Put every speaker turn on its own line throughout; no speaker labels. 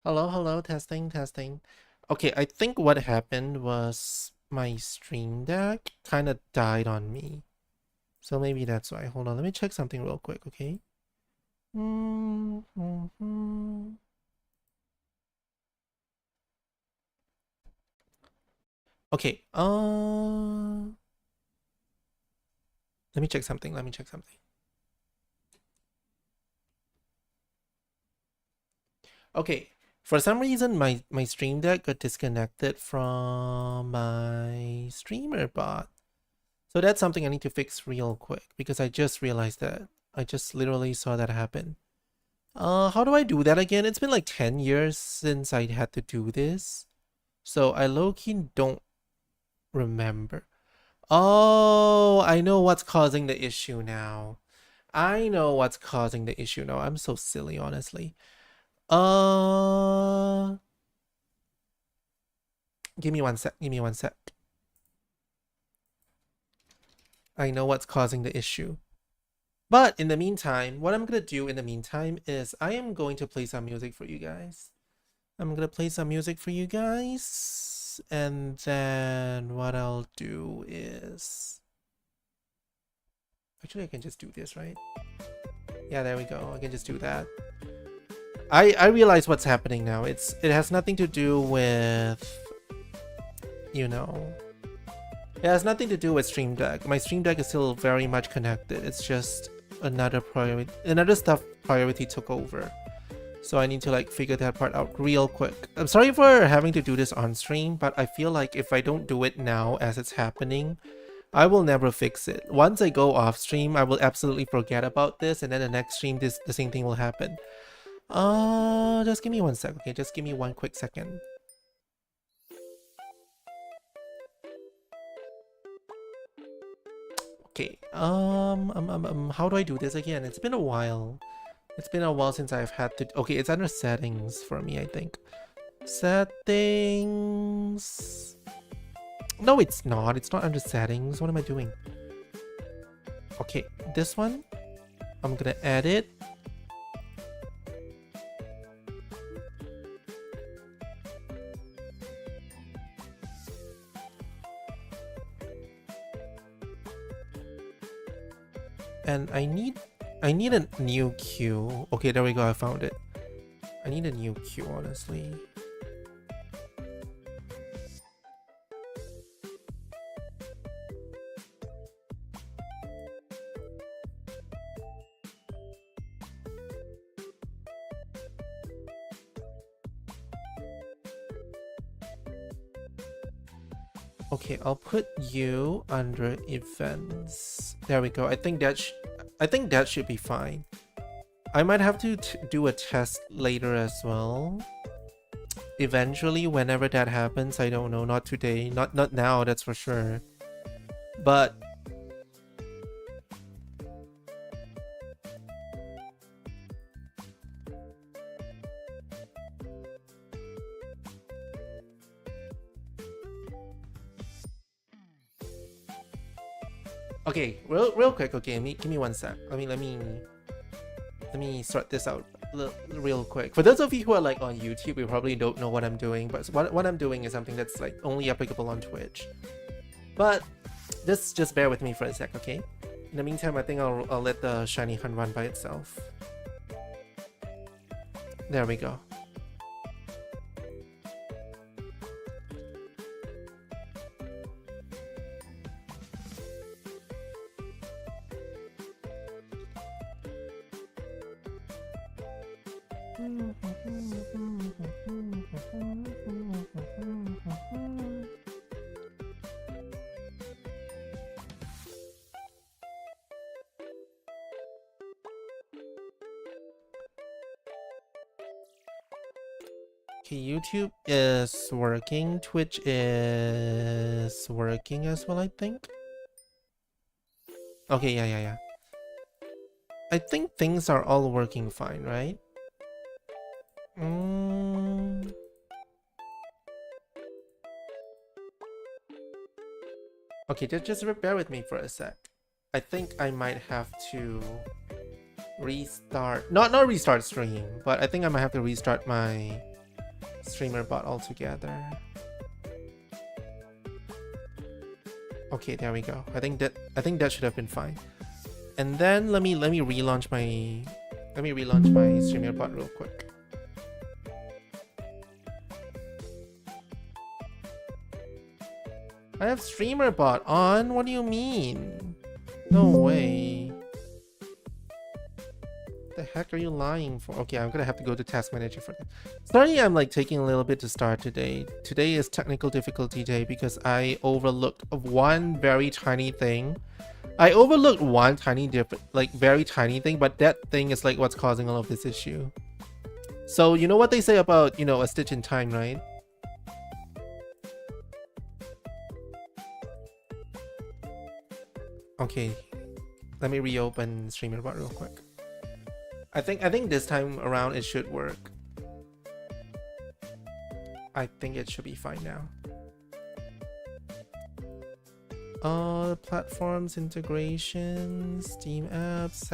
Hello, hello, testing, testing. Okay, I think what happened was my stream deck kind of died on me. So maybe that's why. Hold on, let me check something real quick, okay? Okay, let me check something, let me check something. Okay, for some reason my stream deck got disconnected from my streamer bot. So that's something I need to fix real quick because I just realized that. I just literally saw that happen. How do I do that again? It's been like 10 years since I had to do this. So I low-key don't remember. Oh, I know what's causing the issue now. I know what's causing the issue now. I'm so silly, honestly. Uh, Give me one sec. Give me one sec. I know what's causing the issue. But in the meantime, what I'm gonna do in the meantime is I am going to play some music for you guys. I'm gonna play some music for you guys. And then what I'll do is... Actually, I can just do this, right? Yeah, there we go. I can just do that. I realize what's happening now. It has nothing to do with... You know... It has nothing to do with Stream Deck. My Stream Deck is still very much connected. It's just another priority... Another stuff priority took over. So I need to like figure that part out real quick. I'm sorry for having to do this on stream, but I feel like if I don't do it now as it's happening, I will never fix it. Once I go off stream, I will absolutely forget about this, and then the next stream the same thing will happen. Just give me one sec, okay? Just give me one quick second. Okay, how do I do this again? It's been a while. It's been a while since I've had to... Okay, it's under settings for me, I think. Settings... No, it's not. It's not under settings. What am I doing? Okay, this one. I'm gonna edit. And I need a new queue. Okay, there we go. I found it. I need a new queue, honestly. Okay, I'll put you under events. There we go. I think that should be fine. I might have to do a test later as well. Eventually, whenever that happens, I don't know. Not today. Not now, that's for sure. But okay, real quick. Okay, give me one sec. Let me sort this out real quick. For those of you who are like on YouTube, you probably don't know what I'm doing, but what I'm doing is something that's like only applicable on Twitch. But just bear with me for a sec, okay? In the meantime, I think I'll let the shiny hunt run by itself. There we go. Okay, YouTube is working. Twitch is working as well, I think. Okay, yeah. I think things are all working fine, right? Okay, just bear with me for a sec. I think I might have to restart... Not restart stream, but I think I might have to restart my streamer bot altogether. Okay, there we go. I think that should have been fine. And then let me relaunch my streamer bot real quick. I have streamer bot on. What do you mean? No way. The heck are you lying for? Okay, I'm gonna have to go to task manager for that. Sorry, I'm like taking a little bit to start today. Today is technical difficulty day because I overlooked one very tiny thing. I overlooked one tiny very tiny thing, but that thing is like what's causing all of this issue. So you know what they say about, you know, a stitch in time, right? Okay, let me reopen StreamerBot real quick. I think this time around it should work. I think it should be fine now. Platforms, integration, Steam apps,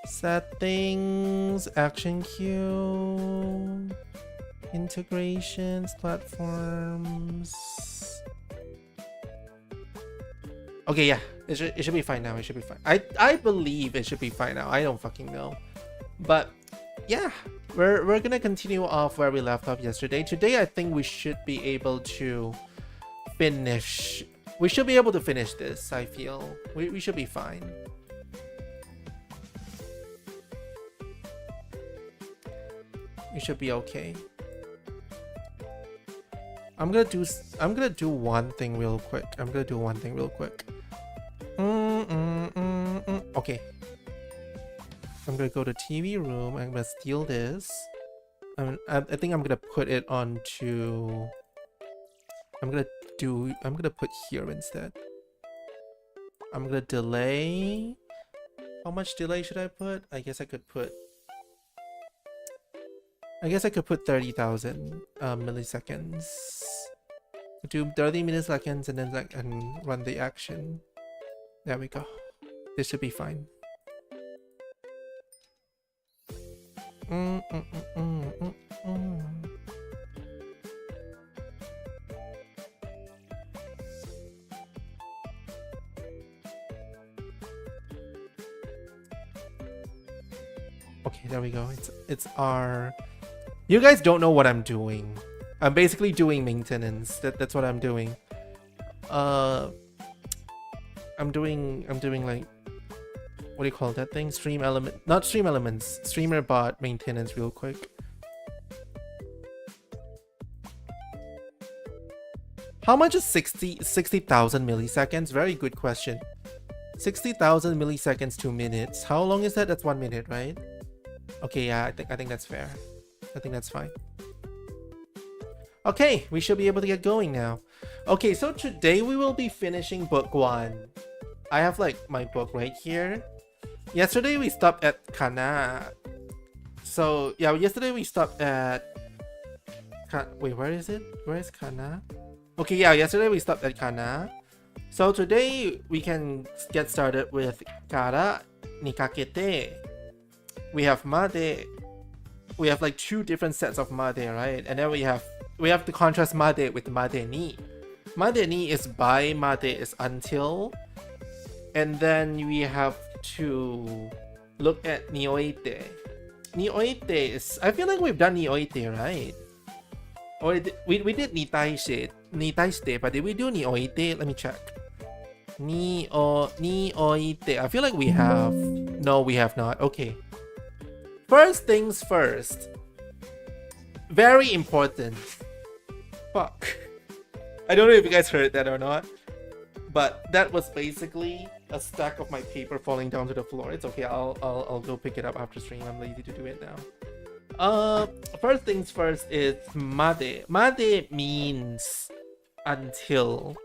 settings, action queue, integrations, platforms. Okay, yeah, it should be fine now. It should be fine. I believe it should be fine now. I don't fucking know, but yeah, we're gonna continue off where we left off yesterday. Today, I think we should be able to finish. We should be able to finish this. I feel we should be fine. We should be okay. I'm gonna do one thing real quick. Okay. I'm gonna go to TV room. I'm gonna steal this. I think I'm gonna put it onto. I'm gonna put here instead. I'm gonna delay. How much delay should I put? I guess I could put 30,000 milliseconds. Do 30 milliseconds and then and run the action. There we go. This should be fine. Okay, there we go. It's our. You guys don't know what I'm doing. I'm basically doing maintenance. That's what I'm doing. I'm doing like, what do you call that thing? Not stream elements. Streamer bot maintenance real quick. How much is 60,000 milliseconds? Very good question. 60,000 milliseconds, 2 minutes. How long is that? That's 1 minute, right? Okay, yeah, I think that's fair. I think that's fine. Okay, we should be able to get going now. Okay, so today we will be finishing book 1. I have like my book right here. Yesterday we stopped at Kana. So yeah, yesterday we stopped at wait, where is it? Where is Kana? Okay, yeah, yesterday we stopped at Kana. So today we can get started with Kara Nikakete. We have Made. We have like 2 different sets of Made, right? And then we have to contrast Made with Made ni. Made ni is by, Made is until. And then we have to look at Nioite. Nioite is, I feel like we've done Nioite, right? Or we did Nitaishite, but did we do Nioite? Let me check. Nioite. I feel like we have. No, we have not. Okay. First things first. Very important. Fuck. I don't know if you guys heard that or not, but that was basically a stack of my paper falling down to the floor. It's okay. I'll go pick it up after stream. I'm lazy to do it now. First things first is Made. Made means until,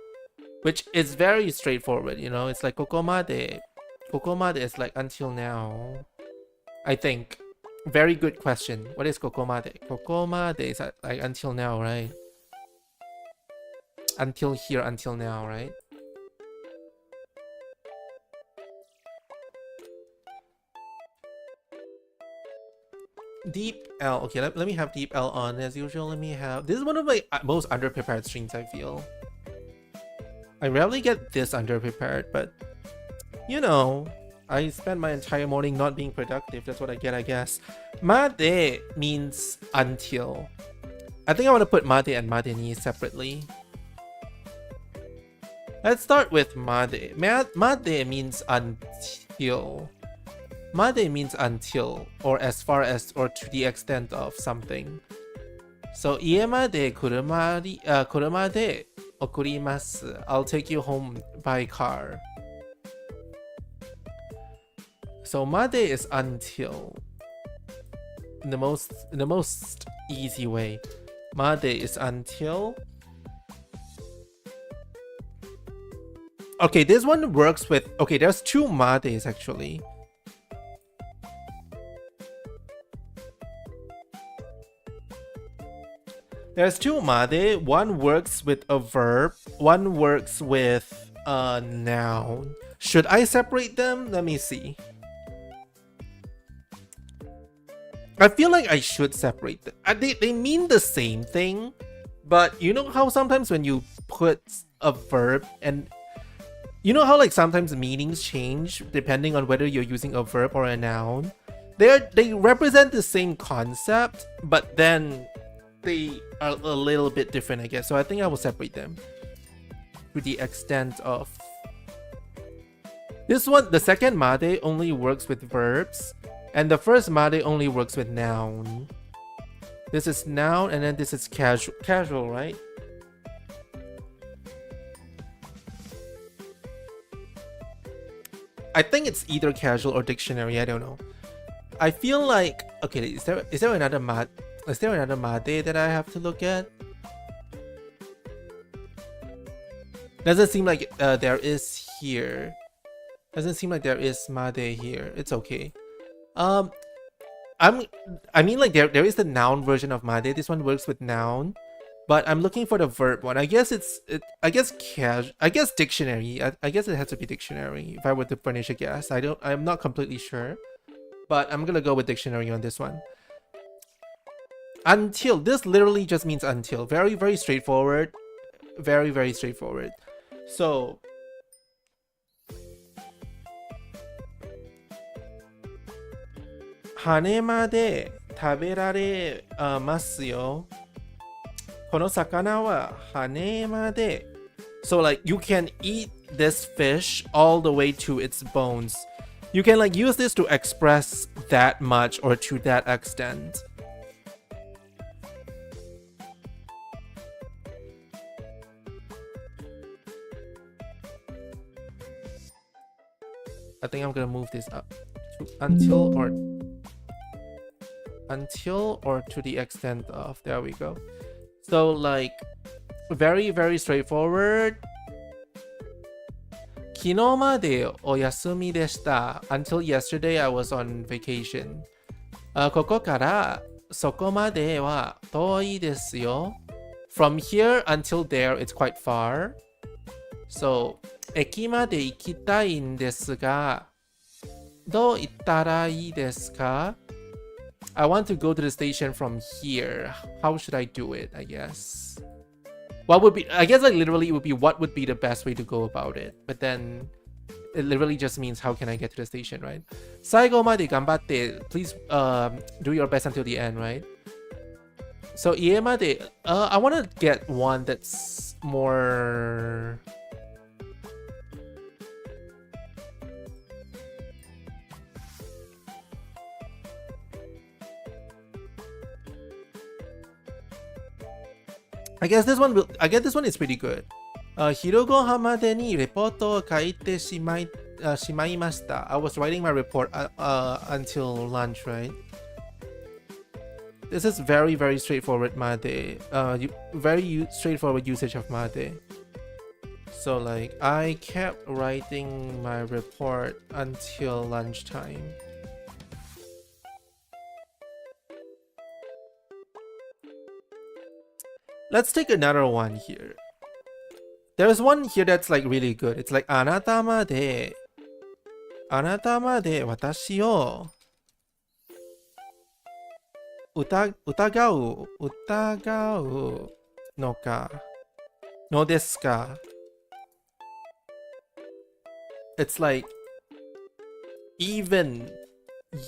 which is very straightforward. You know, it's like kokomade. Kokomade is like until now. I think. Very good question. What is kokomade? Kokomade is like until now, right? Until here, until now, right? Deep L. Okay, let me have Deep L on as usual. Let me have. This is one of my most underprepared streams, I feel. I rarely get this underprepared, but you know, I spent my entire morning not being productive. That's what I get, I guess. Made means until. I think I want to put made and made ni separately. Let's start with made. Made means until. Made means until, or as far as, or to the extent of something. So, 家まで車で送ります. I'll take you home by car. So, まで is until. In the most easy way. まで is until. Okay, this one works with. Okay, there's two mades actually. There's two made. One works with a verb. One works with a noun. Should I separate them? Let me see. I feel like I should separate them. They mean the same thing, but you know how sometimes when you put a verb and you know how like sometimes meanings change depending on whether you're using a verb or a noun? They represent the same concept, but then they are a little bit different, I guess. So I think I will separate them to the extent of this one. The second made only works with verbs, and the first made only works with noun. This is noun, and then this is casual, right? I think it's either casual or dictionary. I don't know. I feel like okay. Is there another made? Is there another made that I have to look at? Doesn't seem like there is here. Doesn't seem like there is made here. It's okay. I mean like there is the noun version of made. This one works with noun, but I'm looking for the verb one. I guess I guess dictionary. I guess it has to be dictionary if I were to furnish a guess. I'm not completely sure, but I'm gonna go with dictionary on this one. Until, this literally just means until. Very, very straightforward. Very, very straightforward. So, 羽まで食べられますよ。この魚は羽まで. So like you can eat this fish all the way to its bones. You can like use this to express that much or to that extent. I think I'm gonna move this up to until or to the extent of. There we go. So like very, very straightforward. 昨日までお休みでした. Until yesterday I was on vacation. ここからそこまでは遠いですよ. From here until there it's quite far. So 駅まで行きたいんですが、どう行ったらいいですか? I want to go to the station from here. How should I do it, I guess? What would be, I guess like literally it would be what would be the best way to go about it. But then it literally just means how can I get to the station, right? 最後まで頑張って. Please do your best until the end, right? So 家まで, I want to get one that's more... I guess this one is pretty good. 昼ご飯までにレポートを書いてしまいました. I was writing my report until lunch, right? This is very, very straightforward made. Very straightforward usage of made. So like I kept writing my report until lunchtime. Let's take another one here. There's one here that's like really good. It's like あなたまで私を疑うのかのですか? It's like, even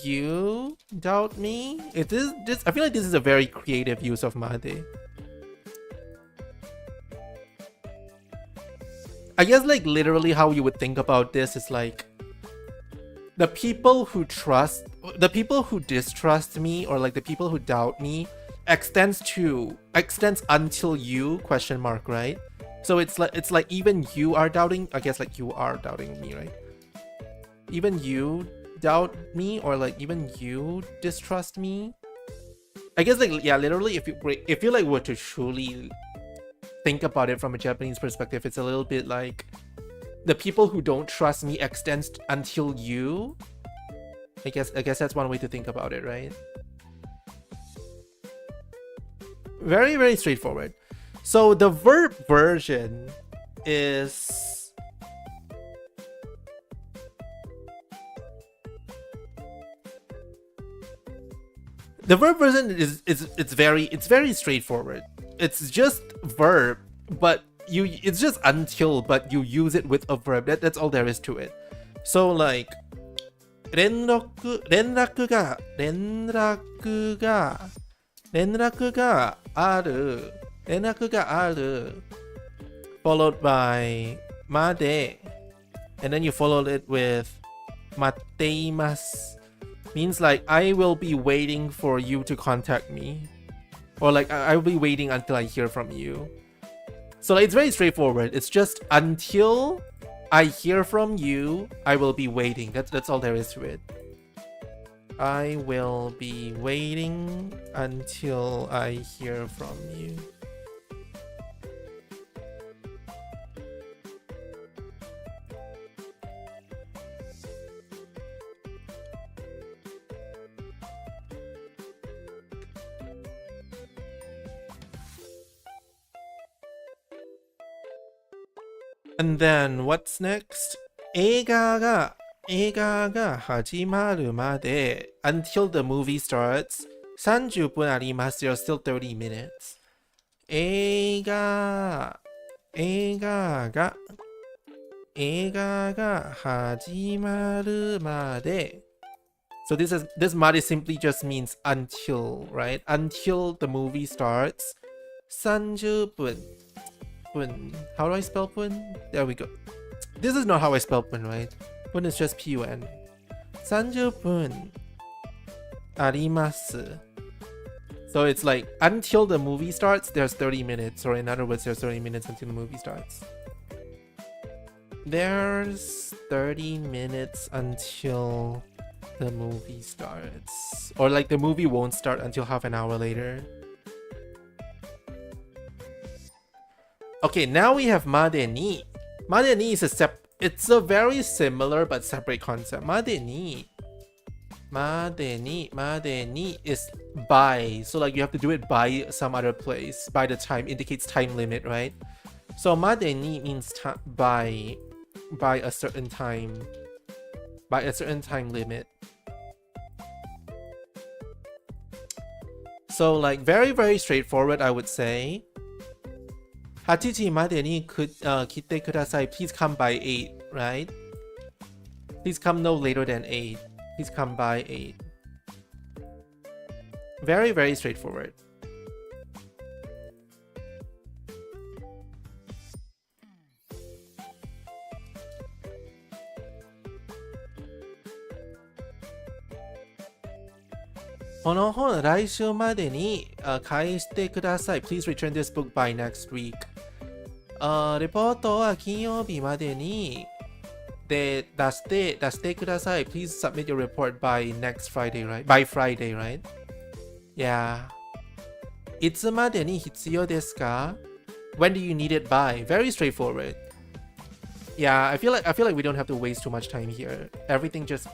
you doubt me? It is just, I feel like this is a very creative use of made. I guess like literally how you would think about this is like, the people who distrust me, or like the people who doubt me, extends until you question mark, right? So it's like even you are doubting, I guess like you are doubting me, right? Even you doubt me, or like even you distrust me. I guess like, yeah, literally if you like were to truly think about it from a Japanese perspective, it's a little bit like the people who don't trust me extends until you. I guess that's one way to think about it, right? Very, very straightforward. So the verb version is it's very straightforward. It's just verb, but it's just until, but you use it with a verb. That's all there is to it. So like 連絡がある followed by まで and then you followed it with 待っています means like I will be waiting for you to contact me, or like I will be waiting until I hear from you. So like, it's very straightforward. It's just until I hear from you, I will be waiting. That's all there is to it. I will be waiting until I hear from you. And then what's next? 映画が始まるまで until the movie starts 30分あります There's still 30 minutes. 映画が始まるまで So this まで simply just means until, right? Until the movie starts 30分 How do I spell pun? There we go. This is not how I spell pun, right? Pun is just pun. 30分あります So it's like until the movie starts, there's 30 minutes. Or in other words, there's 30 minutes until the movie starts. There's 30 minutes until the movie starts. Or like the movie won't start until half an hour later. Okay, now we have までに is it's a very similar but separate concept. までに is by. So like you have to do it by some other place. By the time indicates time limit, right? So までに means by a certain time. By a certain time limit. So like very, very straightforward, I would say. 8時までに来てください Please come by 8, right? Please come no later than 8. Please come by 8. Very, very straightforward. Please return this book by next week. レポートは金曜日までに出してください Please submit your report by next Friday, right? By Friday, right? Yeah. いつまでに必要ですか? When do you need it by? Very straightforward. Yeah, I feel like we don't have to waste too much time here. Everything just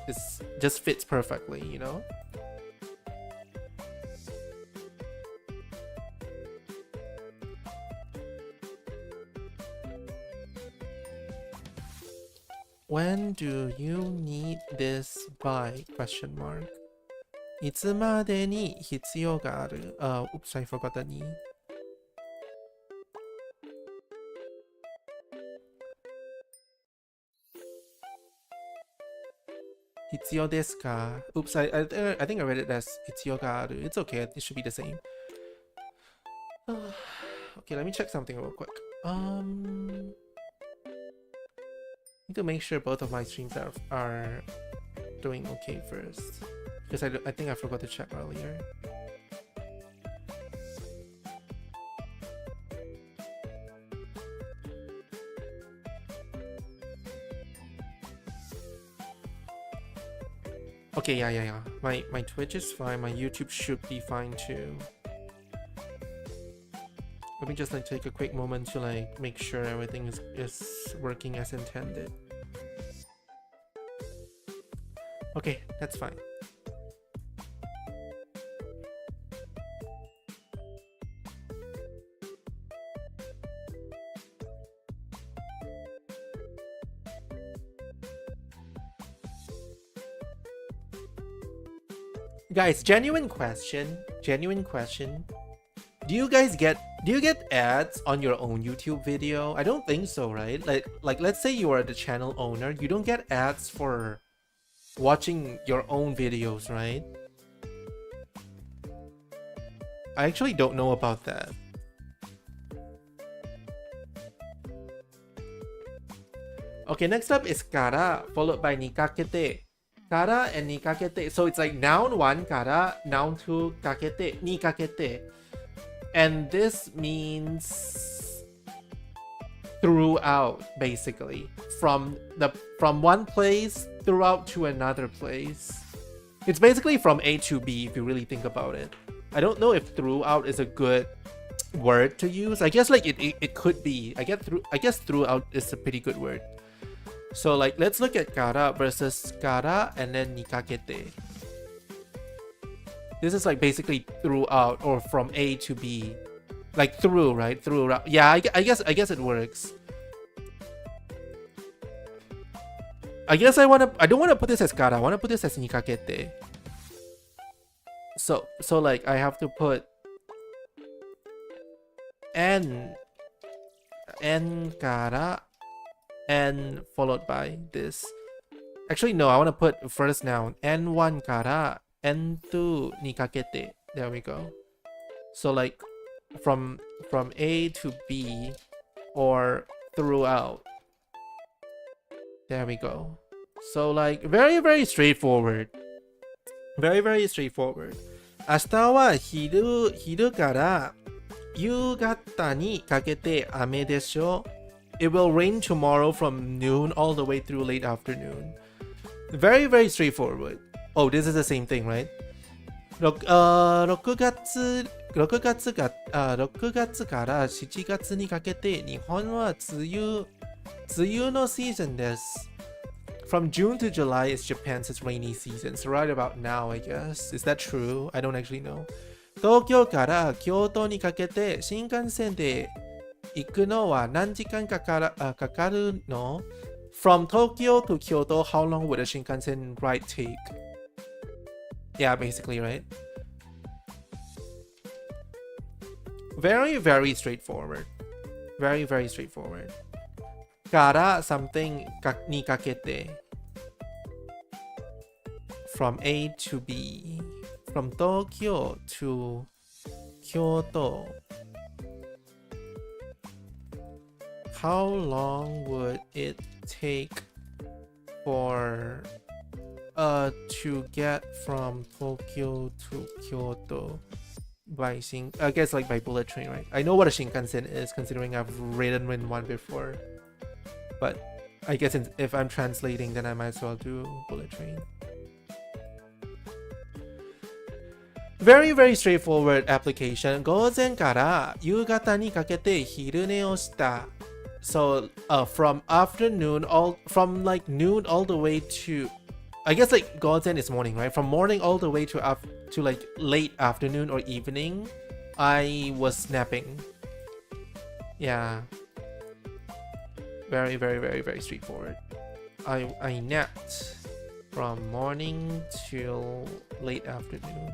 fits perfectly, you know? When do you need this by? Question mark. いつまでに必要がある。Oops, I forgot the に。必要ですか? Oops, I think I read it as 必要がある. It's okay, it should be the same. Okay, let me check something real quick. Need to make sure both of my streams are doing okay first. Because I think I forgot to check earlier. Okay, yeah. My Twitch is fine. My YouTube should be fine too. Let me just like take a quick moment to like make sure everything is working as intended. Okay, that's fine. Guys, genuine question. Do you get ads on your own YouTube video? I don't think so, right? Like let's say you are the channel owner, you don't get ads for watching your own videos, right? I actually don't know about that. Okay, next up is kara, followed by nikakete. Kara and nikakete. So it's like noun 1 kara, noun 2 kakete, nikakete. And this means throughout, basically. From one place throughout to another place. It's basically from A to B if you really think about it. I don't know if throughout is a good word to use. I guess like it could be. I guess throughout is a pretty good word. So like let's look at kara versus kara and then nikakete. This is like basically throughout or from A to B. Like through, right? Throughout. Yeah, I guess it works. I guess I don't wanna put this as kara, I wanna put this as nikakete. So like I have to put n kara and followed by this. Actually no, I wanna put first noun n1 kara n2 nikakete. There we go. So like from A to B or throughout. There we go. So like very straightforward. Very straightforward. 明日は昼から夕方にかけて雨でしょ. It will rain tomorrow from noon all the way through late afternoon. Very straightforward. Oh, this is the same thing, right? 6月から7月にかけて日本は梅雨のシーズンです. From June to July is Japan's rainy season. So right about now, I guess. Is that true? I don't actually know. 東京から京都にかけて新幹線で行くのは何時間かかるの? From Tokyo to Kyoto, how long would a Shinkansen ride take? Yeah, basically, right? Very straightforward. Very straightforward. Kara something ni kakete. From A to B. From Tokyo to Kyoto. How long would it take for to get from Tokyo to Kyoto by I guess like by bullet train, right? I know what a Shinkansen is considering I've ridden in one before. But I guess if I'm translating, then I might as well do bullet train. Very straightforward application. 午前から夕方にかけて昼寝をした. So from like noon all the way to, I guess like 午前 is morning, right? From morning all the way to like late afternoon or evening, I was napping. Yeah. Very straightforward. I napped from morning till late afternoon.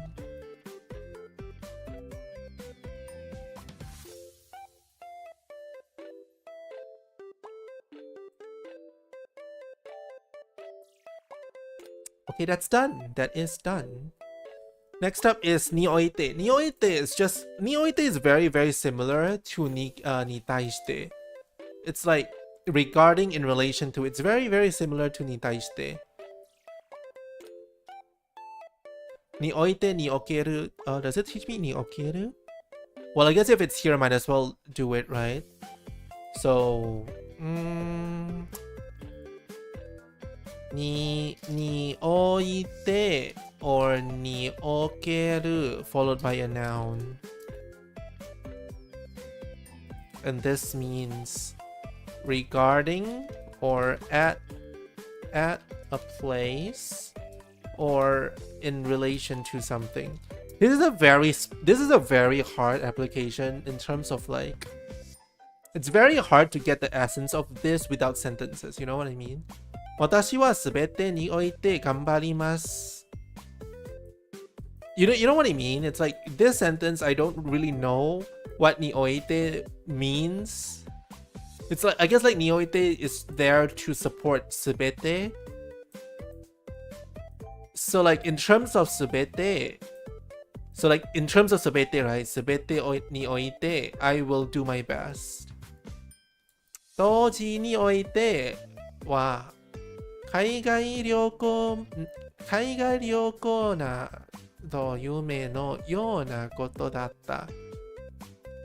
Okay, that's done. That is done. Next up is nioite. Nioite is very, very similar to nitaishite. It's like regarding in relation to. It's very, very similar to nitaishite. Nioite, niokeru. Does it teach me niokeru? Well, I guess if it's here, I might as well do it, right? So, ni oite or ni okeru followed by a noun. And this means regarding or at a place or in relation to something. This is a very hard application in terms of like, it's very hard to get the essence of this without sentences, you know what I mean? 私はすべてにおいて頑張ります. You know what I mean? It's like this sentence, I don't really know what ni oite means. It's like, I guess like ni oite is there to support subete. So like in terms of subete, right? Subete ni oite, I will do my best. 当時においては海外旅行など夢のようなことだった.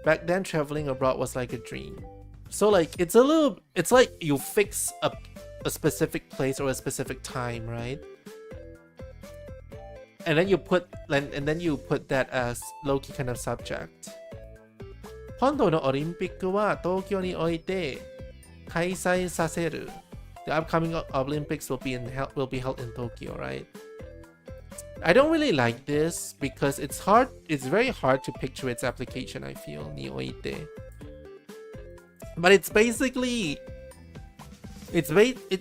Back then, traveling abroad was like a dream. So like it's like you fix a specific place or a specific time, right? And then you put that as low-key kind of subject. 今度のオリンピックは東京において開催させる. The upcoming Olympics will be held in Tokyo, right? I don't really like this because it's very hard to picture its application, I feel, ni oite. But it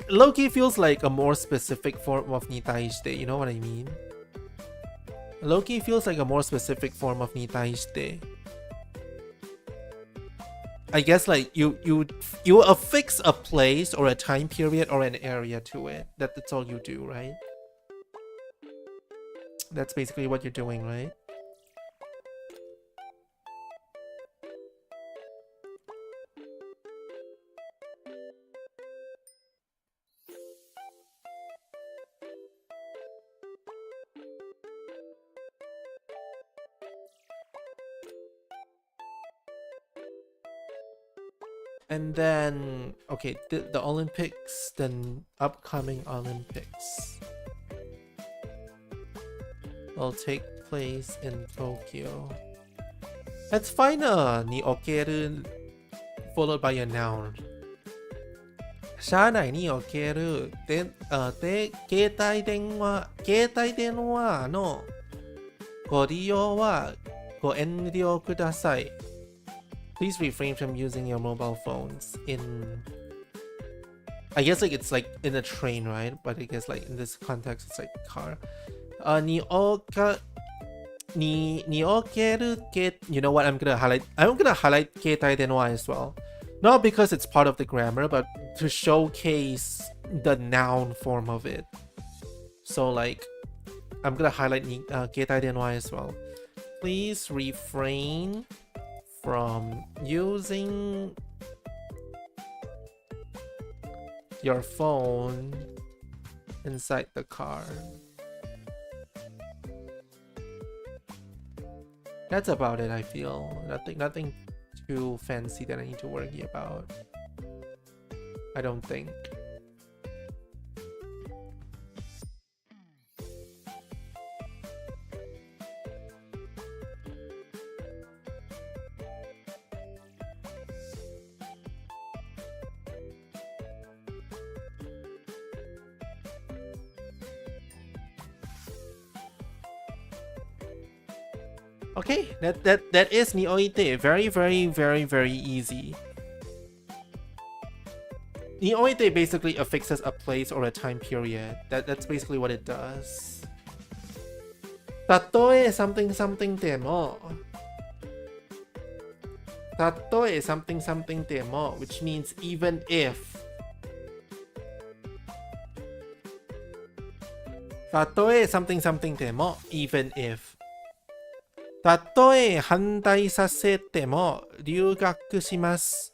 low-key feels like a more specific form of nitaishite, you know what I mean? Low-key feels like a more specific form of nitaishite. I guess like you affix a place or a time period or an area to it. That's all you do, right? That's basically what you're doing, right? And then, okay, the Olympics, the upcoming Olympics will take place in Tokyo. That's fine, ni okeru followed by a noun. 車内における携帯電話のご利用はご遠慮ください. Please refrain from using your mobile phones in, I guess like it's like in a train, right? But I guess like in this context it's like car. You know what, I'm gonna highlight ketai denwa as well. Not because it's part of the grammar, but to showcase the noun form of it. So like I'm gonna highlight ketai denwa as well. Please refrain from using your phone inside the car. That's about it, I feel. Nothing too fancy that I need to worry about. I don't think. Okay, that is ni oite. Very, very, very, very easy. Nioite basically affixes a place or a time period. That's basically what it does. Tatoe something something demo. Tatoe something something demo, which means even if. Tatoe something something demo, even if. Tatoe handai sasete mo ryugaku shimasu.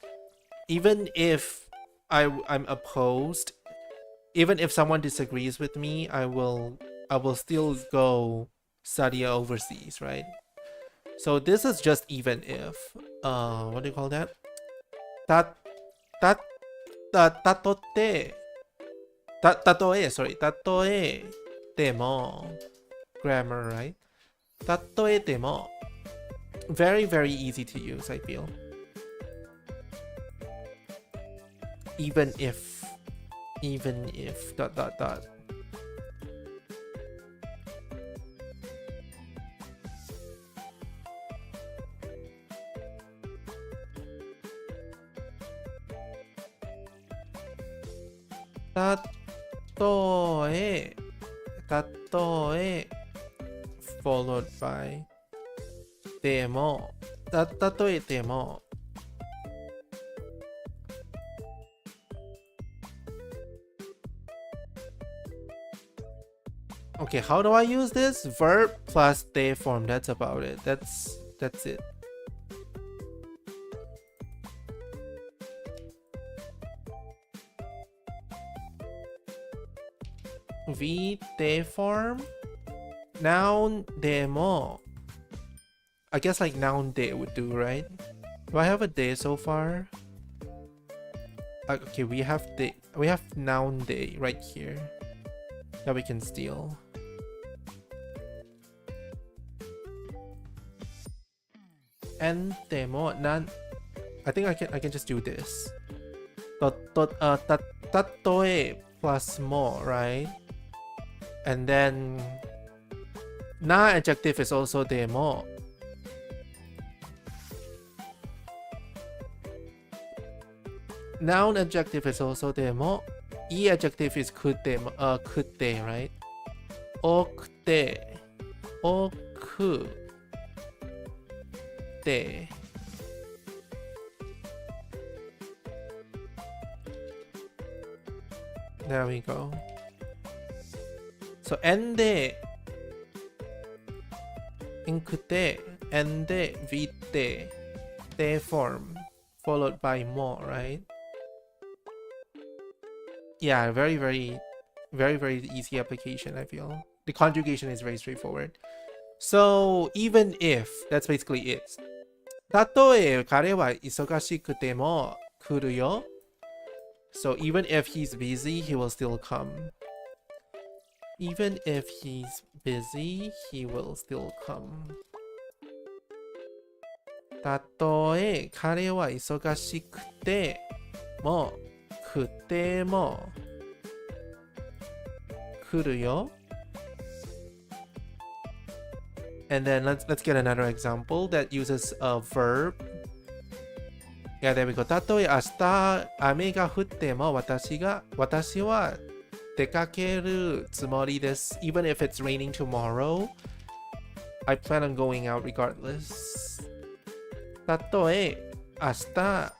Even if I'm opposed, even if someone disagrees with me, I will still go study overseas, right? So this is just even if. What do you call that? Tatoe demo. Grammar, right? Tatoe demo. Very, very easy to use, I feel. Even if dot dot dot. Tatoe followed by demo. Tatoe demo. Okay, how do I use this? Verb plus de form. That's about it. That's it. V de form. Noun demo. I guess like noun de would do, right? Do I have a de so far? Okay, we have noun de right here that we can steal. And demo nan. I think I can just do this. Tatoe plus mo, right? And then na adjective is also demo. Noun adjective is also demo. E adjective is kute, right? Okute. Oku. De. There we go. So ende, inkute, ende, vite, de form, followed by mo, right? Yeah, very, very, very, very easy application, I feel. The conjugation is very straightforward. So even if, that's basically it. たとえ彼は忙しくても来るよ. So even if he's busy, he will still come. Even if he's busy, he will still come. たとえ彼は忙しくても来るよ. And then let's get another example that uses a verb. Yeah, there we go. たとえ明日雨が降っても私は出かけるつもりです. Even if it's raining tomorrow, I plan on going out regardless. たとえ明日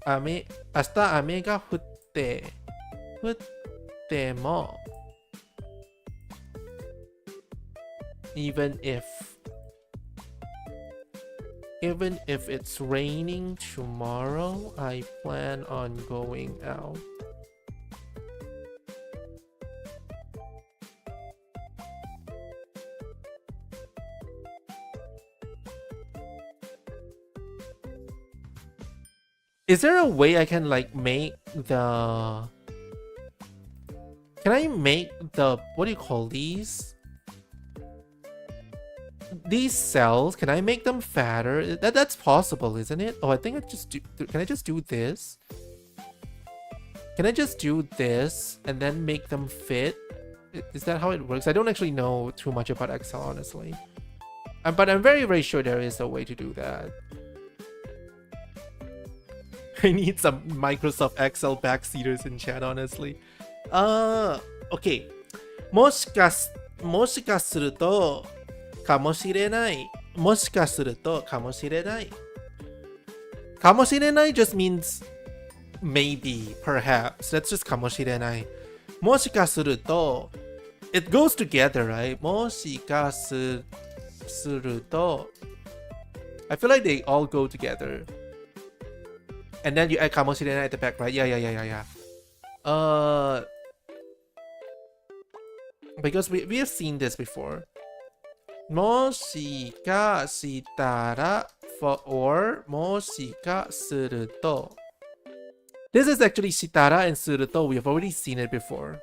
雨が降ってもeven if it's raining tomorrow, I plan on going out. Is there a way I can like make the... Can I make the... What do you call these? These cells, can I make them fatter? That's possible, isn't it? Oh, I think I just do... Can I just do this? Can I just do this and then make them fit? Is that how it works? I don't actually know too much about Excel, honestly. But I'm very, very sure there is a way to do that. I need some Microsoft Excel backseaters in chat, honestly. Okay. もしかするとかもしれない。もしかするとかもしれない。かもしれない just means maybe, perhaps. That's just かもしれない。もしかすると it goes together, right? もしかすると I feel like they all go together. And then you add かもしれない at the back, right? Yeah. Because we have seen this before. もしかしたら or もしかすると This is actually したら and すると we have already seen it before.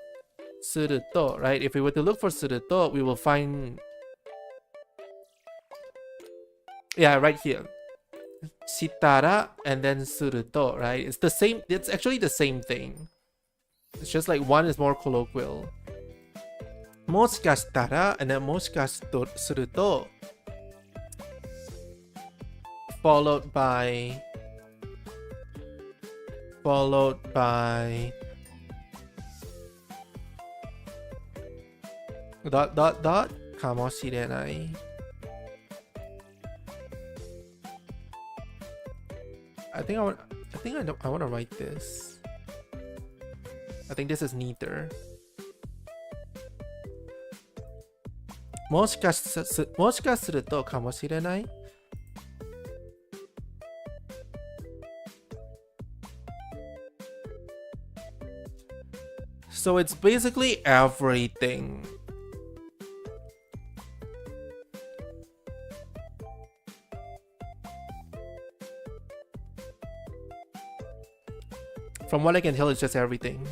すると, right? If we were to look for すると we will find yeah, right here. したら and then すると, right? It's the same, it's actually the same thing. It's just like one is more colloquial. もしかしたら and then もしかすると followed by dot かもしれない。I think I want to write this. I think this is neater. もしかするとかもしれない。So it's basically everything. From what I can tell, it's just everything.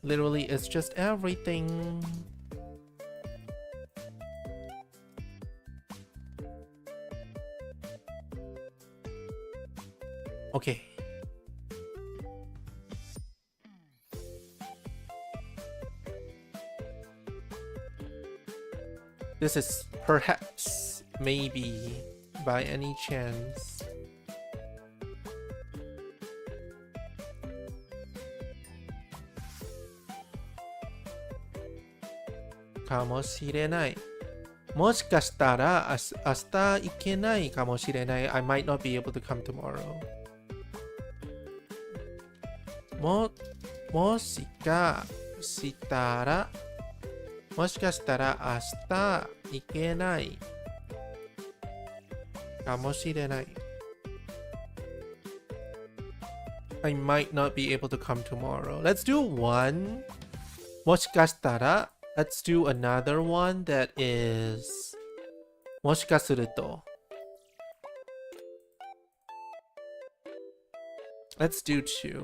Literally, it's just everything. Okay. This is perhaps, maybe, by any chance. Ka mo shirenai. もしかしたら明日行けないかもしれない。I might not be able to come tomorrow. もしかしたら明日行けないかもしれない。I might not be able to come tomorrow. Let's do one. もしかしたら Let's do another one that is もしかすると Let's do two.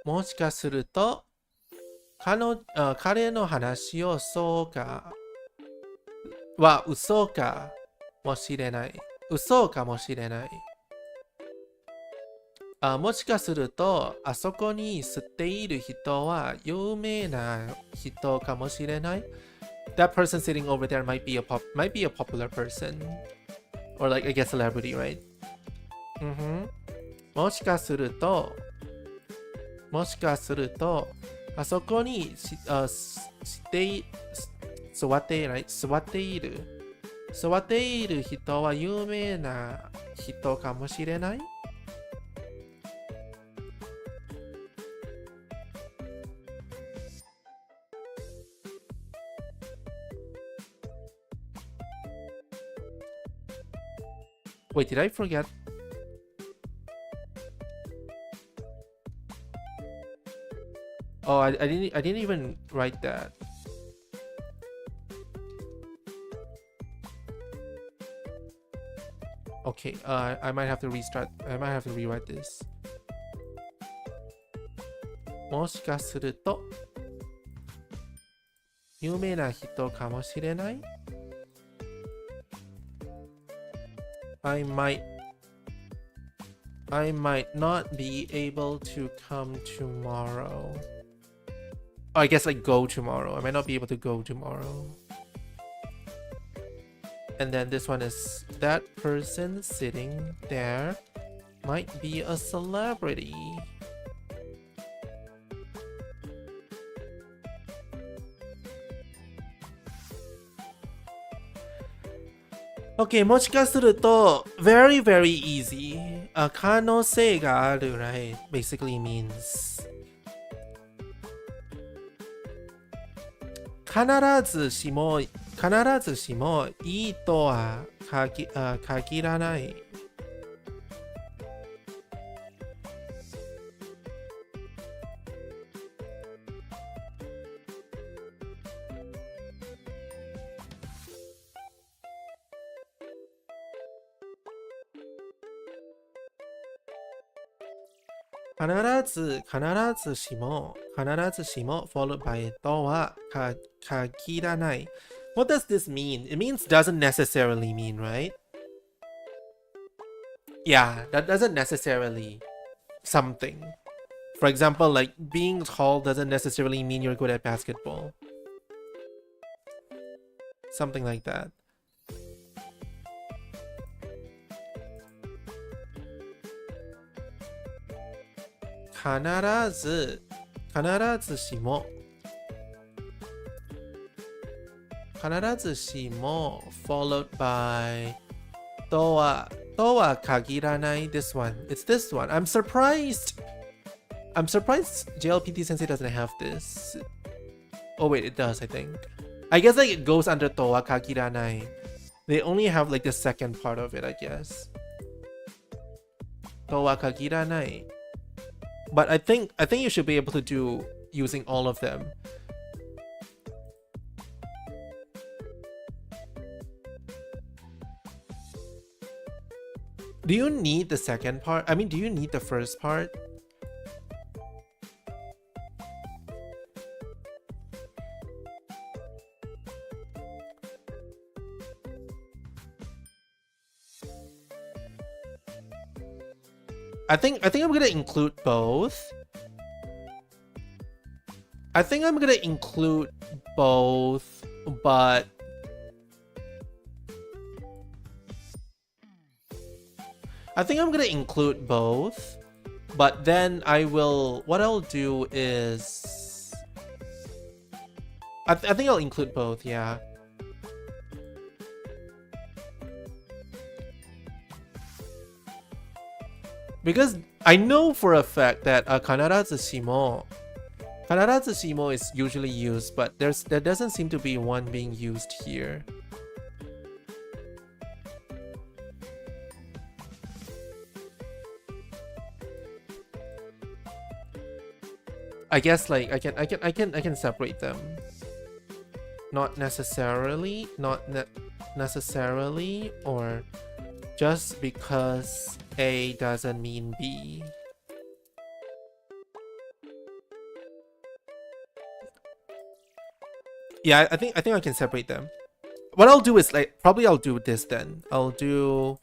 もしかすると彼の話をそうかは嘘かもしれない。嘘かもしれない。もしかするとあそこに住んでいる人は有名な人かもしれない。That person sitting over there might be a popular person or like I guess celebrity, right? もしかするとあそこに座っている人は有名な人かもしれない。Wait, did I forget? Oh, I didn't even write that. Okay, I might have to restart. I might have to rewrite this. もしかすると有名な人かもしれない。I might not be able to come tomorrow. I guess like go tomorrow. I might not be able to go tomorrow. And then this one is that person sitting there might be a celebrity. Okay, もしかすると very very easy. 可能性がある right? Basically means 必ずしもいいとは限らない。必ずしも followed by とは限らない。What does this mean? It means doesn't necessarily mean, right? Yeah, that doesn't necessarily something. For example, like being tall doesn't necessarily mean you're good at basketball. Something like that.必ずしも followed by とは限らない this one. It's this one. I'm surprised JLPT Sensei doesn't have this. Oh wait, it does, I think. I guess like it goes under とは限らない. They only have like the second part of it, I guess. とは限らない. But I think you should be able to do using all of them. Do you need the second part? I mean, do you need the first part? I think I'm gonna include both. I think I'm gonna include both, but I think I'm gonna include both, but then what I'll do is I think I'll include both, yeah. Because I know for a fact that 必ずしも is usually used, but there doesn't seem to be one being used here. I guess like I can separate them. Not necessarily, or just because A doesn't mean B. Yeah, I think I can separate them. What I'll do is like probably I'll do this then. I'll do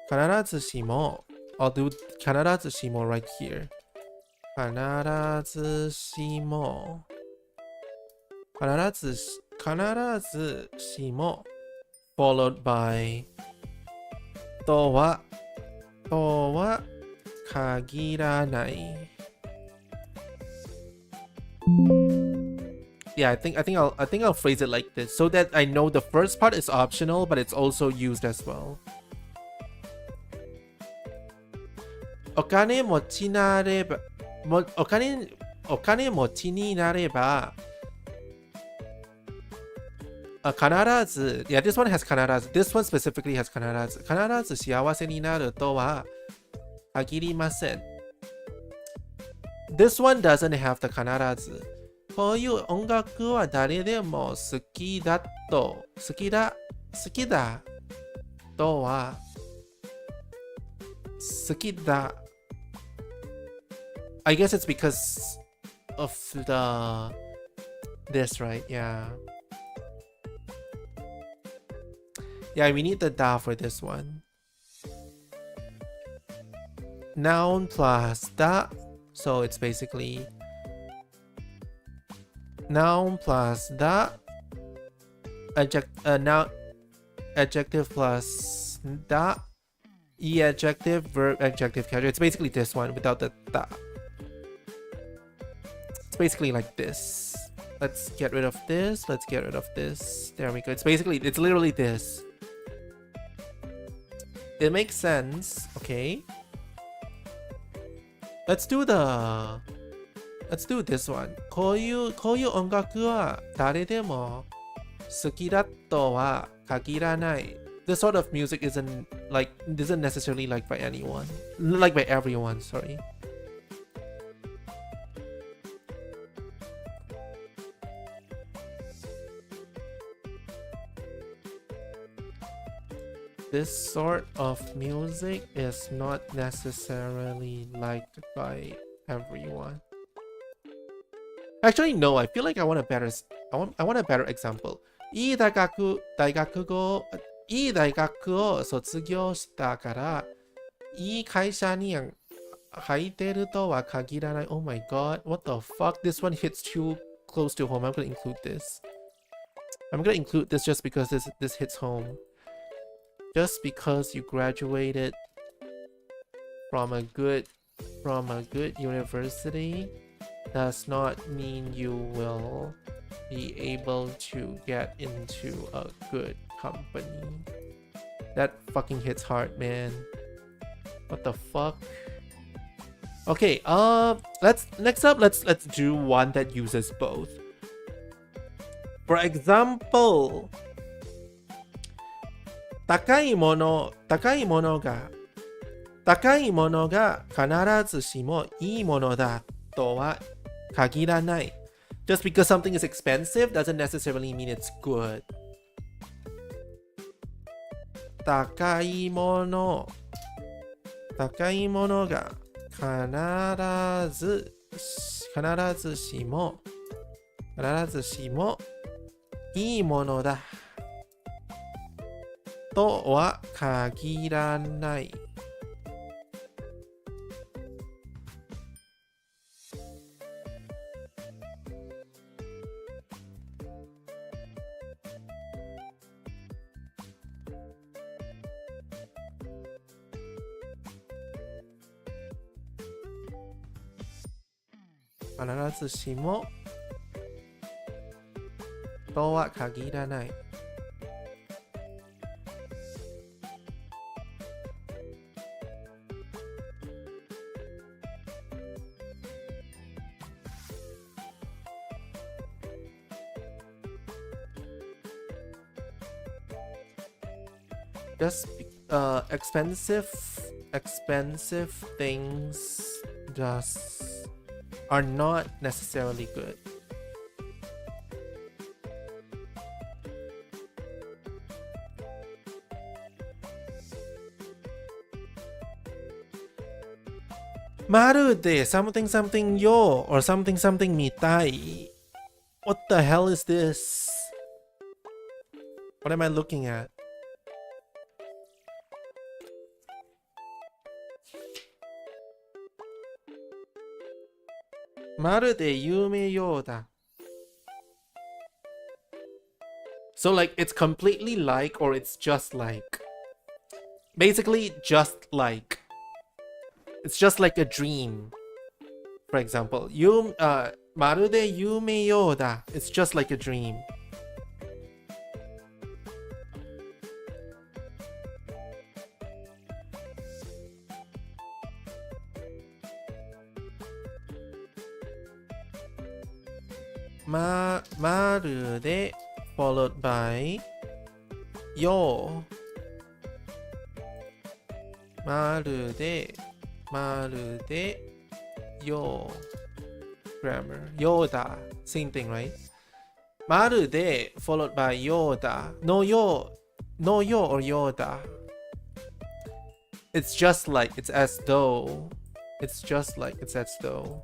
必ずしも I'll do 必ずしも right here. 必ずしも followed by とは限らない. Yeah, I think I'll phrase it like this so that I know the first part is optional, but it's also used as well. お金持ちになれば 必ず yeah, this one has 必ず this one specifically has 必ず幸せになるとは限りません. This one doesn't have the 必ず. こういう音楽は誰でも好きだとは好きだ. I guess it's because of this, right? Yeah. Yeah, we need the da for this one. Noun plus da. So it's basically noun plus da, noun adjective plus da, adjective, verb, adjective, character. It's basically this one without the da. It's basically like this. Let's get rid of this. Let's get rid of this. There we go. It's literally this. It makes sense. Okay. Let's do this one. こういう音楽は誰でも好きだとは限らない. This sort of music isn't necessarily liked by anyone. Like by everyone, sorry. This sort of music is not necessarily liked by everyone. Actually, no. I feel like I want a better example. いい大学を卒業したから、いい会社に入ってるとは限らない. Oh my god, what the fuck? This one hits too close to home. I'm gonna include this. I'm gonna include this just because this hits home. Just because you graduated from a good university does not mean you will be able to get into a good company. That fucking hits hard, man. What the fuck? Okay, next up let's do one that uses both. For example, 高いものが必ずしもいいものだとは限らない. Just because something is expensive doesn't necessarily mean it's good. 高いものが必ずしもいいものだとは限らない. Just expensive things just are not necessarily good. Maru de something something yo or something something mitai. What the hell is this? What am I looking at? Maru de yume yo da. So like it's completely like or it's just like. Basically just like. It's just like a dream. For example, maru de yume yo da. It's just like a dream. Maru de followed by yo. Maru de yo. Grammar. Yoda. Same thing, right? Maru de followed by yoda. No yo or yoda. It's just like, it's as though. It's just like, it's as though.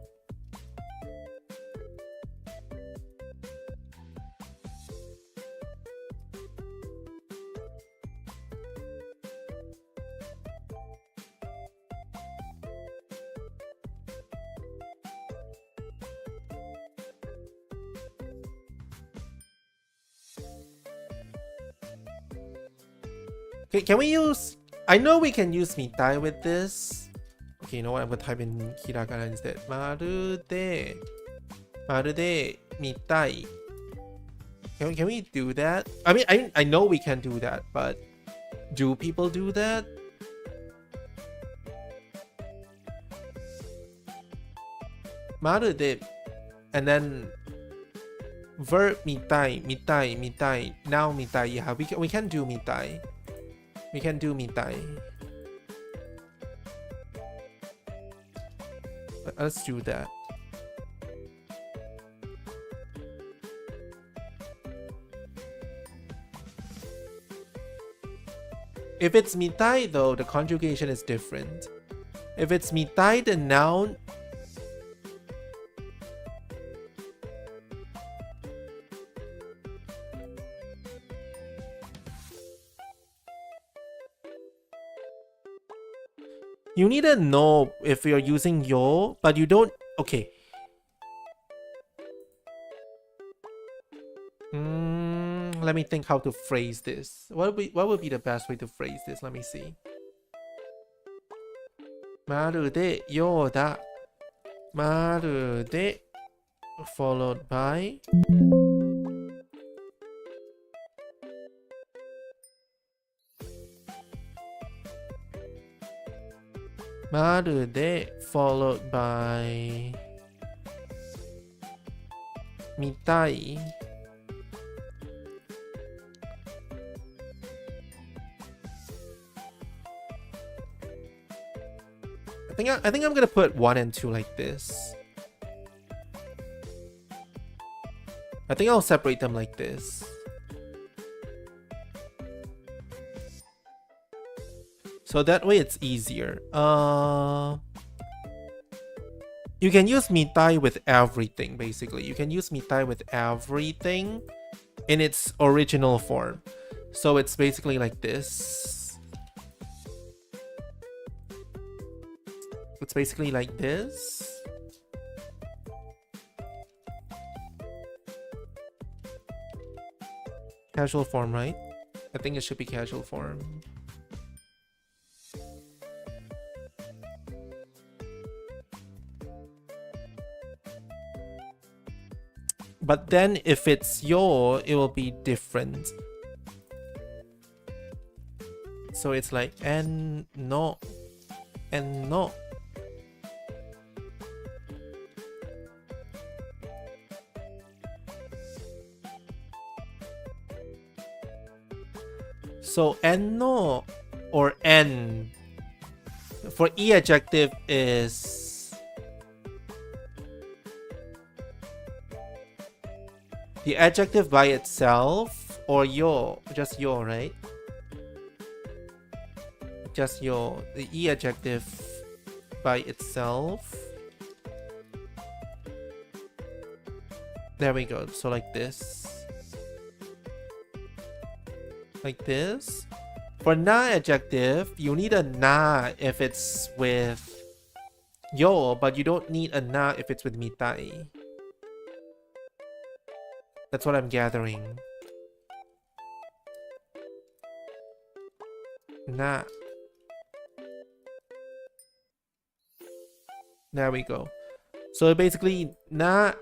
Can we use... I know we can use mitai with this. Okay, you know what? I'm gonna type in hiragana instead. Marude mitai. Can we do that? I mean, I know we can do that, but do people do that? Marude, and then verb mitai. Now mitai. Yeah, we can do mitai. We can do mitai. Let's do that. If it's mitai though, the conjugation is different. If it's mitai, the noun, you need to know if you're using yo, but you don't. Okay. Let me think how to phrase this. What would be the best way to phrase this? Let me see. Marude yo da. Marude followed by Marude followed by mitai. I think I'm gonna put 1 and 2 like this. I think I'll separate them like this. So that way it's easier. You can use mitai with everything, basically. You can use mitai with everything in its original form. So it's basically like this. It's basically like this. Casual form, right? I think it should be casual form. But then if it's yo, it will be different. So it's like en no. En no. So en no or en for e adjective is the adjective by itself, or yo, just yo, right? Just yo, the e adjective by itself. There we go. So like this. Like this. For na adjective, you need a na if it's with yo, but you don't need a na if it's with mitai. That's what I'm gathering. Na. There we go. So basically, na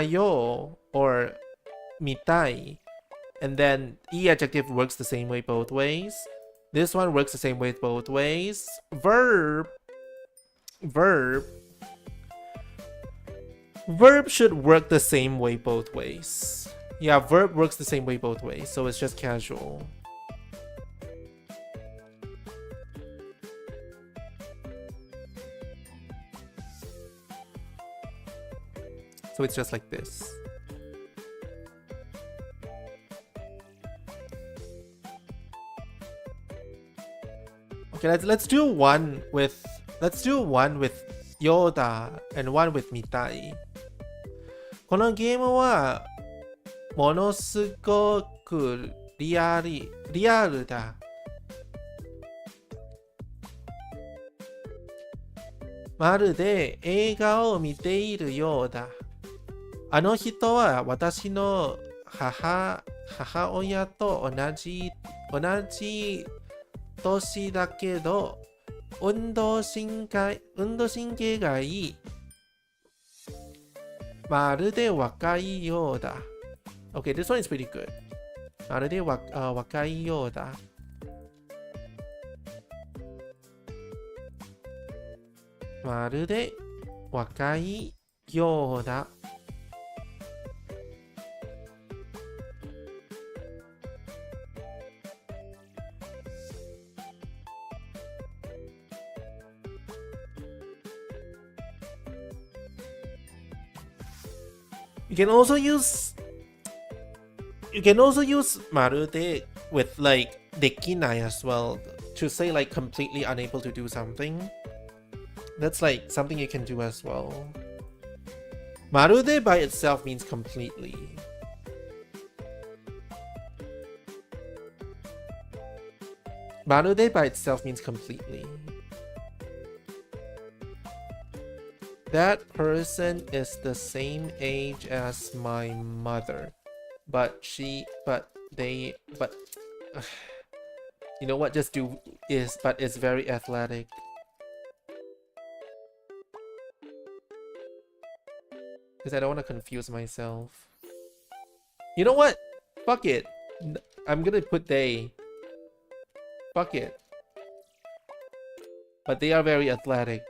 yo or mitai. And then e adjective works the same way both ways. This one works the same way both ways. Verb should work the same way both ways. Yeah, verb works the same way both ways, so it's just casual. So it's just like this. Okay, let's do one with Yoda and one with Mitai. このゲームはものすごくリアルだ。まるで映画を見ているようだ。あの人は私の母親と同じ年だけど運動神経がいい。まるで若いようだ。Okay, this one is pretty good. まるで若いようだ。まるで若いようだ。You can also use まるで with like できない as well to say like completely unable to do something. That's like something you can do as well. まるで by itself means completely. Marude by itself means completely. That person is the same age as my mother, but you know what, just do is, but it's very athletic. Because I don't want to confuse myself. You know what? Fuck it. I'm gonna put they. Fuck it. But they are very athletic.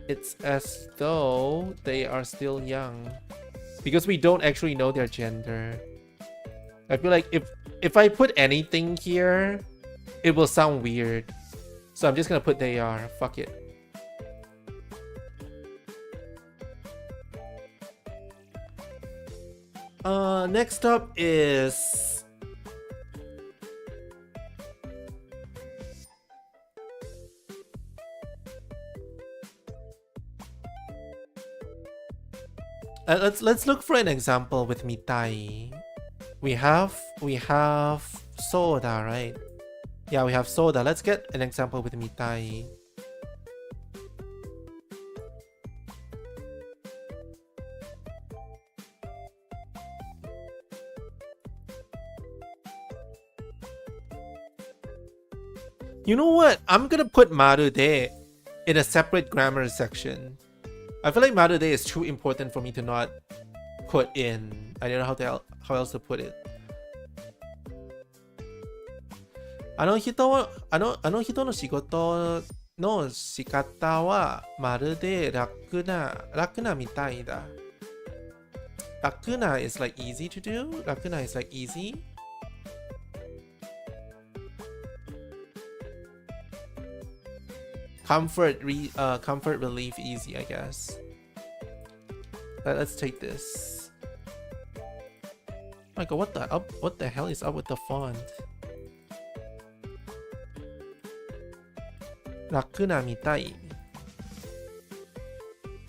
It's as though they are still young. Because we don't actually know their gender. I feel like if I put anything here, it will sound weird. So I'm just gonna put they are. Fuck it. Next up is let's look for an example with mitai. We have soda, right? Yeah, we have soda. Let's get an example with mitai. You know what? I'm gonna put marude in a separate grammar section. I feel like marude is too important for me to not put in. I don't know how else to put it. あの人の仕事の仕方はまるで楽なみたいだ。楽な is like easy to do. 楽な is like easy. Comfort relief easy, I guess. Let's take this. Oh my god, what the hell is up with the font? 楽なみたい。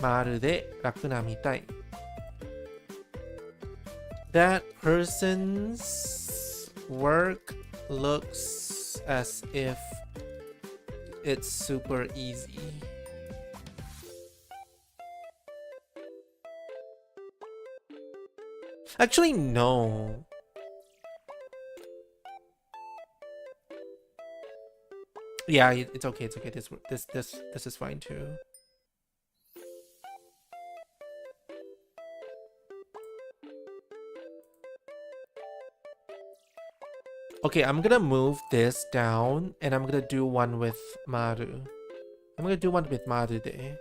まるで楽なみたい。That person's work looks as if it's super easy. Actually, no. Yeah, it's okay. It's okay. This is fine too. Okay, I'm gonna move this down and I'm gonna do one with maru. I'm gonna do one with marude.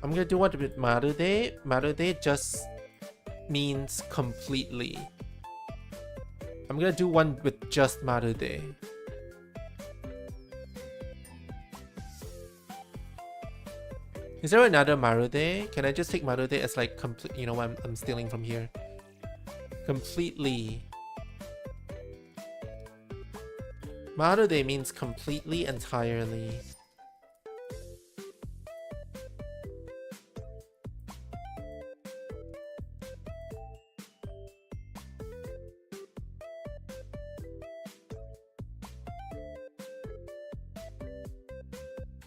I'm gonna do one with marude. Marude just means completely. I'm gonna do one with just marude. Is there another marude? Can I just take marude as like complete? You know what? I'm stealing from here. Completely. Marude means completely, entirely.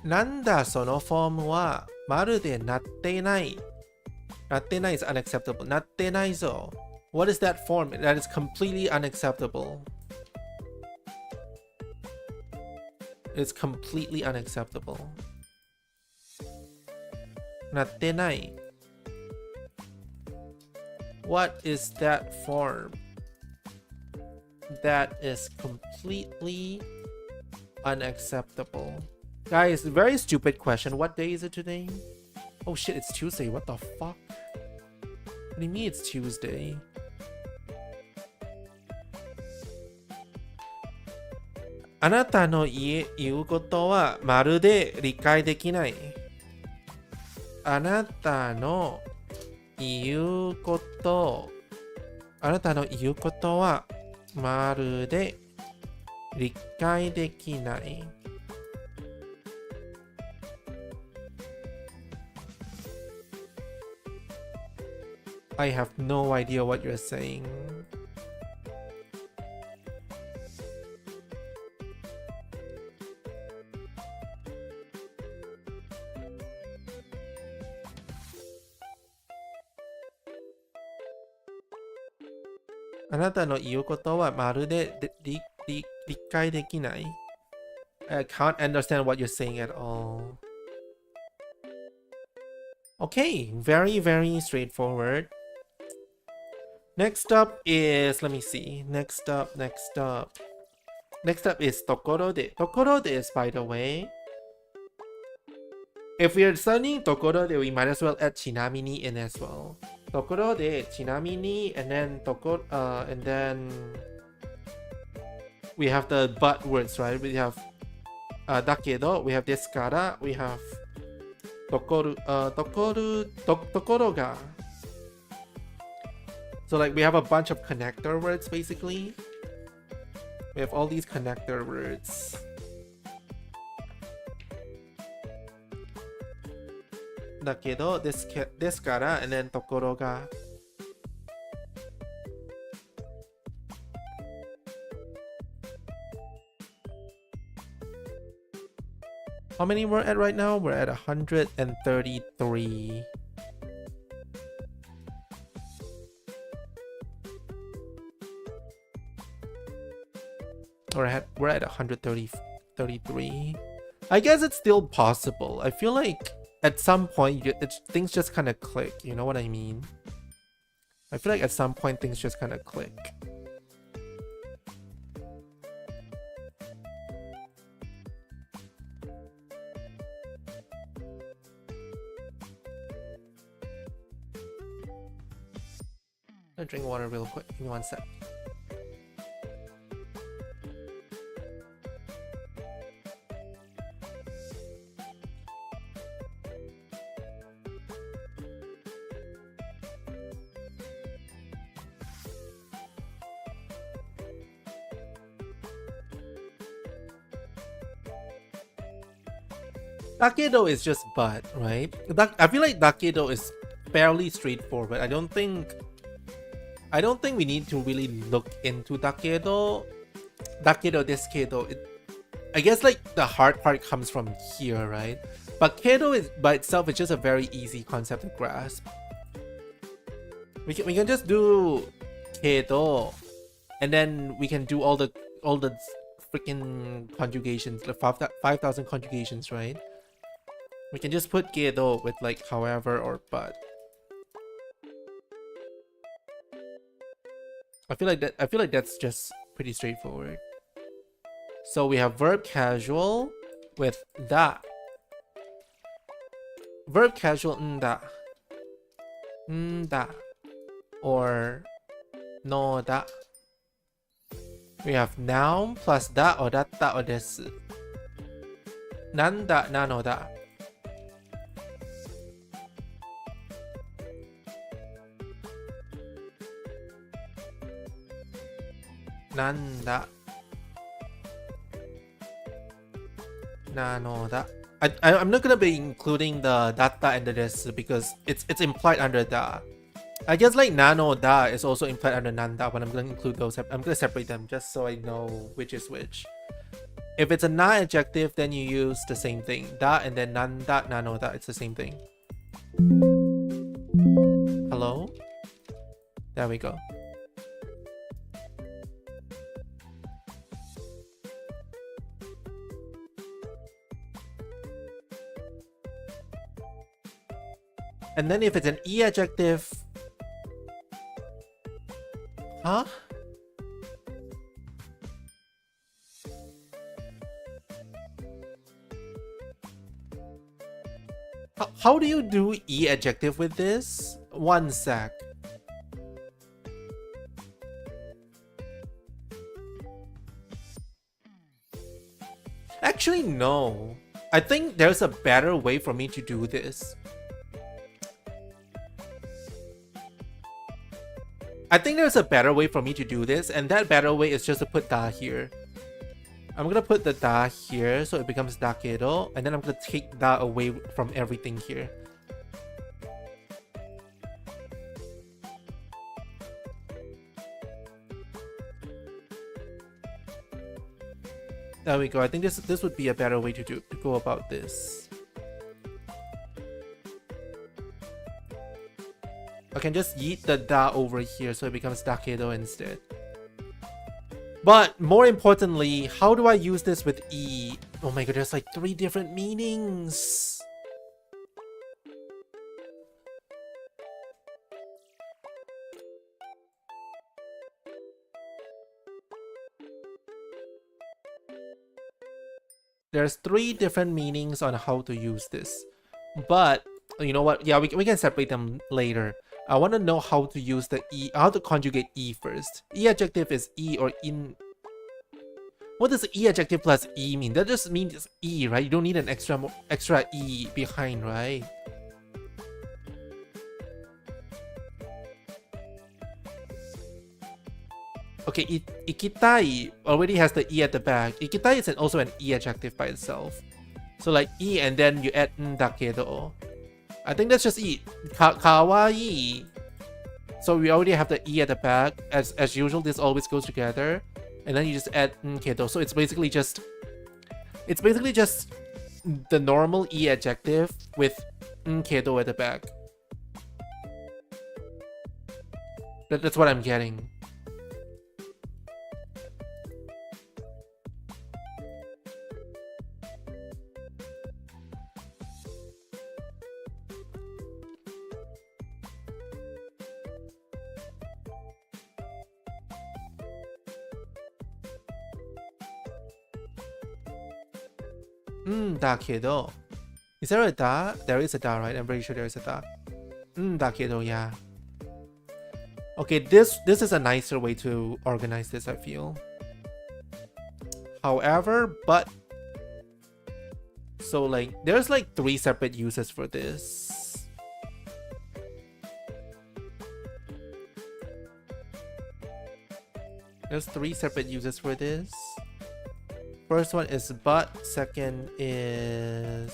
なんだそのフォームはまるでなっていない。なってない is unacceptable. なってないぞ。What is that form? That is completely unacceptable. It's completely unacceptable. なってない。What is that form? That is completely unacceptable. Guys, very stupid question. What day is it today? Oh shit, it's Tuesday. What the fuck? What do you mean it's Tuesday? Anata no iu koto wa marude rikai dekinai. Anata no iu koto wa marude rikai dekinai. I have no idea what you're saying. Anata no iu koto wa marude rikai dekinai. I can't understand what you're saying at all. Okay, very, very straightforward. Next up is, let me see. Next up is tokorode. Tokorode is, by the way, if we are studying tokorode, we might as well add chinamini in as well. Tokorode, chinamini, and then we have the but words, right? We have dakedo, we have desukara, we have tokoro ga. So like we have a bunch of connector words basically. We have all these connector words. Dakedo, desukara, and then tokoro ga. How many we're at right now? We're at 133. We're at 133. I guess it's still possible. I feel like at some point things just kind of click. You know what I mean? I feel like at some point things just kind of click. I'll drink water real quick. Give me one sec. Dakedo is just but, right? I feel like dakedo is fairly straightforward. I don't think we need to really look into dakedo. Dakedo, deskedo. I guess like the hard part comes from here, right? But kedo is by itself, it's just a very easy concept to grasp. We can just do kedo, and then we can do all the freaking conjugations, like 5,000 conjugations, right? We can just put kedo with like however or but. I feel like that's just pretty straightforward. So we have verb casual with da. Verb casual nda. Nda. Or no da. We have noun plus da or datta or desu. Nanda nano da. Nanda nanoda. I'm not gonna be including the datta and the desu because it's implied under da. I guess like nano da is also implied under nanda, but I'm gonna include those. I'm gonna separate them just so I know which is which. If it's a na adjective, then you use the same thing. Da and then nanda, nanoda. It's the same thing. Hello? There we go. And then if it's an e adjective, huh? How do you do e adjective with this? One sec. Actually, no. I think there's a better way for me to do this. And that better way is just to put da here. I'm gonna put the da here, so it becomes dakedo, and then I'm gonna take da away from everything here. There we go. I think this would be a better way to go about this. I can just yeet the da over here, so it becomes dakedo instead. But more importantly, how do I use this with e? Oh my god, there's like 3 different meanings. There's 3 different meanings on how to use this. But you know what? Yeah, we can separate them later. I want to know how to use the e, how to conjugate e first. E adjective is e or in. What does e adjective plus e mean? That just means e, right? You don't need an extra e behind, right? Okay, ikitai already has the e at the back. Ikitai is also an e adjective by itself. So like e and then you add dakedo. I think that's just e. Kawaii. So we already have the e at the back. As usual, this always goes together. And then you just add kedo. So it's basically just the normal e adjective with kedo at the back. That's what I'm getting. Dakedo. Is there a da? There is a da, right? I'm pretty sure there is a da. Dakedo, yeah. Okay, this is a nicer way to organize this, I feel. However, but so like there's like 3 separate uses for this. There's 3 separate uses for this. First one is but, second is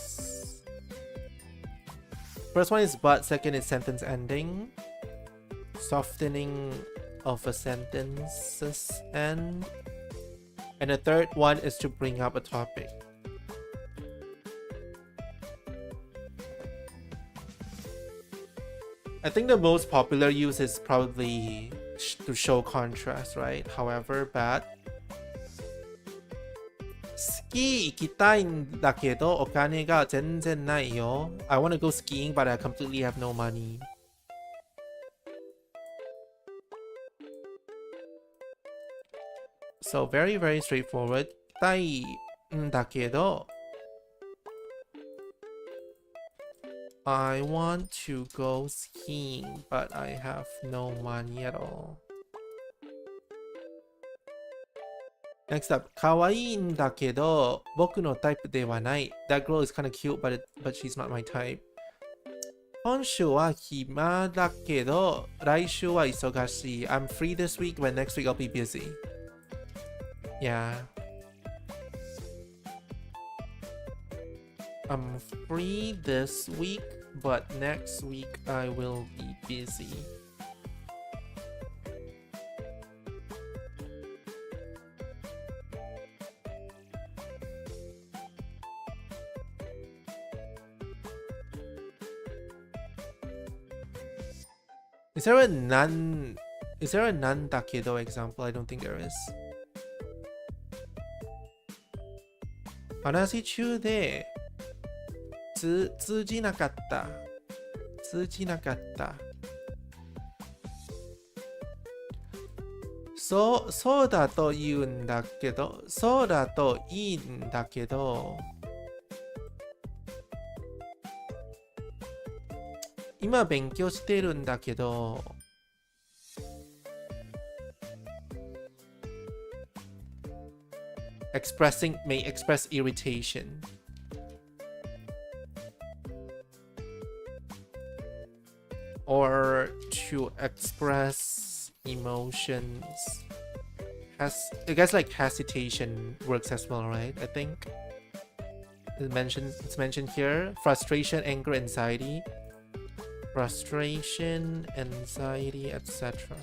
sentence ending, softening of a sentence's end, and the third one is to bring up a topic. I think the most popular use is probably to show contrast, right? However, but ski ikitai da kedo okane ga zenzen nai yo. I want to go skiing, but I completely have no money. So very, very straightforward. Tai da kedo I want to go skiing, but I have no money at all. Next up, kawaiiんだけど僕のタイプではない. That girl is kind of cute, but she's not my type. 今週は暇だけど来週は忙しい. I'm free this week, but next week I'll be busy. Yeah. I'm free this week, but next week I will be busy. Is there a nan dakedo example? I don't think there is. 話し中で通じなかった。そうだと言うんだけど、そうだといいんだけど、今勉強してるんだけど、may express irritation. Or to express emotions. I guess like hesitation works as well, right? I think it's mentioned here. Frustration, anger, anxiety. Frustration, anxiety, etc.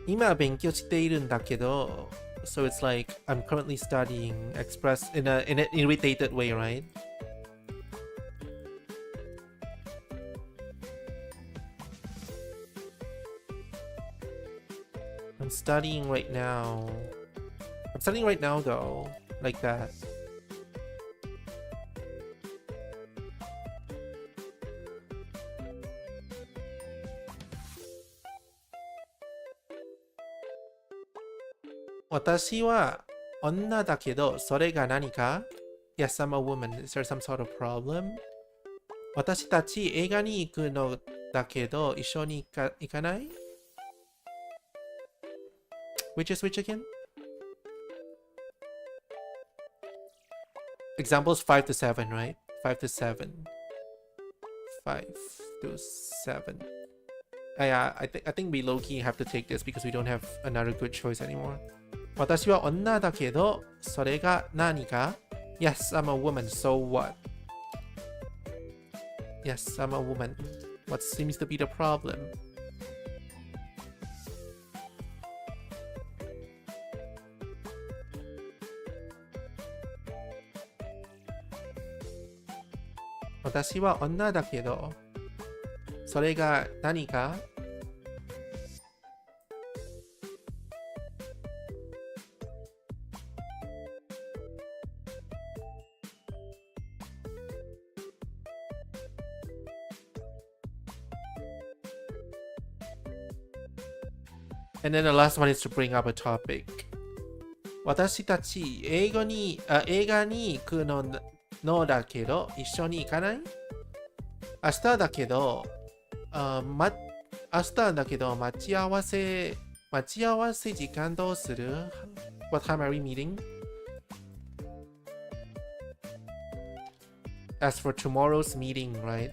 今勉強しているんだけど so it's like I'm currently studying, expressed in an irritated way, right? I'm studying right now though, like that. Watashi wa onna da kedo, sore ga nani ka? Yes, I'm a woman. Is there some sort of problem? Watashi tachi eiga ni iku no da kedo, issho ni ikanai? Which is which again? Examples 5 to 7, right? 5 to 7. 5 to 7. Yeah, I think we low-key have to take this because we don't have another good choice anymore. 私は女だけど、それが何か? Yes, I'm a woman, so what? Yes, I'm a woman. What seems to be the problem? Watashi wa onna da kedo, sore ga nani ka? And then the last one is to bring up a topic. 私たち映画に行くのだけど一緒に行かない？明日だけど待ち合わせ時間どうする？ What time are we meeting? As for tomorrow's meeting, right?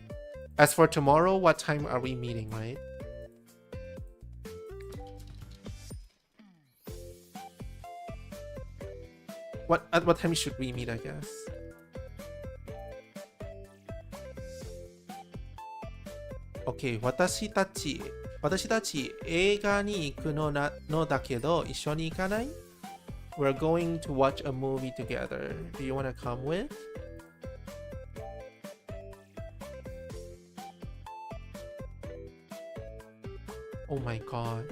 As for tomorrow, what time are we meeting, right? At what time should we meet, I guess? Okay, 私たち映画に行くのだけど一緒に行かない? We're going to watch a movie together. Do you want to come with? Oh my god.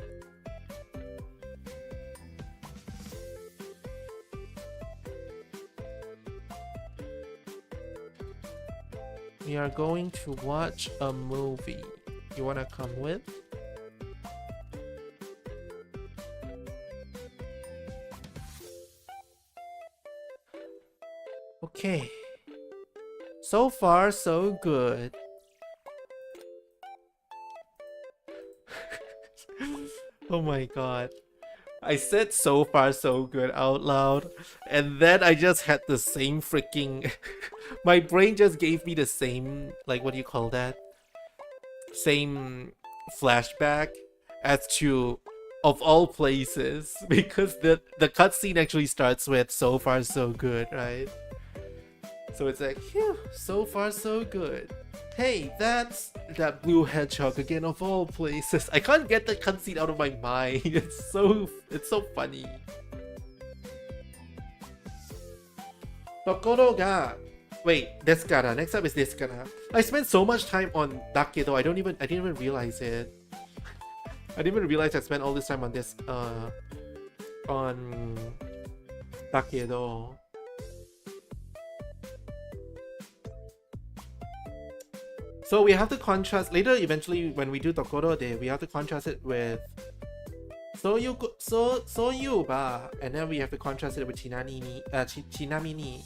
We are going to watch a movie. You wanna come with? Okay. So far, so good. Oh my god. I said so far so good out loud, and then I just had the same freaking... My brain just gave me the same, like, what do you call that? Same flashback as to, of all places, because the cutscene actually starts with so far so good, right? So it's like, phew, so far so good. Hey, that's that blue hedgehog again, of all places. I can't get the cutscene out of my mind. It's so funny. ところが Wait, Descara. Next up is Descara. I spent so much time on Dake though. I didn't even realize it. I didn't even realize I spent all this time on this on Dake though. So we have to contrast later. Eventually, when we do Tokoro de, we have to contrast it with Soyu ba, and then we have to contrast it with Chinami ni.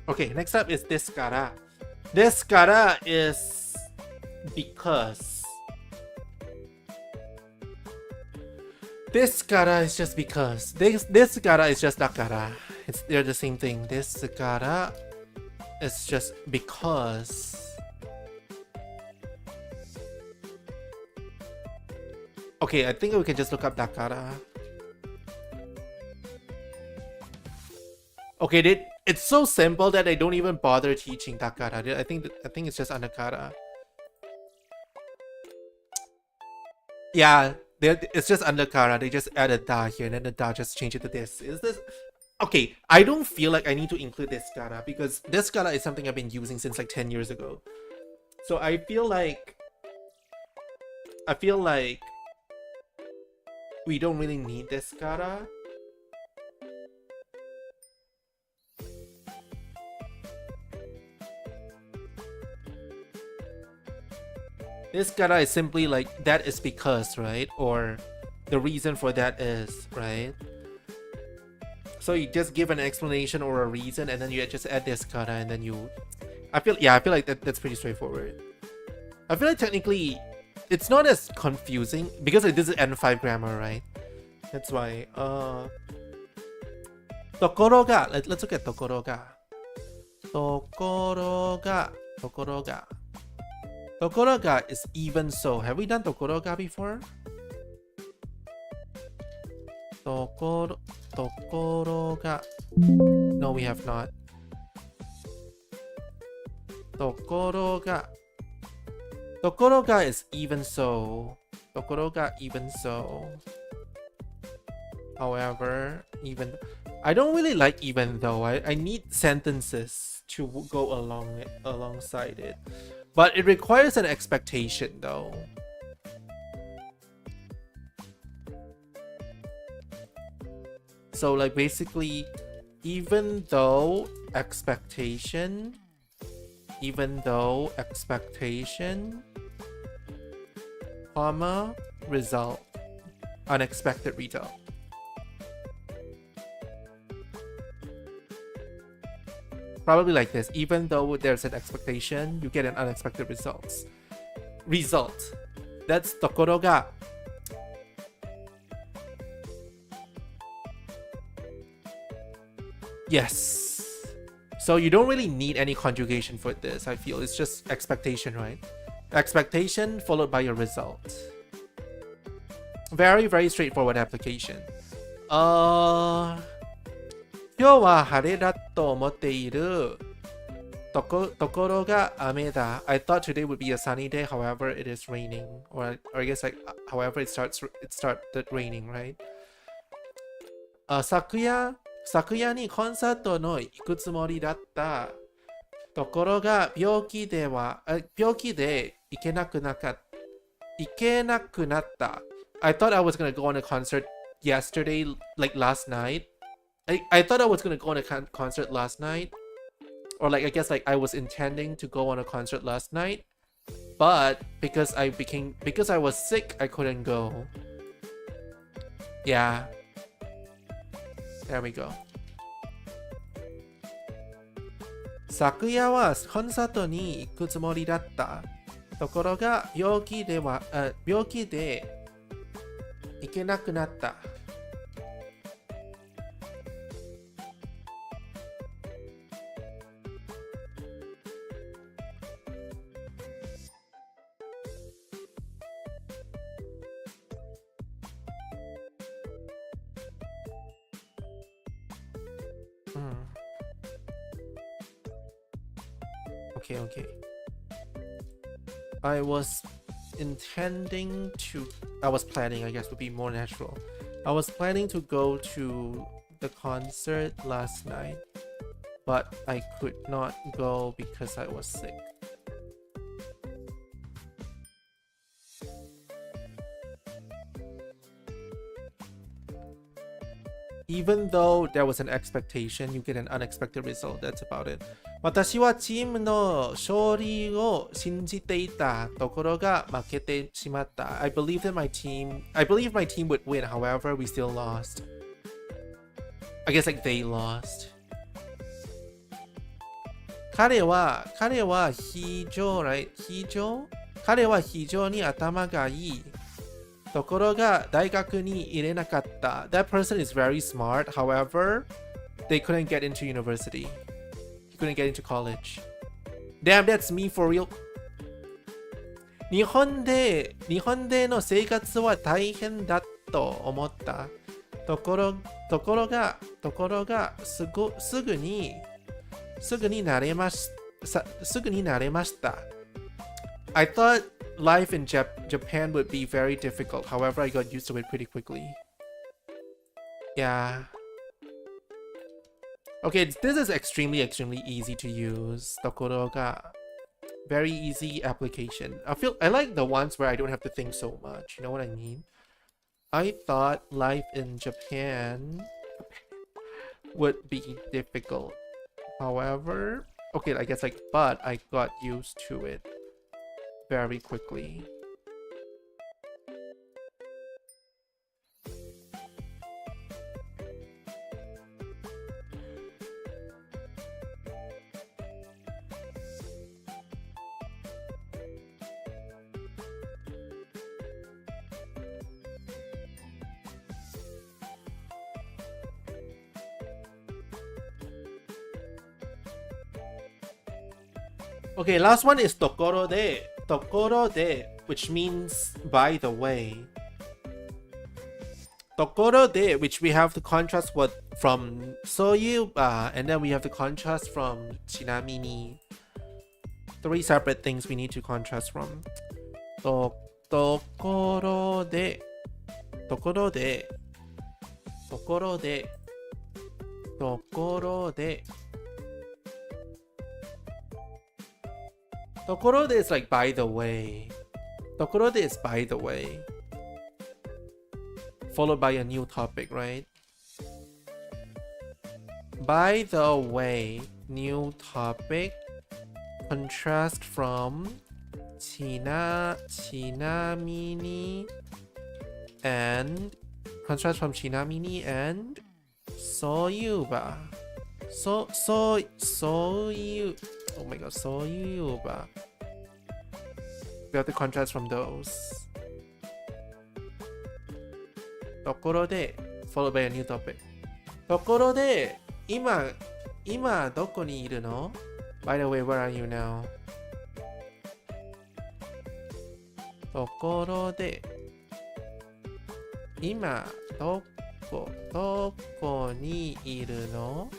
Okay, next up is Descara. Descara is because. Descara is just because. Descara is just Dakara. They're the same thing. Descara is just because. Okay, I think we can just look up Dakara. Okay, it's so simple that I don't even bother teaching Dakara. I think it's just Anakara. Yeah, it's just Anakara. They just added Da here, and then the Da just changed it to this. Is this okay? I don't feel like I need to include this Kara because this Kara is something I've been using since like 10 years ago. So I feel like we don't really need this Kara. This kara is simply like, that is because, right? Or the reason for that is, right? So you just give an explanation or a reason, and then you just add this kara, and then you... I feel like that's pretty straightforward. I feel like technically, it's not as confusing, because this is N5 grammar, right? That's why. Tokoro ga. Let's look at tokoro ga. Tokoro ga. Tokoro ga. Tokoro ga is even so. Have we done tokoro ga before? Tokoro ga. No, we have not. Tokoro ga. Tokoro ga is even so. Tokoro ga even so. However, even I don't really like even though. I need sentences to go alongside it. But it requires an expectation though. So like basically, even though expectation, comma, result, unexpected result. Probably like this. Even though there's an expectation, you get an unexpected result. That's tokoro ga. Yes. So you don't really need any conjugation for this, I feel. It's just expectation, right? Expectation followed by your result. Very, very straightforward application. 今日は晴れだと思っているところが雨だ. I thought today would be a sunny day, however it is raining. Or I guess like however it started raining, right? 昨夜にコンサートの行くつもりだった。ところが病気で行けなくなった。I thought I was gonna go on a concert yesterday, like last night. I thought I was gonna go on a concert last night, or like I guess like I was intending to go on a concert last night, but because I was sick, I couldn't go. Yeah. There we go. 昨夜はコンサートに行くつもりだった。ところが病気で行けなくなった。Okay. I was planning, I guess would be more natural. I was planning to go to the concert last night, but I could not go because I was sick. Even though there was an expectation, you get an unexpected result. That's about it. 私はチームの勝利を信じていたところが負けてしまった。I believe my team would win. However, we still lost. I guess like they lost. 彼は非常に頭がいい。ところが大学に入れなかった。That person is very smart. However, they couldn't get into university. He couldn't get into college. Damn, that's me for real. 日本での生活は大変だと思った。ところがすぐに慣れました。I thought life in Japan would be very difficult. However, I got used to it pretty quickly. Yeah. Okay, this is extremely easy to use. ところが very easy application. I like the ones where I don't have to think so much. You know what I mean? I thought life in Japan would be difficult. However, okay, I guess but I got used to it very quickly. Okay, last one is ところで, which means by the way. ところで, which we have to contrast from そういえば, and then we have to contrast from ちなみに. Three separate things we need to contrast from. ところで. ところで is like by the way. ところで is by the way. Followed by a new topic, right? By the way, new topic. Contrast from ちなみに and contrast from ちなみに and そういえば そういう oh my god そういえば we have to contrast from those. ところで followed by a new topic. ところで今どこにいるの? By the way, where are you now? ところで今どこにいるの?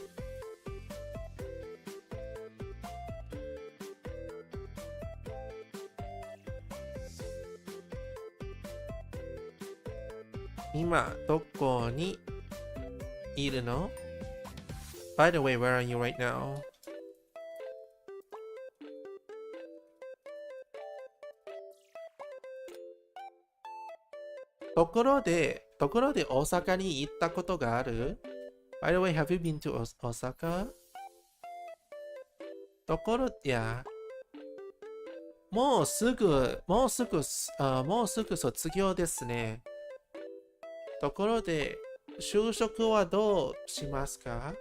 Ima, どこにいるの? By the way, where are you right now? ところで大阪に行ったことがある? By the way, have you been to Osaka? いやもうすぐ卒業ですね。ところで就職はどうしますか?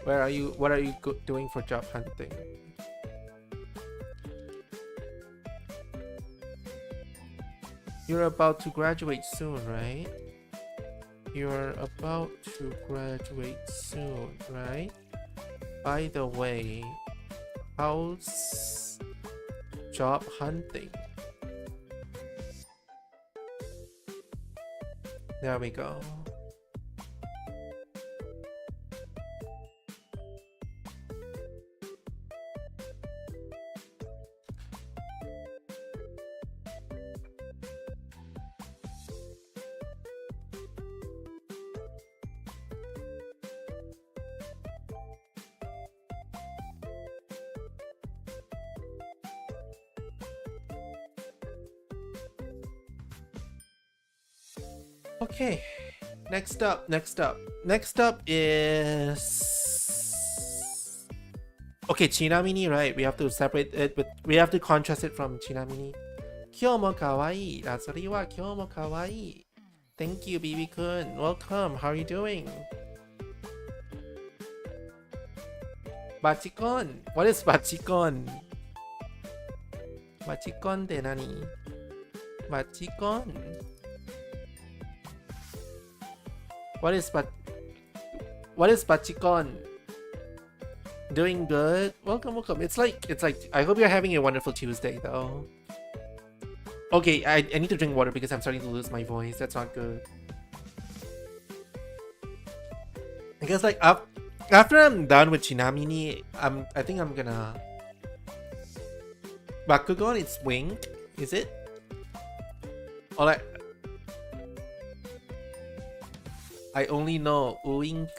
What are you doing for job hunting? You're about to graduate soon, right? You're about to graduate soon, right? By the way, how's job hunting? There we go. Okay, next up is... Okay, chinamini, right? We have to separate it with... We have to contrast it from chinamini. Kyou mo kawaii. Razori wa kyou mo kawaii. Thank you, BB-kun. Welcome. How are you doing? Bachikon. What is bachikon? Bachikon de nani? Bachikon. What is bachikon? Doing good? Welcome. It's like I hope you're having a wonderful Tuesday though. Okay, I need to drink water because I'm starting to lose my voice. That's not good. I guess like after I'm done with Chinamini, I think I'm gonna... Bakugan, it's wing, is it? Or like... I only know wink.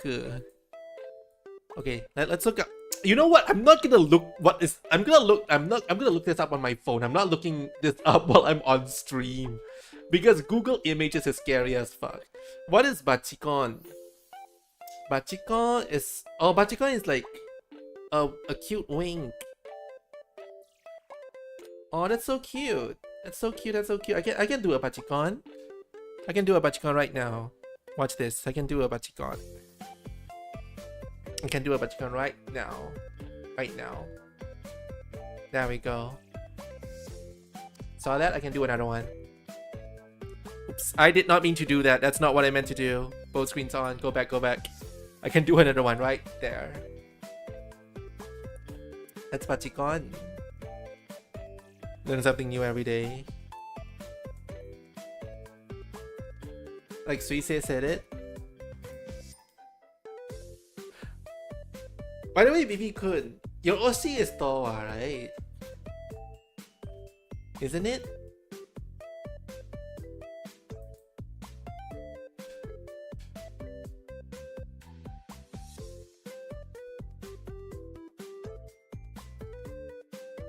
Okay, let's look up. You know what? I'm not gonna look what is... I'm gonna look this up on my phone. I'm not looking this up while I'm on stream. Because Google Images is scary as fuck. What is Bachikon? Bachikon is... Oh, Bachikon is like a cute wink. Oh, that's so cute. That's so cute. That's so cute. I can do a Bachikon. I can do a Bachikon right now. Watch this. I can do a Bachikon. I can do a Bachikon right now. Right now. There we go. Saw that? I can do another one. Oops. I did not mean to do that. That's not what I meant to do. Both screens on. Go back, go back. I can do another one right there. That's Bachikon. Learn something new every day. Like Suisse said it. By the way, BB-kun, your OC is Towa, right? Isn't it?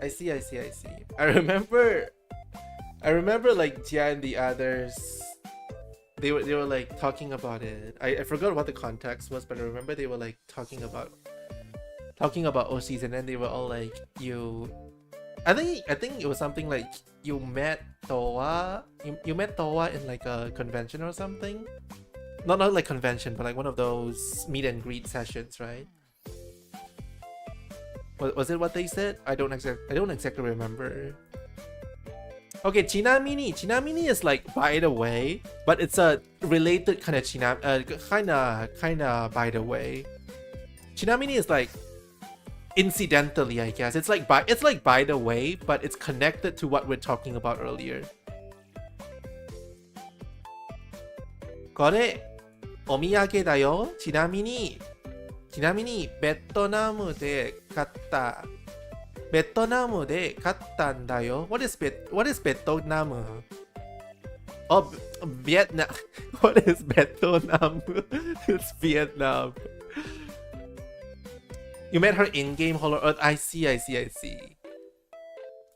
I see. I remember like Jia and the others, they were like talking about it. I forgot what the context was, but I remember they were like talking about OCs, and then they were all like, I think it was something like you met Towa in like a convention or something. Not like convention, but like one of those meet and greet sessions, right? Was it what they said? I don't exactly remember. Okay, Chinamini is like by the way, but it's a related kind of kinda by the way. Chinamini is like incidentally, I guess. It's like by the way, but it's connected to what we're talking about earlier. これお土産だよ。ちなみにベトナムで買ったんだよ。What is Vietnam? Oh, Vietnam. What is Vietnam? It's Vietnam. You met her in-game Hollow. I see.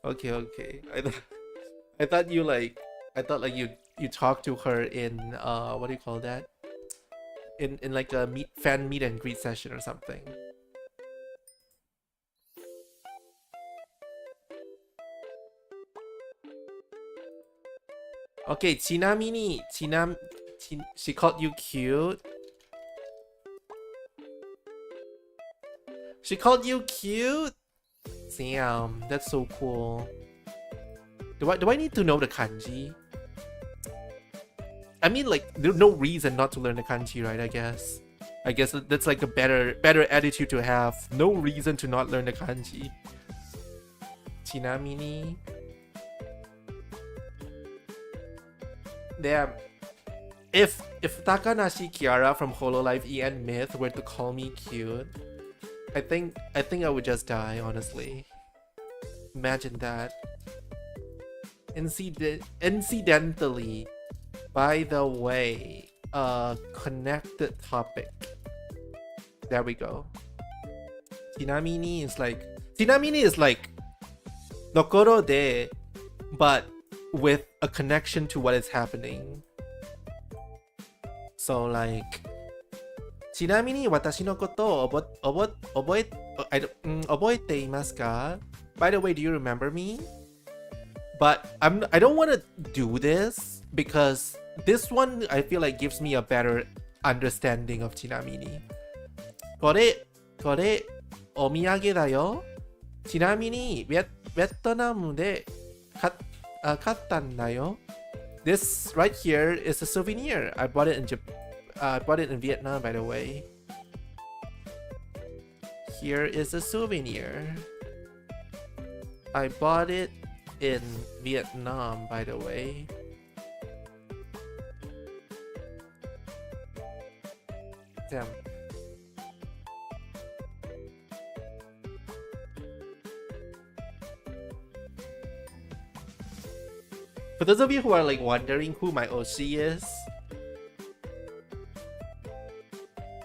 Okay. I thought you talked to her in what do you call that? In like a fan meet and greet session or something. Okay, chinamini, she called you cute. She called you cute? Damn, that's so cool. Do I need to know the kanji? I mean, like, there's no reason not to learn the kanji, right? I guess that's like a better attitude to have. No reason to not learn the kanji. Chinamini. Damn. If Takanashi Kiara from Hololive EN Myth were to call me cute, I think I would just die, honestly. Imagine that. Incidentally, by the way, connected topic. There we go. Chinamini is like Dokoro de, but with a connection to what is happening. So like, ちなみに私のことを覚えていますか? By the way, do you remember me? But I don't want to do this because this one I feel like gives me a better understanding of ちなみに。これお土産だよ。ちなみにベトナムで買ったんだよ。This right here is a souvenir. I bought it in Vietnam, by the way. Here is a souvenir. I bought it in Vietnam, by the way. Damn. For those of you who are like wondering who my Oshi is,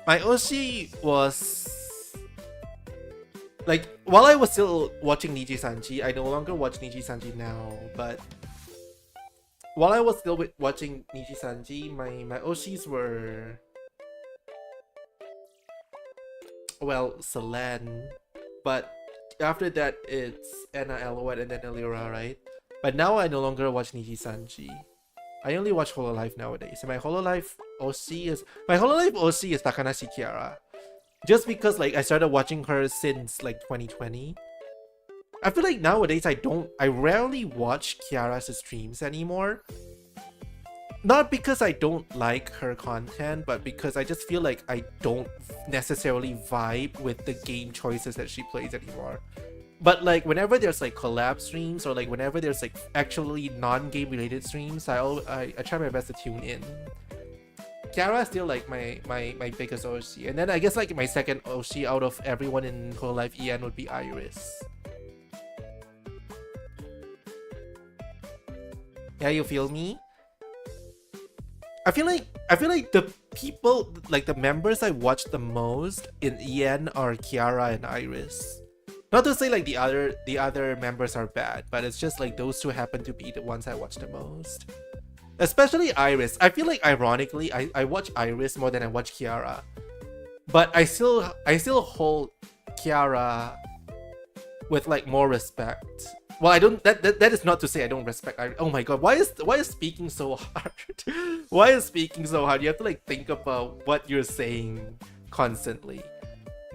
my Oshi was like, while I was still watching Niji-sanji, I no longer watch Niji-sanji now, but while I was still watching Niji-sanji, my Oshis were, well, Selen, but after that it's Anna Elwet and then Elira, right? But now I no longer watch Niji-sanji. I only watch Hololive nowadays. And my Hololive Oshi is Takanashi Kiara. Just because like I started watching her since like 2020. I feel like nowadays I rarely watch Kiara's streams anymore. Not because I don't like her content, but because I just feel like I don't necessarily vibe with the game choices that she plays anymore. But like whenever there's like collab streams or like whenever there's like actually non-game related streams, I try my best to tune in. Kiara is still like my biggest Oshi, and then I guess like my second Oshi out of everyone in Hololive EN would be Iris. Yeah, you feel me? I feel like the people, like the members I watch the most in EN are Kiara and Iris. Not to say like the other members are bad, but it's just like those two happen to be the ones I watch the most. Especially Iris. I feel like ironically I watch Iris more than I watch Kiara. But I still hold Kiara with like more respect. Well, I don't that is not to say I don't respect Iris. Oh my god, why is speaking so hard? Why is speaking so hard? You have to like think about what you're saying constantly.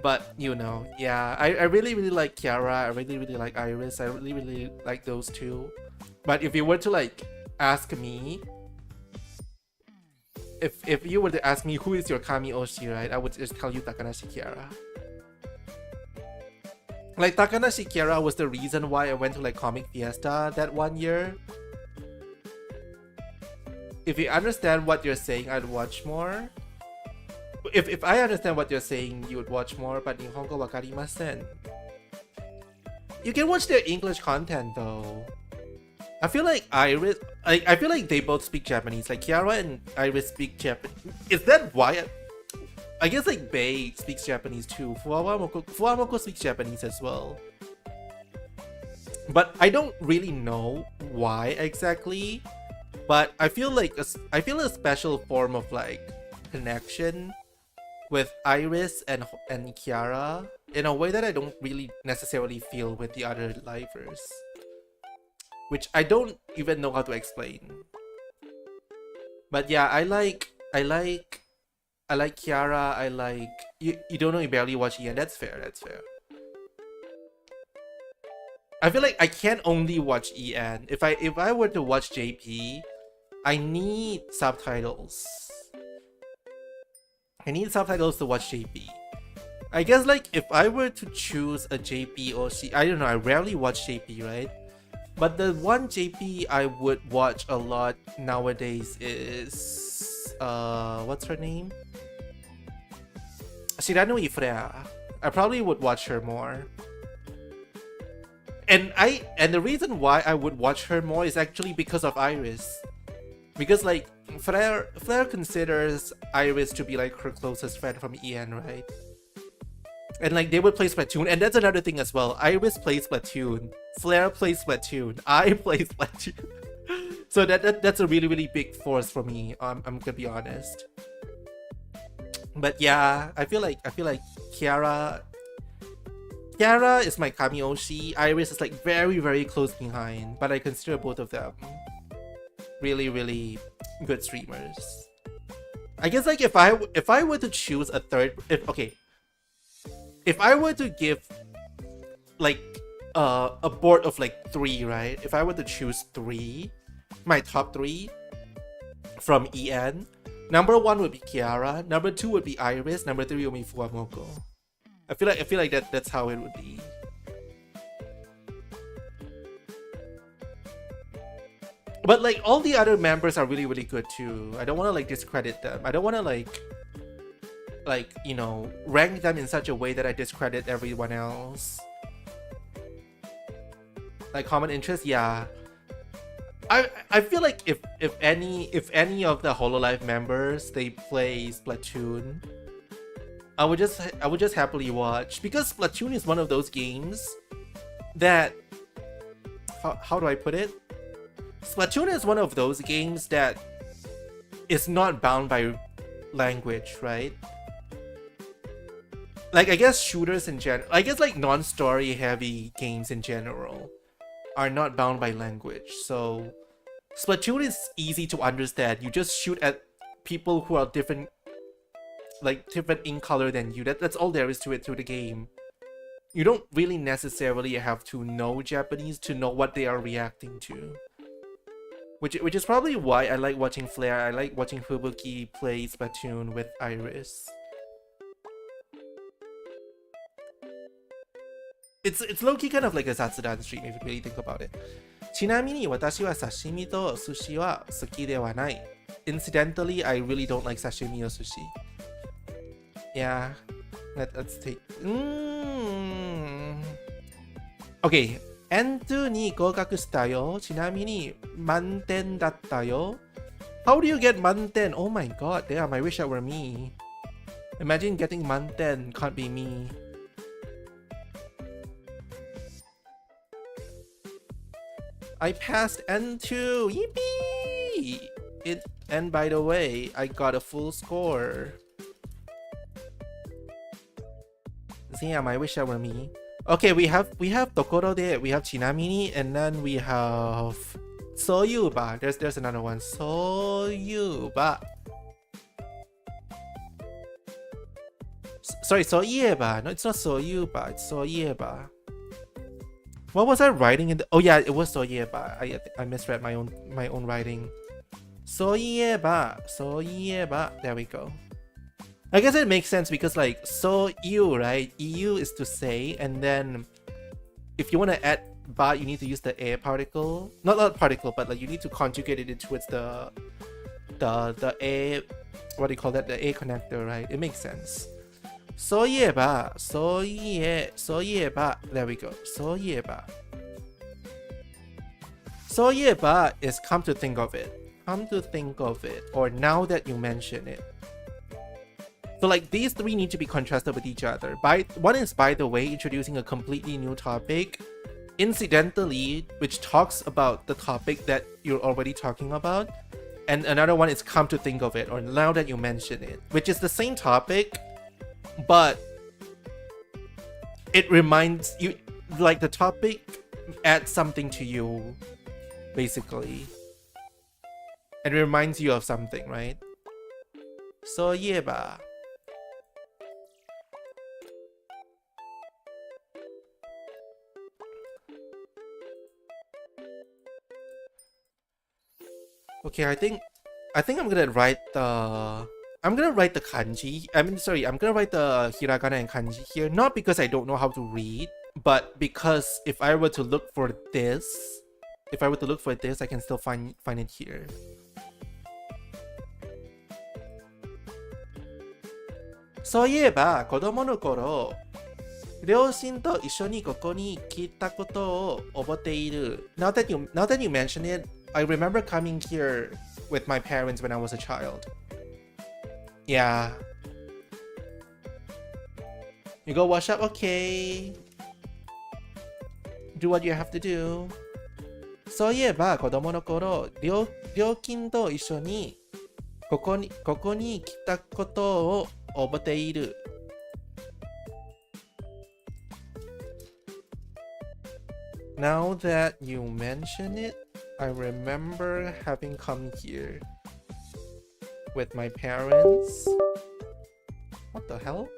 But you know, yeah, I really like Kiara, I really like Iris, I really like those two. But if you were to like ask me, if you were to ask me who is your Kami Oshi, right, I would just tell you Takanashi Kiara. Like Takanashi Kiara was the reason why I went to like Comic Fiesta that one year. If you understand what you're saying, I'd watch more. If I understand what you're saying, you would watch more, but Nihongo wakarimasen. You can watch their English content though. I feel like Iris, I feel like they both speak Japanese. Like Kiara and Iris speak Japanese. Is that why? I guess like Bei speaks Japanese too. Fuwamoko speaks Japanese as well. But I don't really know why exactly. But I feel like I feel a special form of like connection with Iris and Kiara in a way that I don't really necessarily feel with the other livers, which I don't even know how to explain. But yeah, I like Kiara. I like you don't know, you barely watch Ian. That's fair. That's fair. I feel like I can't only watch EN. If I were to watch JP, I need subtitles. I need subtitles to watch JP. I guess like if I were to choose a JP or C, I don't know, I rarely watch JP, right? But the one JP I would watch a lot nowadays is what's her name? Shirano Ifrea. I probably would watch her more. And the reason why I would watch her more is actually because of Iris. Because like Flair considers Iris to be like her closest friend from EN, right? And like they would play Splatoon, and that's another thing as well. Iris plays Splatoon, Flair plays Splatoon, I play Splatoon. So that's a really big force for me. I'm gonna be honest. But yeah, I feel like Kiara is my Kamioshi. Iris is like very close behind, but I consider both of them really good streamers. I guess like if I were to choose a third, if I were to give like a board of like 3, right? If I were to choose 3, my top 3 from EN, number 1 would be Kiara, number 2 would be Iris, number 3 would be Fuamoko. I feel like that's how it would be. But like all the other members are really good too. I don't want to like discredit them. I don't want to like you know, rank them in such a way that I discredit everyone else. Like common interest, yeah. I feel like if any of the Hololive members they play Splatoon, I would just happily watch, because Splatoon is one of those games that how do I put it? Splatoon is one of those games that is not bound by language, right? Like I guess shooters in general, I guess like non-story heavy games in general are not bound by language. So Splatoon is easy to understand. You just shoot at people who are different in color than you. That's all there is to it, to the game. You don't really necessarily have to know Japanese to know what they are reacting to. Which is probably why I like watching Flair. I like watching Fubuki play Splatoon with Iris. It's low-key kind of like a Satsudan stream if you really think about it. ちなみに私は刺身と寿司は好きではない. Incidentally, I really don't like sashimi or sushi. Yeah, let's take... Okay, N2 に合格したよ. ちなみに満点だったよ. How do you get 満点? Oh my god, damn, I wish that were me. Imagine getting 満点, can't be me. I passed N2, yippee! And by the way, I got a full score. Damn, I wish that were me. Okay, we have Tokorode, we have Chinamini, and then we have Soyuba. There's another one. Soyuba. Sorry, Soyeba. No, it's not Soyuba. It's Soyeba. What was I writing in the... Oh yeah, it was Soyeba. I misread my own writing. Soyeba. There we go. I guess it makes sense because like so-you, right? EU is to say, and then if you want to add ba, you need to use the a particle. Not particle, but like you need to conjugate it towards the a, what do you call that? The a connector, right? It makes sense. Soyeba. There we go. Soyeba is come to think of it, or now that you mention it. So like these 3 need to be contrasted with each other. One is, by the way, introducing a completely new topic, incidentally, which talks about the topic that you're already talking about. And another one is come to think of it, or now that you mention it, which is the same topic, but it reminds you, like the topic adds something to you, basically. and it reminds you of something, right? So yeah. Okay, I think I'm gonna write the kanji. I'm gonna write the hiragana and kanji here, not because I don't know how to read, but because if I were to look for this, I can still find it here. So yeah, 子供の頃、両親と一緒にここに来たことを覚えている。Now that you mention it, I remember coming here with my parents when I was a child. Yeah. You go wash up, okay. Do what you have to do. そういえば子供の頃、両親と一緒にここに来たことを覚えている。Now that you mention it, I remember having come here with my parents. What the hell?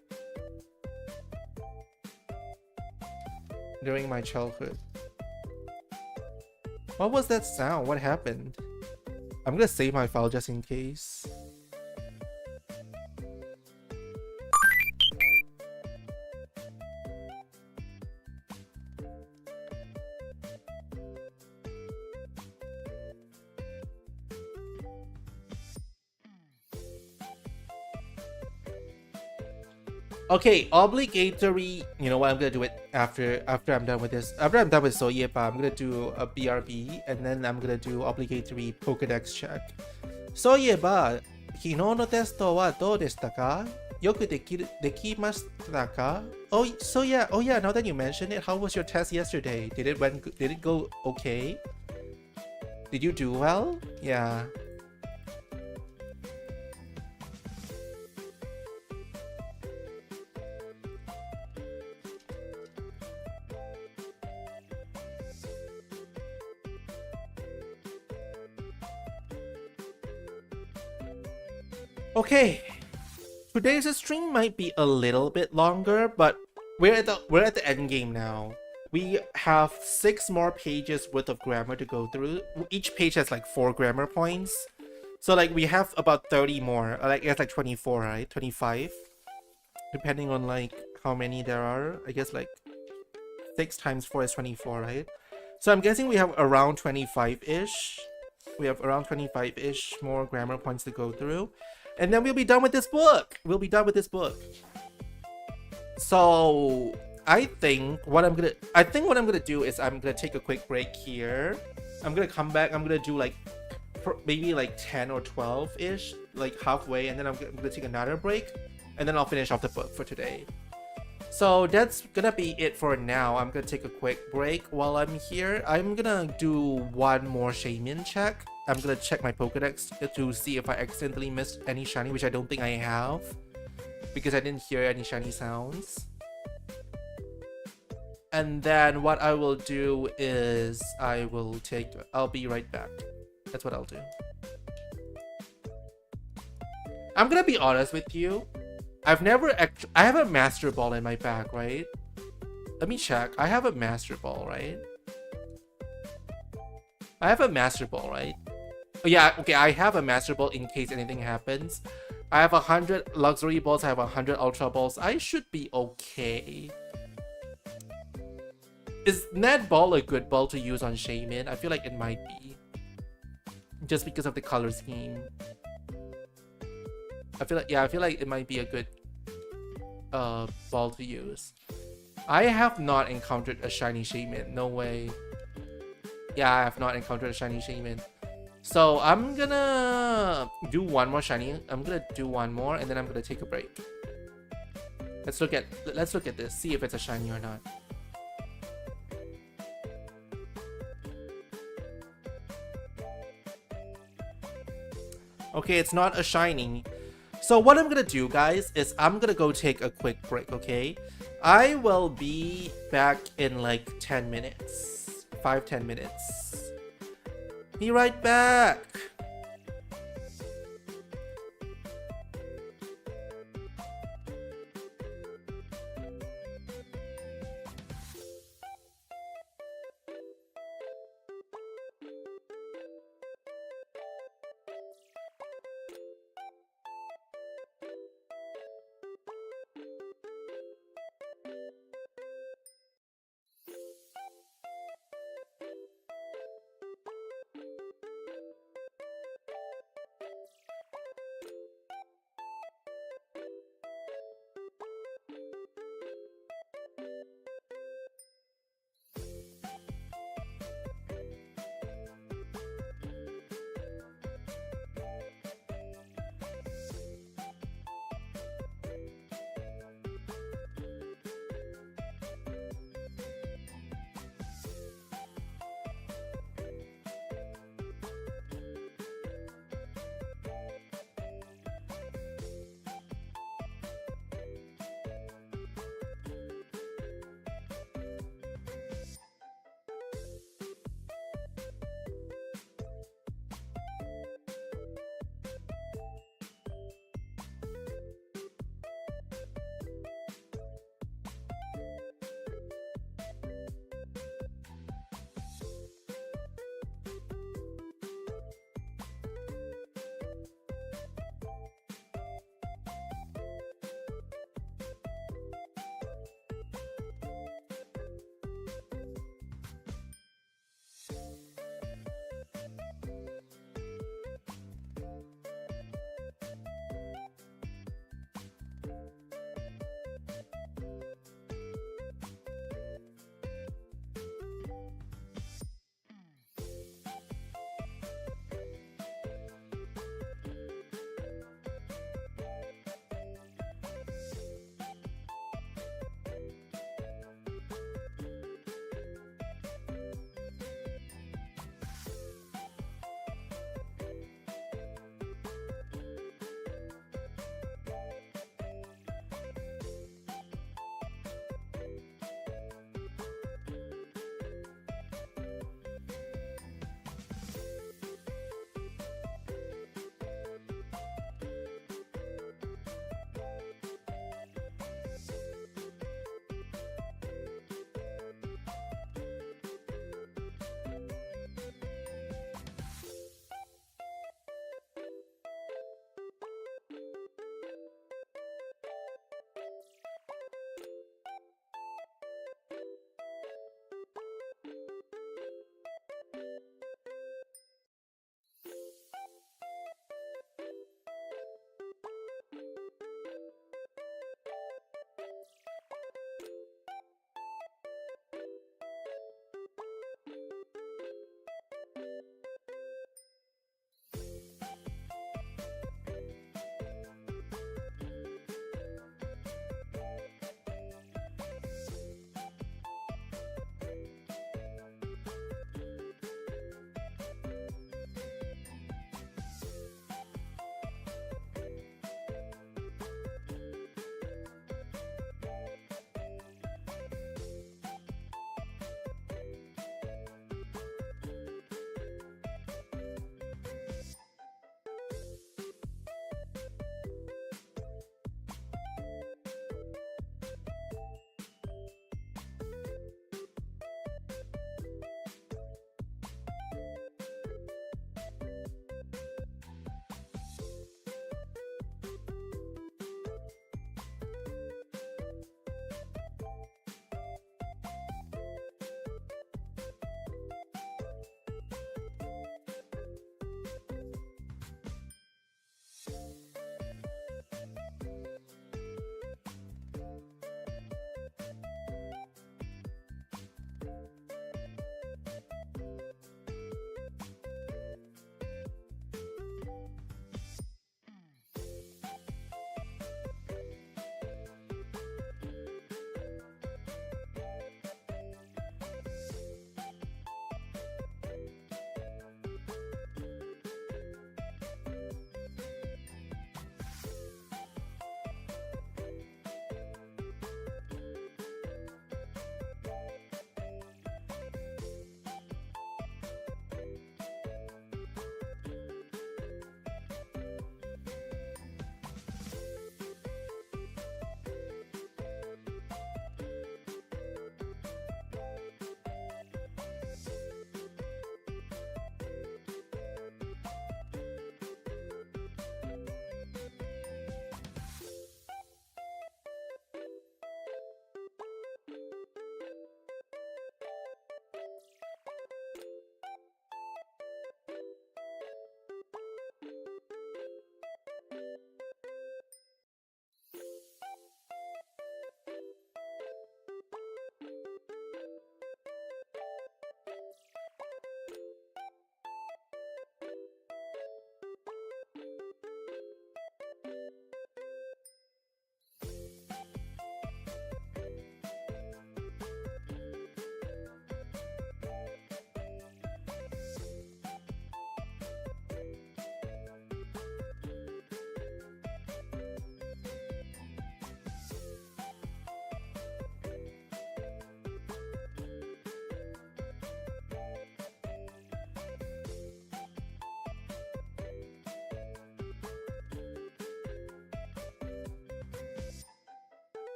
During my childhood. What was that sound? What happened? I'm gonna save my file just in case. Okay, obligatory. You know what? I'm gonna do it after I'm done with this. After I'm done with Soyepa, I'm gonna do a BRB, and then I'm gonna do obligatory Pokédex check. Soyepa, 昨日のテストはどうでしたか？よくできましたか？ Oh, so yeah. Oh yeah. Now that you mention it, how was your test yesterday? Did it go okay? Did you do well? Yeah. Okay, today's stream might be a little bit longer, but we're at the end game now. We have 6 more pages worth of grammar to go through. Each page has like 4 grammar points, so like we have about 30 more. Like it's like 24, right? 25, depending on like how many there are. I guess like 6 times 4 is 24, right? So I'm guessing we have around 25-ish. We have around 25-ish more grammar points to go through. And then we'll be done with this book. So I think what I'm gonna do is I'm gonna take a quick break here. I'm gonna come back. I'm gonna do like maybe like 10 or 12-ish, like halfway, and then I'm gonna take another break, and then I'll finish off the book for today. So that's gonna be it for now. I'm gonna take a quick break while I'm here. I'm gonna do one more shaman check. I'm gonna check my Pokédex to see if I accidentally missed any shiny, which I don't think I have, because I didn't hear any shiny sounds. And then what I will do is I'll be right back. That's what I'll do. I'm gonna be honest with you. I have a Master Ball in my bag, right? Let me check. I have a Master Ball, right? Oh, yeah, okay, I have a Master Ball in case anything happens. I have 100 Luxury Balls, I have 100 Ultra Balls. I should be okay. Is Net Ball a good ball to use on Shaman? I feel like it might be. Just because of the color scheme. I feel like it might be a good ball to use. I have not encountered a shiny Shaman. No way. Yeah, I have not encountered a shiny Shaman. So I'm gonna do one more shiny. I'm gonna do one more, and then I'm gonna take a break. Let's look at this. See if it's a shiny or not. Okay, it's not a shiny. So what I'm gonna do, guys, is I'm gonna go take a quick break, okay? I will be back in like 10 minutes. 5-10 minutes. Be right back.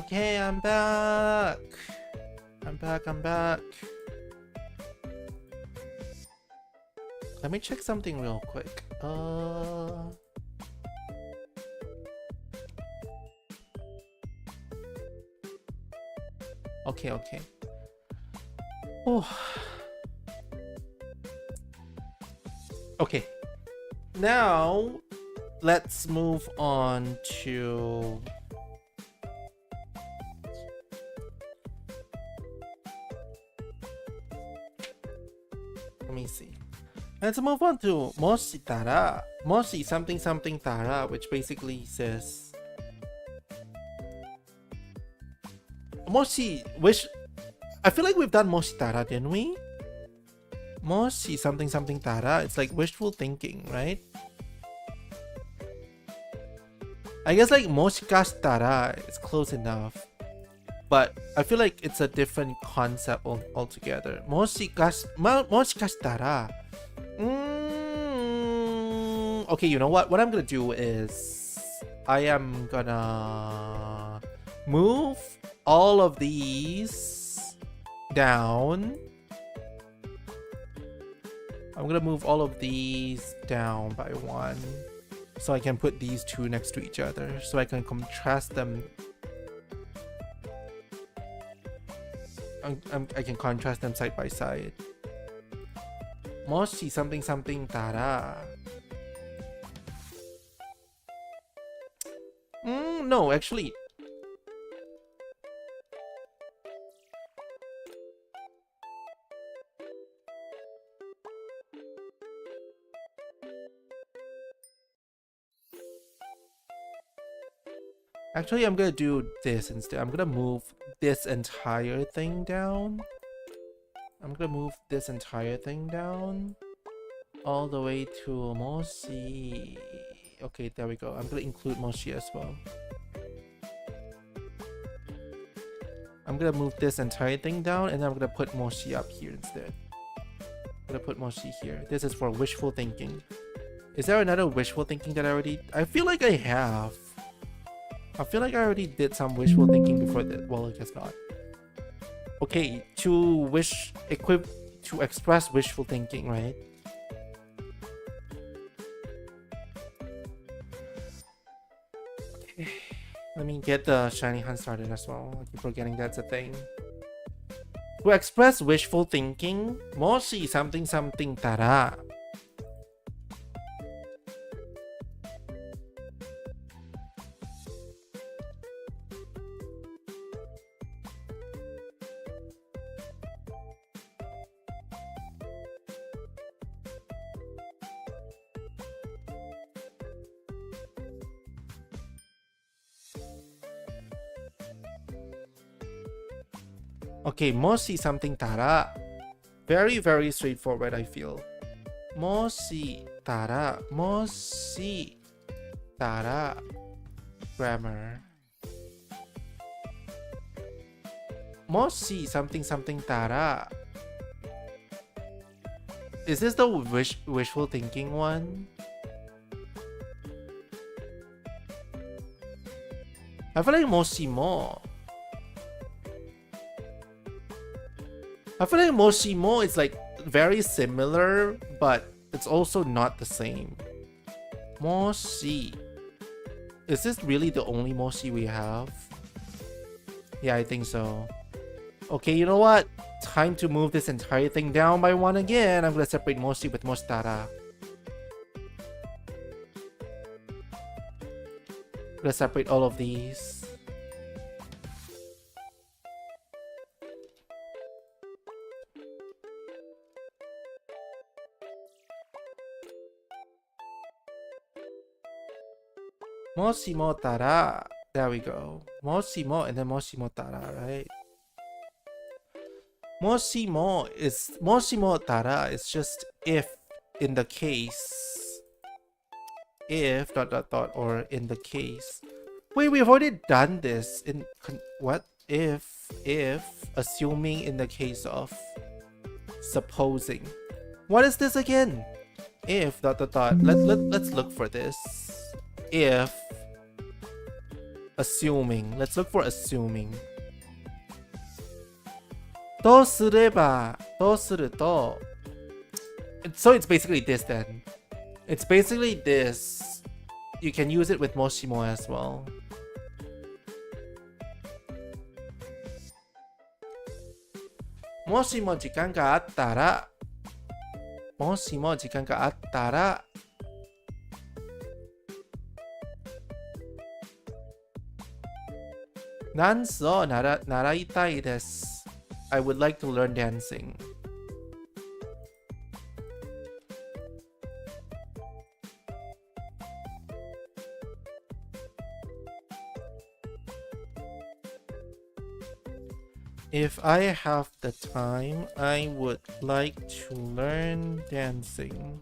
Okay, I'm back. I'm back. Let me check something real quick. Okay. Oh. Okay. Now, let's move on to... Let me see. Let's move on to moshi tara. Moshi something something tara, which basically says... Moshi, wish... I feel like we've done moshi tara, didn't we? Moshi something something tara. It's like wishful thinking, right? I guess like moshikashitara is close enough. But I feel like it's a different concept altogether. Moshikashitara. Okay, you know what? What I'm gonna do is... I am gonna... move all of these down. I'm gonna move all of these down by one. So I can put these two next to each other. So I can contrast them. I can contrast them side by side. Moshi something something tara. No, actually. Actually, I'm gonna do this instead. I'm gonna move this entire thing down. I'm gonna move this entire thing down all the way to Moshi. Okay, there we go. I'm gonna include Moshi as well. I'm gonna move this entire thing down and then I'm gonna put Moshi up here instead. I'm gonna put Moshi here. This is for wishful thinking. Is there another wishful thinking that I feel like I have. I feel like I already did some wishful thinking before that. Well, I guess not. Okay, to express wishful thinking, right? Okay, let me get the shiny hunt started as well. I keep forgetting that's a thing. To express wishful thinking, moshi something something tara. Okay, moshi something tara. Very, very straightforward, I feel. Moshi tara. Moshi tara. Grammar. Moshi something something tara. Is this the wishful thinking one? I feel like moshi mo. I feel like moshi mo is like very similar, but it's also not the same. Moshi. Is this really the only moshi we have? Yeah, I think so. Okay, you know what? Time to move this entire thing down by one again. I'm gonna separate moshi with moshitara. I'm gonna separate all of these. Moshi mo tara. There we go. Moshi mo and then moshi mo tara, right? Moshi mo tara is just if in the case. If ... or in the case. Wait, we've already done this in what? If assuming in the case of supposing. What is this again? If ... Let's look for this. If assuming. Let's look for assuming. とすれば、とすると So it's basically this then. It's basically this. You can use it with moshimo as well. もしも時間があったら、もしも時間があったら、ダンスを習いたいです。I would like to learn dancing. If I have the time, I would like to learn dancing.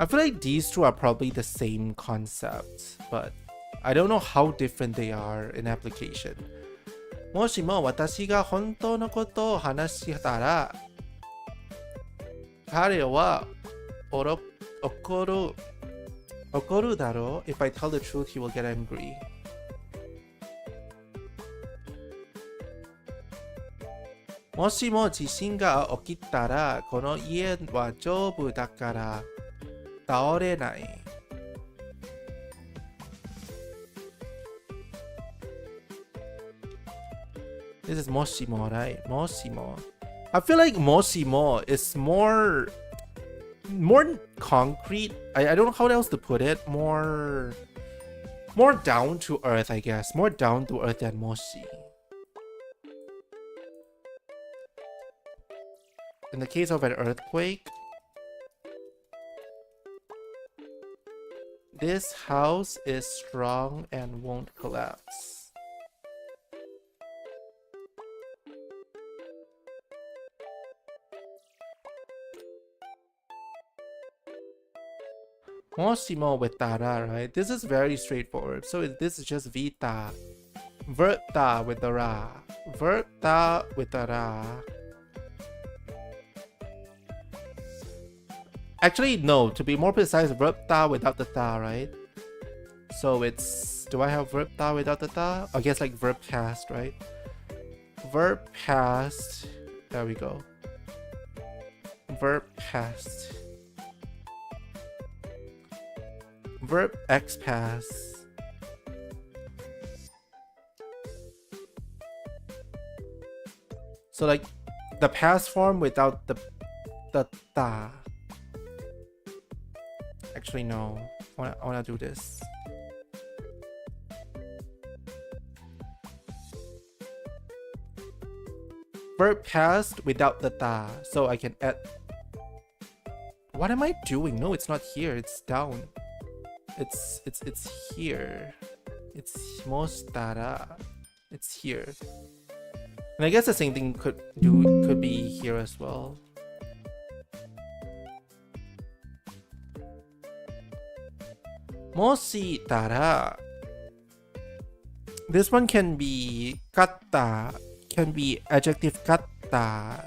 I feel like these two are probably the same concept, but I don't know how different they are in application. もしも私が本当のことを話したら、彼は怒るだろう If I tell the truth, he will get angry. もしも地震が起きたら、この家は丈夫だから倒れない。This is moshimo, right? Moshimo. I feel like moshimo is more concrete. I don't know how else to put it. More down to earth, I guess. More down to earth than moshi. In the case of an earthquake, this house is strong and won't collapse. Moshimo with tara, right? This is very straightforward. So this is just vita. Verb ta with the ra. Verb ta with the ra. Actually, no. To be more precise, verb ta without the ta, right? So it's... Do I have verb ta without the ta? I guess like verb past, right? Verb past. There we go. Verb past. Verb X pass. So like the past form without the ta. Actually no. I wanna do this. Verb past without the ta. So I can add. What am I doing? No, it's not here. It's down. It's here. It's mostara. It's here. And I guess the same thing could be here as well. Moshitara. This one can be katta. Can be adjective katta.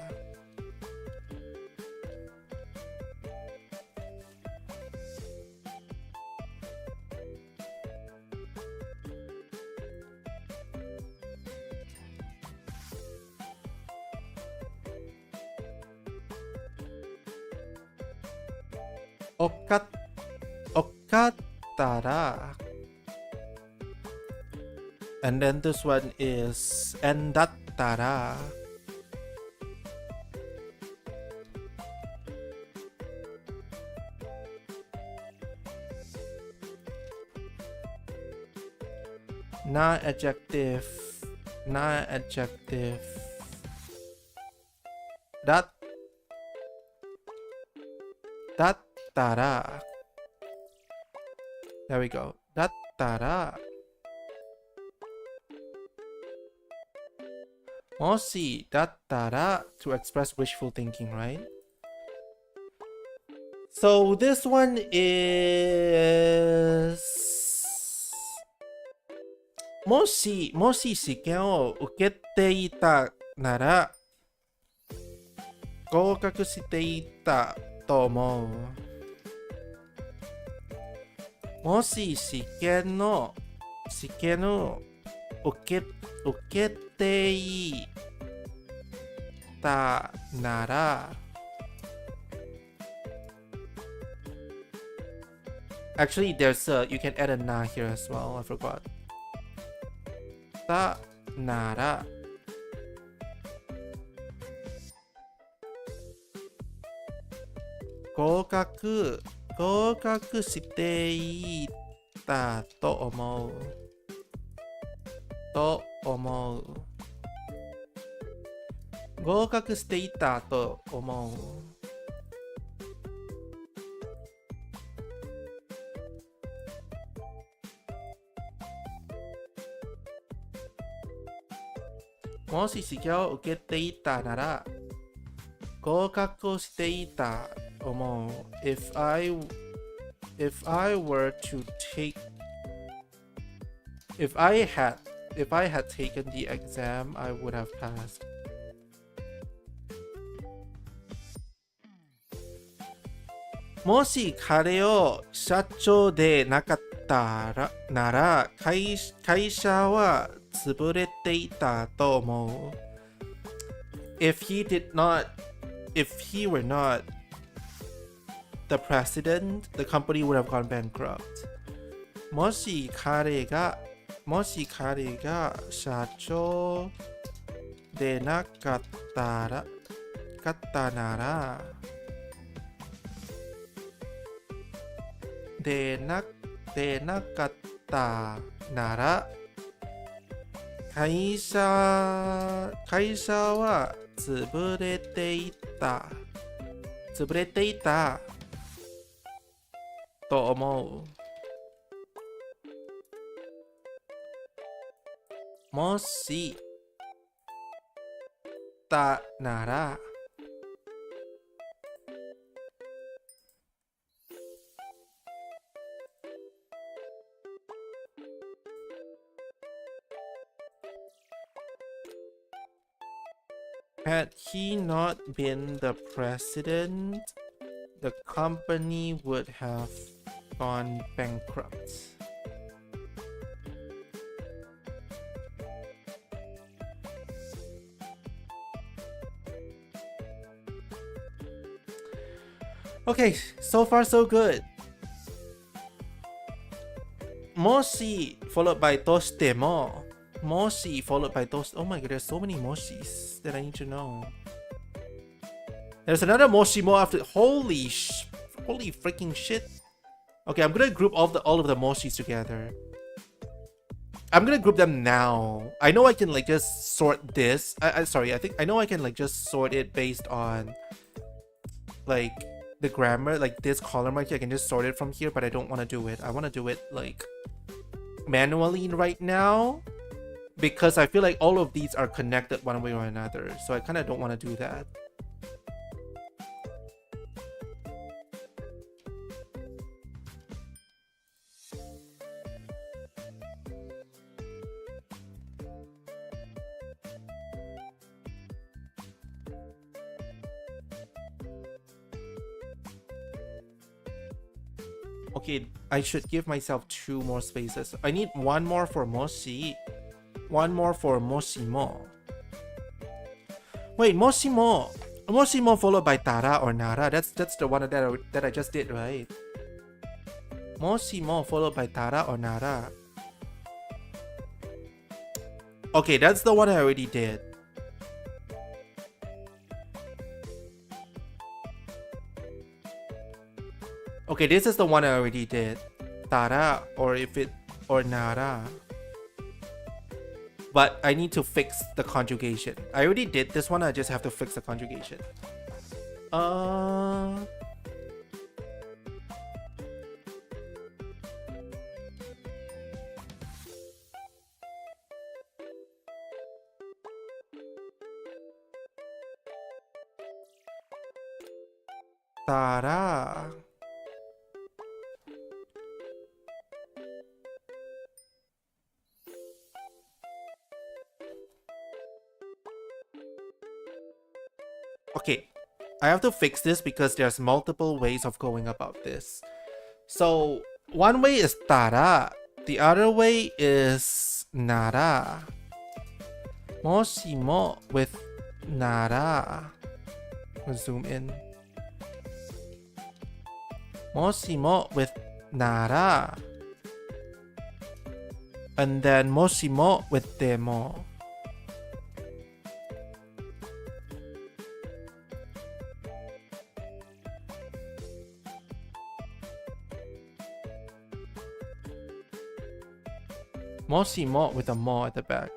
Okattara. And then this one is endattara. Na adjective. Dattara. There we go. Dattara. Moshi dattara to express wishful thinking, right? So this one is もし試験を受けていたなら合格していたと思う。もし試験を受けていたなら、actually, you can add a na here as well. I forgot. たなら、合格していたと思う。合格していたと思う。もし試験を受けていたなら、合格していたと思う。If I had taken the exam, I would have passed. もし彼を社長でなかったなら、会社は潰れていたと思う。If he were not the president, the company would have gone bankrupt. もし彼が社長でなかったなら、会社は潰れていたと思う。もしだなら、had he not been the president, the company would have gone bankrupt. Okay, so far so good. もし followed by としても、もし followed by として、oh my god, there's so many moshis that I need to know. There's another moshi more after. Holy freaking shit. Okay, I'm gonna group all of the moshis together. I'm gonna group them now. I know I can like just sort this. I think I know I can like just sort it based on like the grammar, like this column right here. I can just sort it from here, but I don't want to do it. I want to do it like manually right now because I feel like all of these are connected one way or another. So I kind of don't want to do that. Okay, I should give myself 2 more spaces. I need 1 more for moshi, 1 more for moshimo. Wait, moshimo followed by tara or nara. That's the one that I just did, right? Moshimo followed by tara or nara. Okay, that's the one I already did. Okay, this is the one I already did. Tara or nara. But I need to fix the conjugation. I already did this one, I just have to fix the conjugation. Tara. Okay, I have to fix this because there's multiple ways of going about this. So one way is tara. The other way is nara. Moshimo with nara. Let's zoom in. Moshimo with nara. And then moshimo with demo. Moshimo with a mo at the back.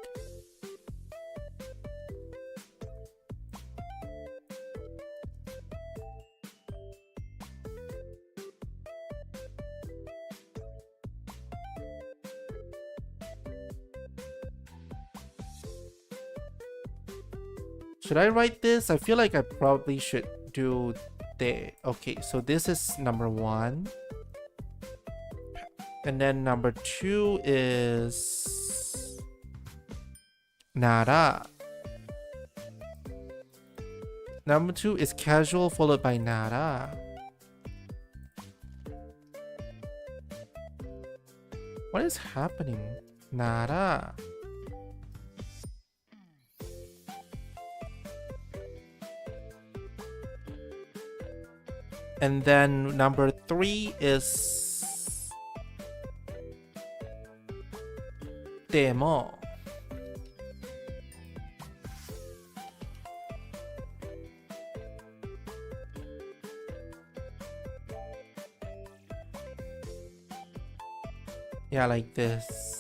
Should I write this? I feel like I probably should do de. Okay, so this is number 1. And then number 2 is nara. Number 2 is casual followed by nara. What is happening? Nara. And then number 3 is demo. Yeah, like this.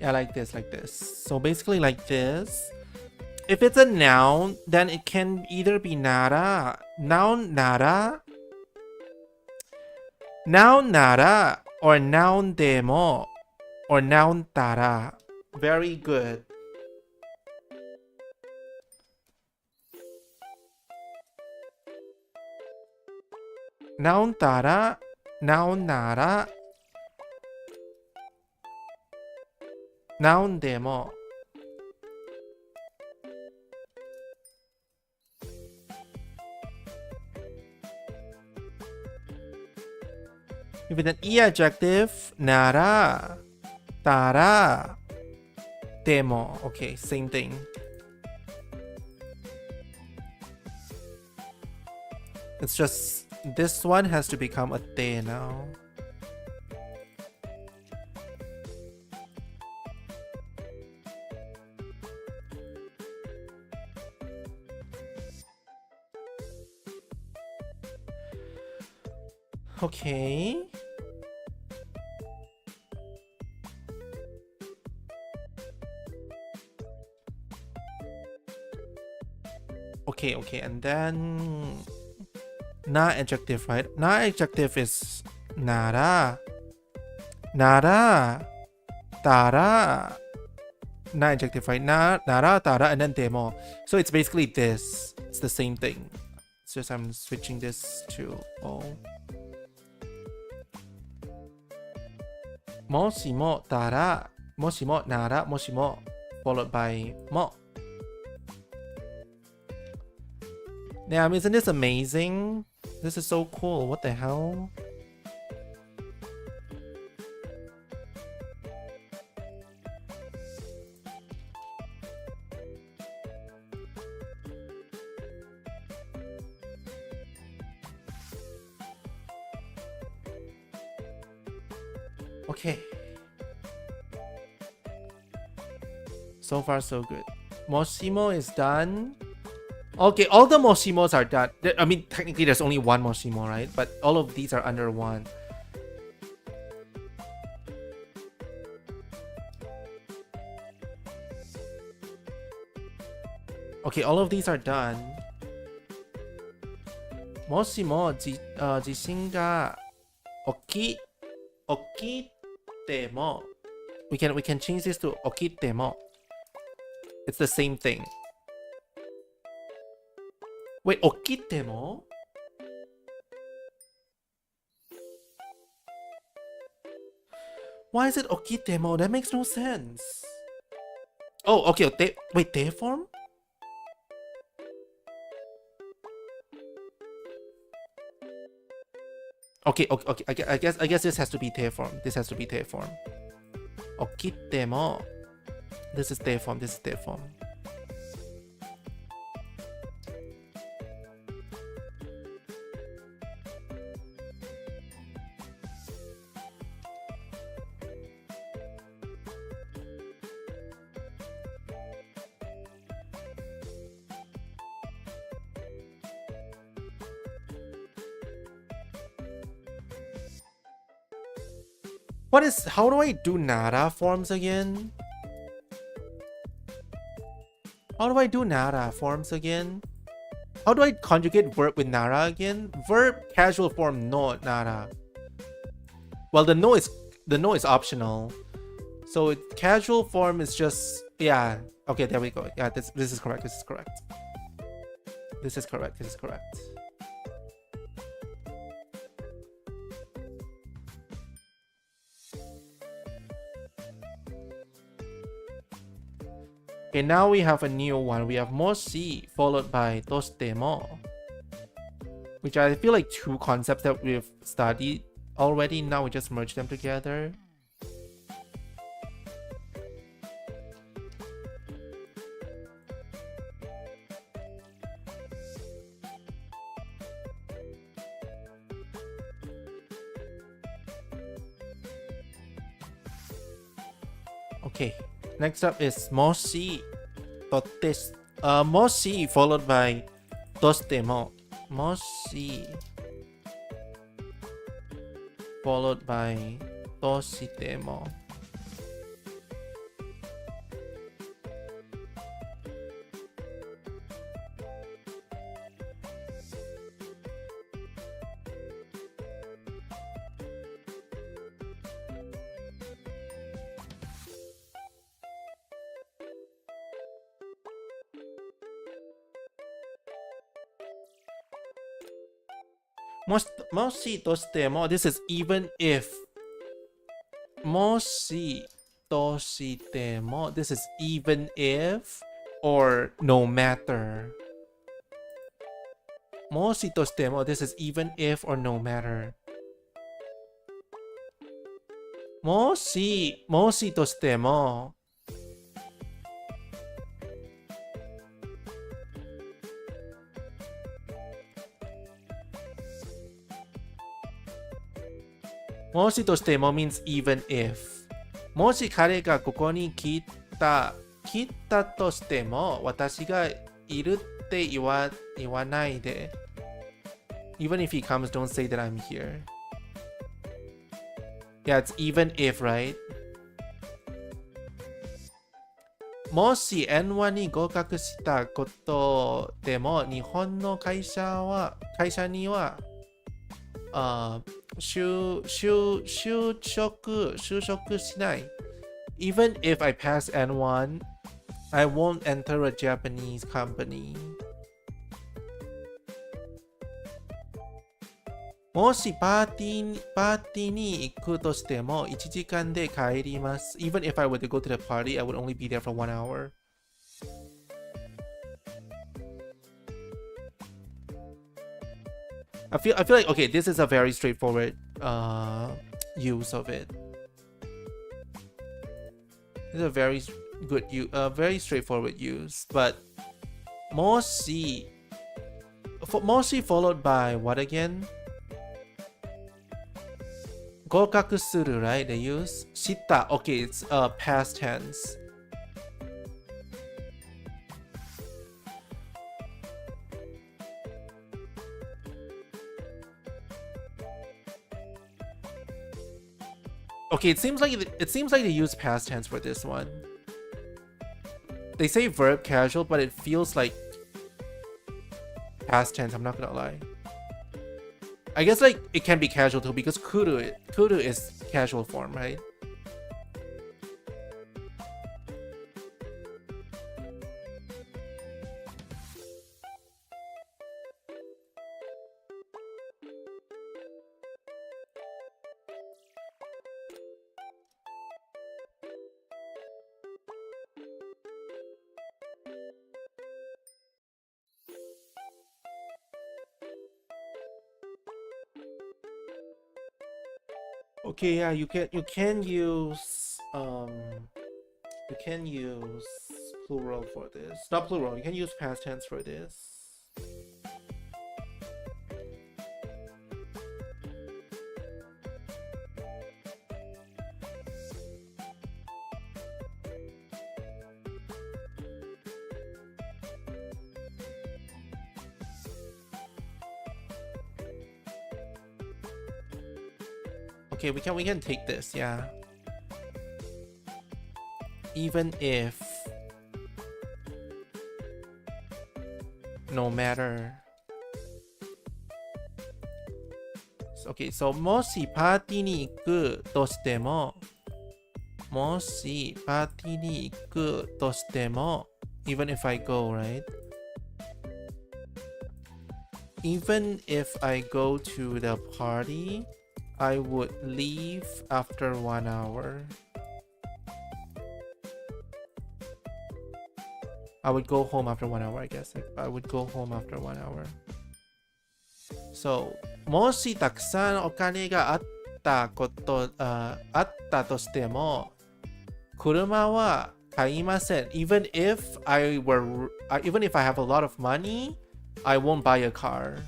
Yeah, like this, like this. So basically like this. If it's a noun, then it can either be nara, noun nara, or noun demo, or noun tara. Very good. Noun tara, noun nara, noun demo. With an e adjective, nara, tara, demo. Okay, same thing. It's just this one has to become a te now. Okay. Okay, and then na adjective, right? Na adjective is nara, tara. Na adjective, right? Nara, tara, and then demo. So it's basically this. It's the same thing. It's just I'm switching this to O. Moshimo, tara, moshimo, nara, moshimo, followed by mo. Damn, isn't this amazing? This is so cool. What the hell? Okay. So far, so good. Moshimo is done. Okay, all the moshimos are done. I mean, technically there's only one moshimo, right? But all of these are under one. Okay, all of these are done. Moshimo, jishin ga okitemo. We can change this to okitemo. It's the same thing. Wait, okitemo? Why is it okitemo? That makes no sense. Oh, okay. Wait, te form? Okay. I guess this has to be te form. This has to be te form. Okitemo. This is te form. This is te form. How do I do nara forms again? How do I do nara forms again? How do I conjugate verb with nara again? Verb casual form no nara. Well, the no is optional. So casual form is just, yeah. Okay, there we go. Yeah, this is correct. This is correct. This is correct. This is correct. Okay, now we have a new one. We have moshi followed by tostemo, which I feel like two concepts that we've studied already. Now we just merge them together. Okay, next up is moshi moshi followed by tostemo. Moshi followed by toshitemo. Moshi toshitemo. This is even if. Moshi toshitemo. This is even if or no matter. Moshi toshitemo. This is even if or no matter. Moshi toshitemo. Moshi toshitemo means even if. Moshi kare ga koko ni kita to shitemo, watashi ga iru tte iwanai de. Even if he comes, don't say that I'm here. Yeah, it's even if, right? Moshi N1 に合格したことでも、日本の会社には、就職しない。Even if I pass N1, I won't enter a Japanese company. もしパーティーに行くとしても1時間で帰ります。Even if I were to go to the party, I would only be there for 1 hour. I feel like, okay, this is a very straightforward use of it. This is a very good very straightforward use, but moshi followed by what again? 合格する, right? They use した. Okay, it's past tense. Okay, it seems like they use past tense for this one. They say verb casual, but it feels like past tense, I'm not gonna lie. I guess like it can be casual too because kuru is casual form, right? Okay, yeah, you can use plural for this. Not plural, you can use past tense for this. Okay, we can take this, yeah. Even if, no matter. Okay, so もしパーティーに行くとしても、もしパーティーに行くとしても、even if I go, right? Even if I go to the party, I would leave after 1 hour. I would go home after 1 hour, I guess. Like, I would go home after 1 hour. So, もしたくさんお金があったとしても、車は買いません。Even if I have a lot of money, I won't buy a car.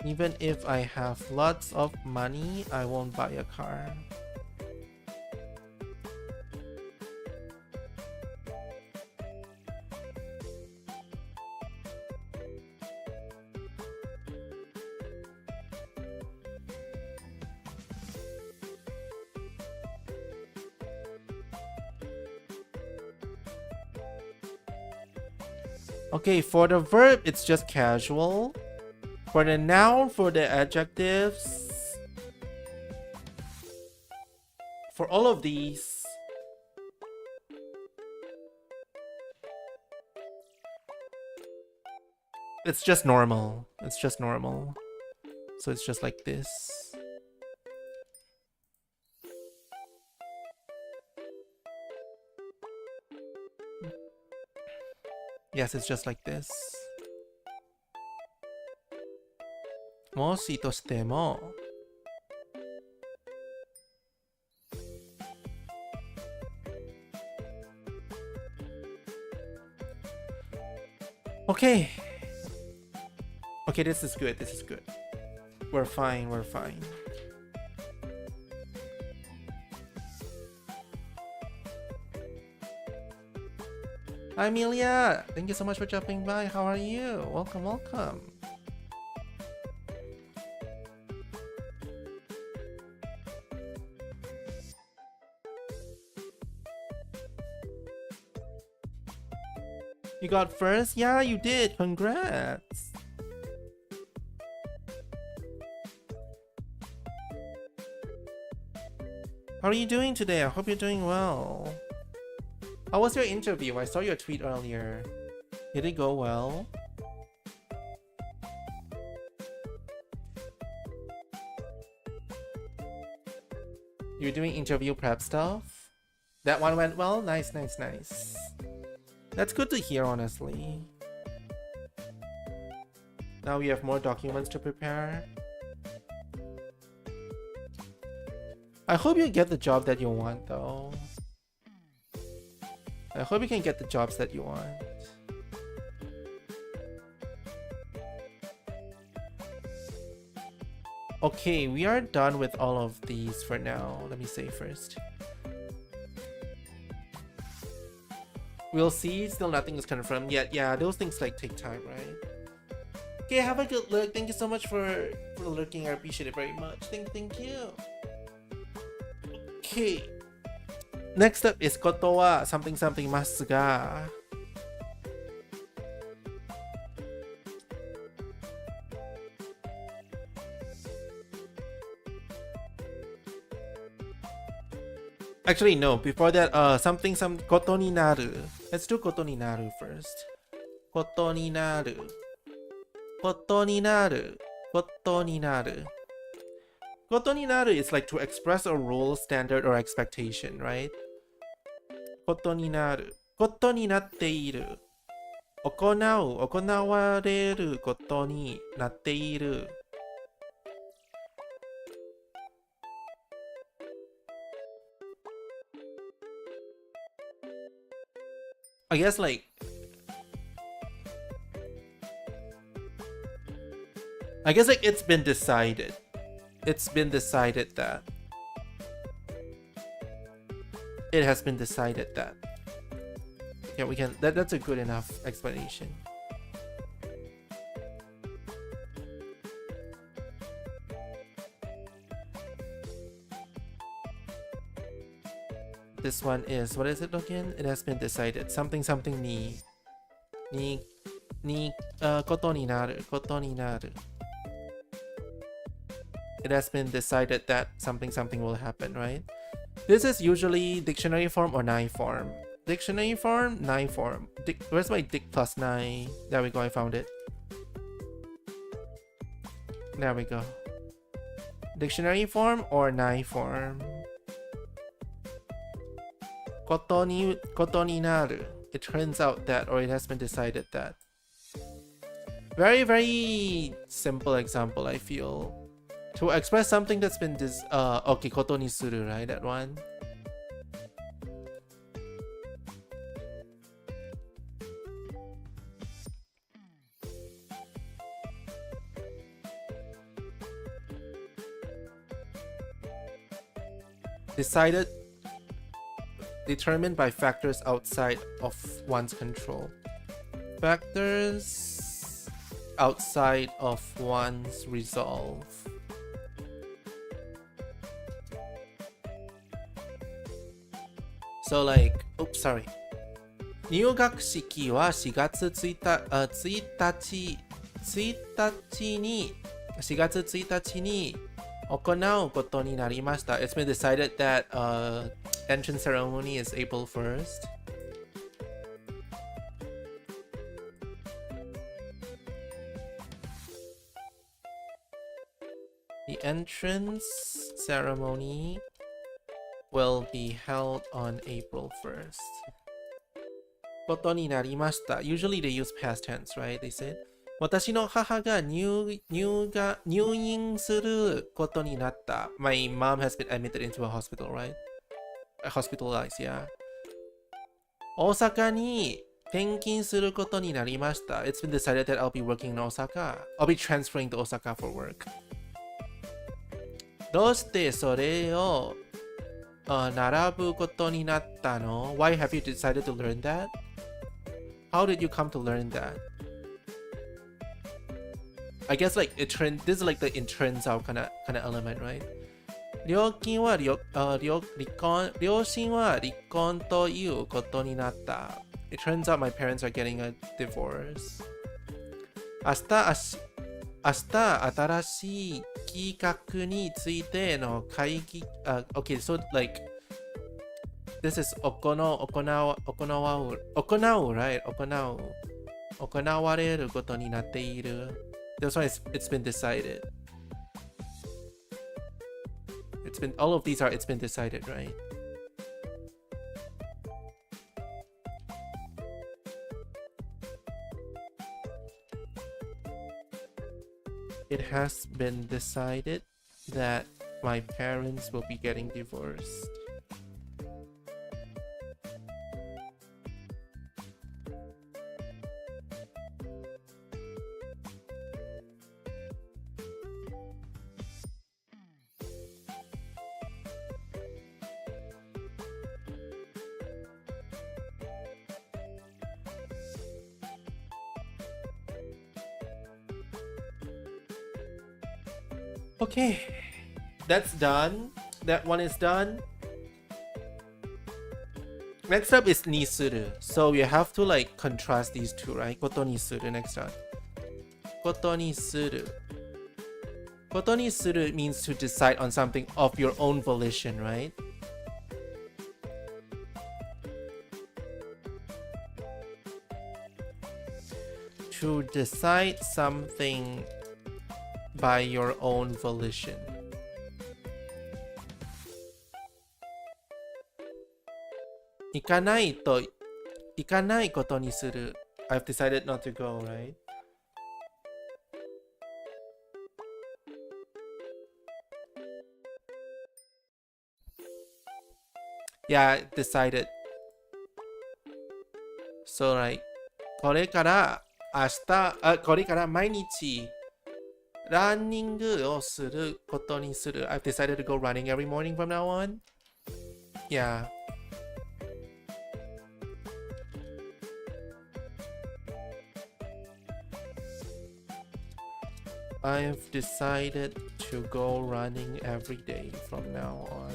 Even if I have lots of money, I won't buy a car. Okay, for the verb, it's just casual. For the noun, for the adjectives, for all of these, it's just normal. It's just normal. So it's just like this. Yes, it's just like this. もしとしても Okay. Okay, this is good. This is good. We're fine. We're fine. Hi, Amelia. Thank you so much for dropping by. How are you? Welcome, welcome. You got first? Yeah, you did. Congrats. How are you doing today? I hope you're doing well. How was your interview? I saw your tweet earlier. Did it go well? You're doing interview prep stuff? That one went well? Nice, nice, nice. That's good to hear, honestly. Now we have more documents to prepare. I hope you get the job that you want, though. I hope you can get the jobs that you want. Okay, we are done with all of these for now. Let me say first. We'll see. Still nothing is confirmed yet. Yeah, those things like take time, right? Okay, have a good look. Thank you so much for looking. I appreciate it very much. Thank you. Okay. Next up is ことは something something ますが Actually, no. Before that, something some ことになる. Let's do ことになる first. ことになる. ことになる. ことになる. Koto ni naru is like to express a rule, standard, or expectation, right? Koto ni naru. Koto ni natteiru. Okonau. Okonawareru koto ni natteiru. I guess like it's been decided. It's been decided that. It has been decided that. Yeah, we can. That's a good enough explanation. This one is, what is it again? It has been decided. Something something ni koto ni naru. Koto ni naru. It has been decided that something something will happen, right? This is usually dictionary form or nai form. Dictionary form, nai form. Where's my dic plus nai? There we go, I found it. There we go. Dictionary form or nai form. Koto ni naru. It turns out that, or it has been decided that. Very, very simple example, I feel. To express something that's been okay, koto ni suru, right? That one. Decided, determined by factors outside of one's control. Factors outside of one's resolve. So like, oops, sorry. 入学式は4月1日に行うことになりました。It's been decided that entrance ceremony is April 1st. The entrance ceremony will be held on April 1st. ことになりました。Usually they use past tense, right? They said. 私の母が入院することになった。My mom has been admitted into a hospital, right? Hospitalized, yeah. 大阪に転勤することになりました。It's been decided that I'll be working in Osaka. I'll be transferring to Osaka for work. どうしてそれを並ぶことになったの? Why have you decided to learn that? How did you come to learn that? I guess like this is like the it turns out kind of element, right? 両親は離婚ということになった。It turns out my parents are getting a divorce. 明日新しい企画についての会議。Okay, so like this is 行う right? 行われることになっている。That's why it's been decided. All of these are it's been decided, right? It has been decided that my parents will be getting divorced. Okay, that's done. That one is done. Next up is ni suru. So you have to like contrast these two, right? Koto ni suru next up. Koto ni suru. Koto ni suru means to decide on something of your own volition, right? To decide something by your own volition. 行かないと、行かないことにする。I've decided not to go, right? Yeah, decided. So, like, これからこれから毎日ランニングをすることにする。I've decided to go running every morning from now on. Yeah. I've decided to go running every day from now on.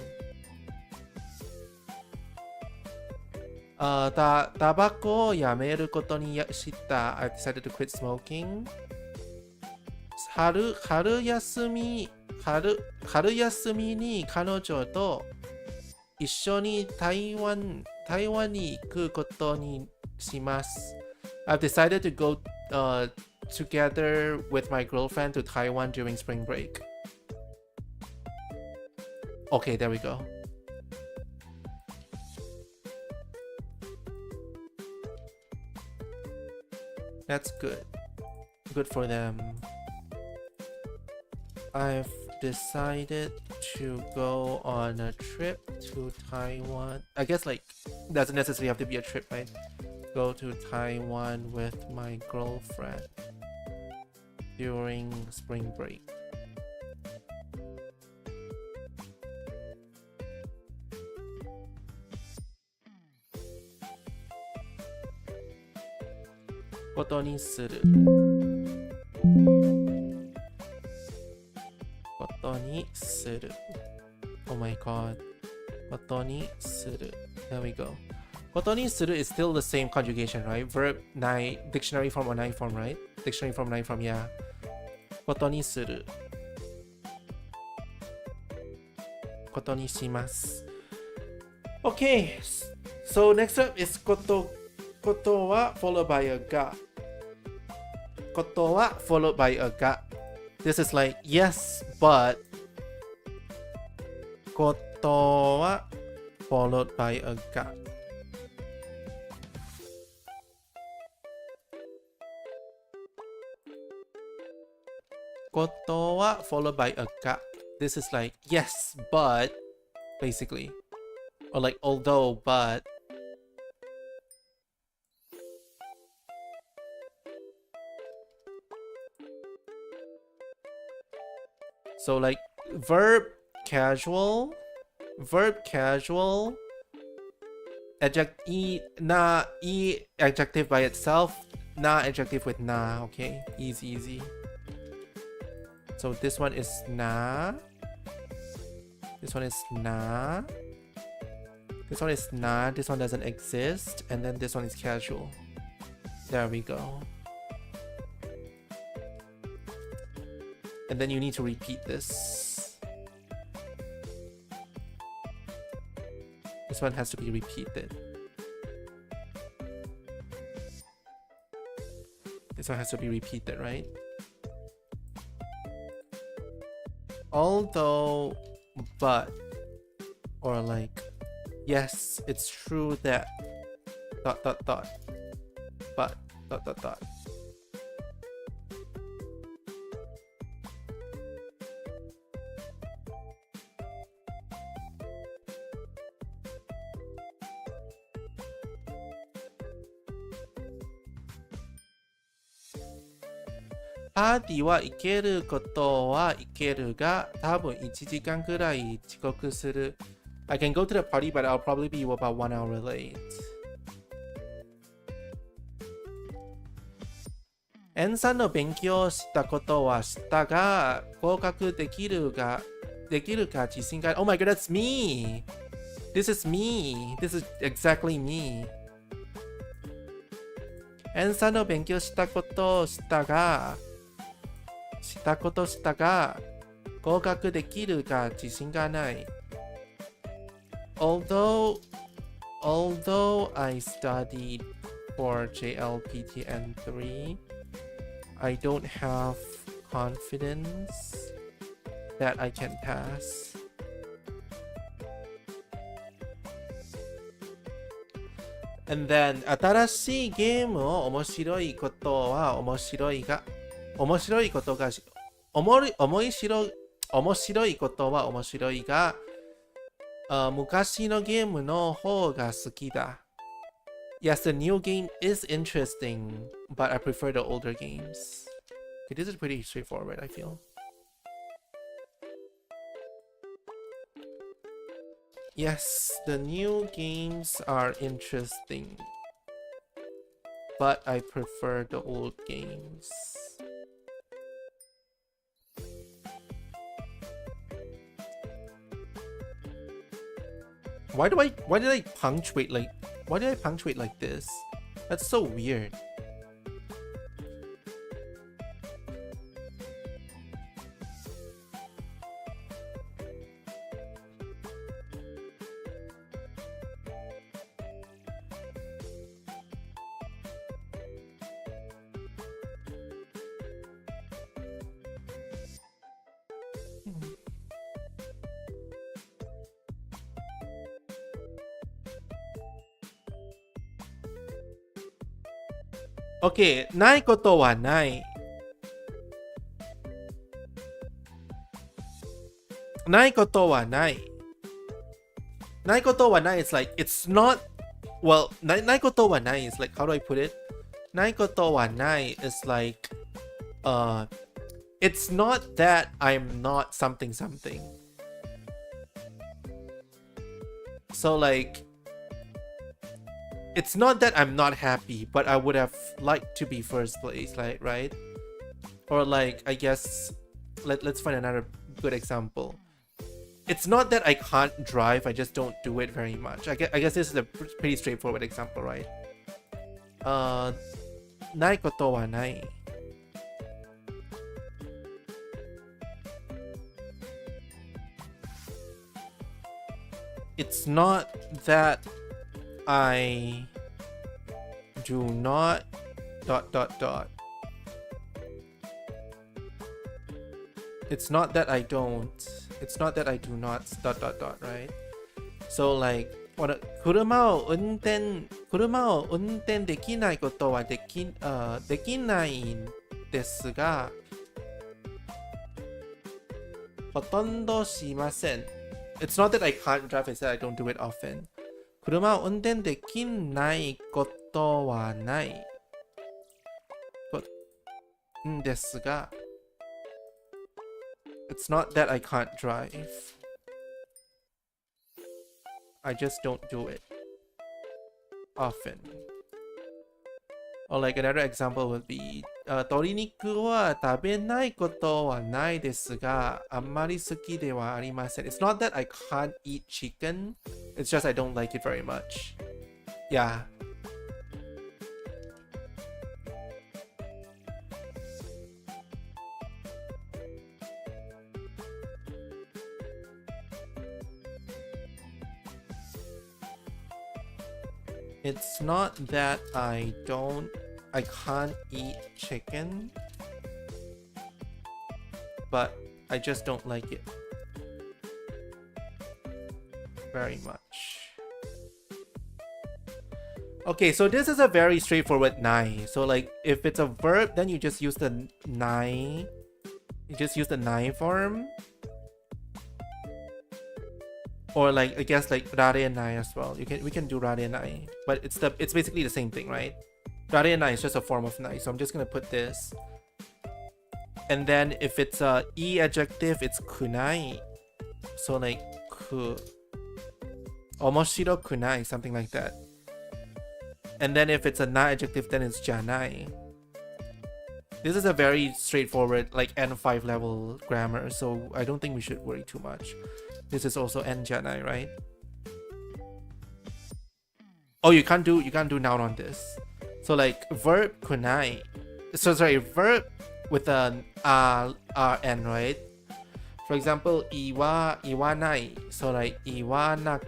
タバコをやめることにした。I've decided to quit smoking. 春休みに彼女と一緒に台湾に行くことにします。I've decided to go together with my girlfriend to Taiwan during spring break. Okay, there we go. That's good. Good for them. I've decided to go on a trip to Taiwan. I guess like doesn't necessarily have to be a trip, right? Go to Taiwan with my girlfriend during spring break. Koto ni suru. Koto ni suru. Oh my god. Koto ni suru. There we go. Koto ni suru is still the same conjugation, right? Verb nai, dictionary form or nai form, right? Dictionary form, nai form, yeah. Koto ni suru. Koto ni shimasu. Okay, so next up is koto. Koto wa followed by a ga. Koto wa followed by a ga. This is like yes, but. Koto wa followed by a ga. Koto wa followed by a ga. This is like yes, but basically. Or like although, but. So like verb casual, adjective by itself, na adjective with na, okay? Easy. So this one is na. This one is na. This one is na. This one doesn't exist. And then this one is casual. There we go. And then you need to repeat this. This one has to be repeated. This one has to be repeated, right? Although, but, or like, yes, it's true that, ... but, ... パーティーは行けることは行けるが、多分1時間くらい遅刻する。I can go to the party, but I'll probably be about 1 hour late. エンさんの勉強したことはしたが、合格できるか自信が。Oh my god, that's me! This is me! This is exactly me! エンさんの勉強したことしたが、合格できるか自信がない。Although I studied for JLPT N3, I don't have confidence that I can pass. And then 新しいゲームを面白いことは面白いが面白いことが面白いことは面白いが昔のゲームの方が好きだ。Yes, the new game is interesting, but I prefer the older games. Okay, this is pretty straightforward, I feel. Yes, the new games are interesting, but I prefer the old games. Why did I punctuate like this? That's so weird. Okay, ないことはない。ないことはない。ないことはない is like, it's not, well, ないことはない is like, how do I put it? ないことはない is like, it's not that I'm not something. So like, it's not that I'm not happy, but I would have liked to be first place, like, right? Or like, I guess, let's find another good example. It's not that I can't drive, I just don't do it very much. I guess this is a pretty straightforward example, right? ないことはない。It's not that I do not ... It's not that I don't. It's not that I do not ... right? So like, 車を運転できないことはできないんですが、ほとんどしません。It's not that I can't drive, it's that I don't do it often. 車を運転できないことはないんですが、It's not that I can't drive. I just don't do it often. Or like another example would be, 鶏肉は食べないことはないですが、あんまり好きではありません。It's not that I can't eat chicken, it's just I don't like it very much. Yeah. It's not that I can't eat chicken, but I just don't like it very much. Okay, so this is a very straightforward nai. So like, if it's a verb, then you just use the nai. You just use the nai form. Or like, I guess like rare and nai as well. We can do rare and nai, but it's basically the same thing, right? Rare and nai is just a form of nai. So I'm just gonna put this. And then if it's a e adjective, it's kunai. So like ku, omoshiro kunai, something like that. And then if it's a na adjective, then it's janai. This is a very straightforward like N5 level grammar, so I don't think we should worry too much. This is also N janai, right? Oh, you can't do noun on this. So like verb kunai. So sorry, verb with an rn, right? For example, iwanai. So like iwanai.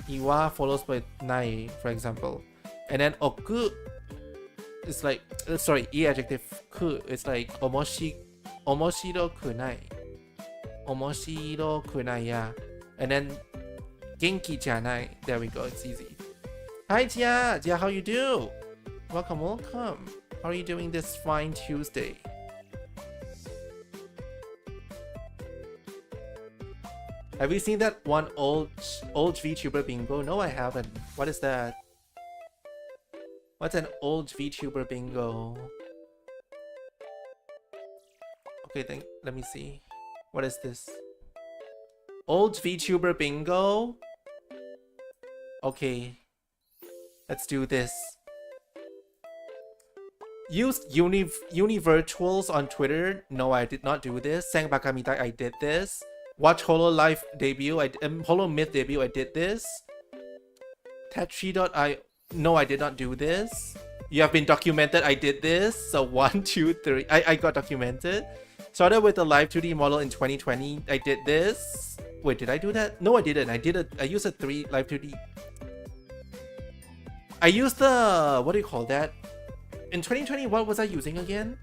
Iwa follows by nai, for example. And then oku is like, sorry, e adjective ku. It's like omoshiro kunai. Omoshiro kunai, yeah. And then Genki janai. There we go. It's easy. Hi, Jia. Jia, how you do? Welcome, welcome. How are you doing this fine Tuesday? Have you seen that one old VTuber bingo? No, I haven't. What is that? What's an old VTuber bingo? Okay, let me see. What is this? Old VTuber bingo? Okay. Let's do this. Used Univirtuals on Twitter? No, I did not do this. Sang Bakamitai, I did this. Watch Hololive debut, Holo Myth debut, I did this. Tetri.io, no, I did not do this. You have been documented, I did this. So 1, 2, 3, I got documented. Started with the live 2D model in 2020, I did this. Wait, did I do that? No, I didn't. I used a 3 live 2D. I used the, what do you call that? In 2020, what was I using again?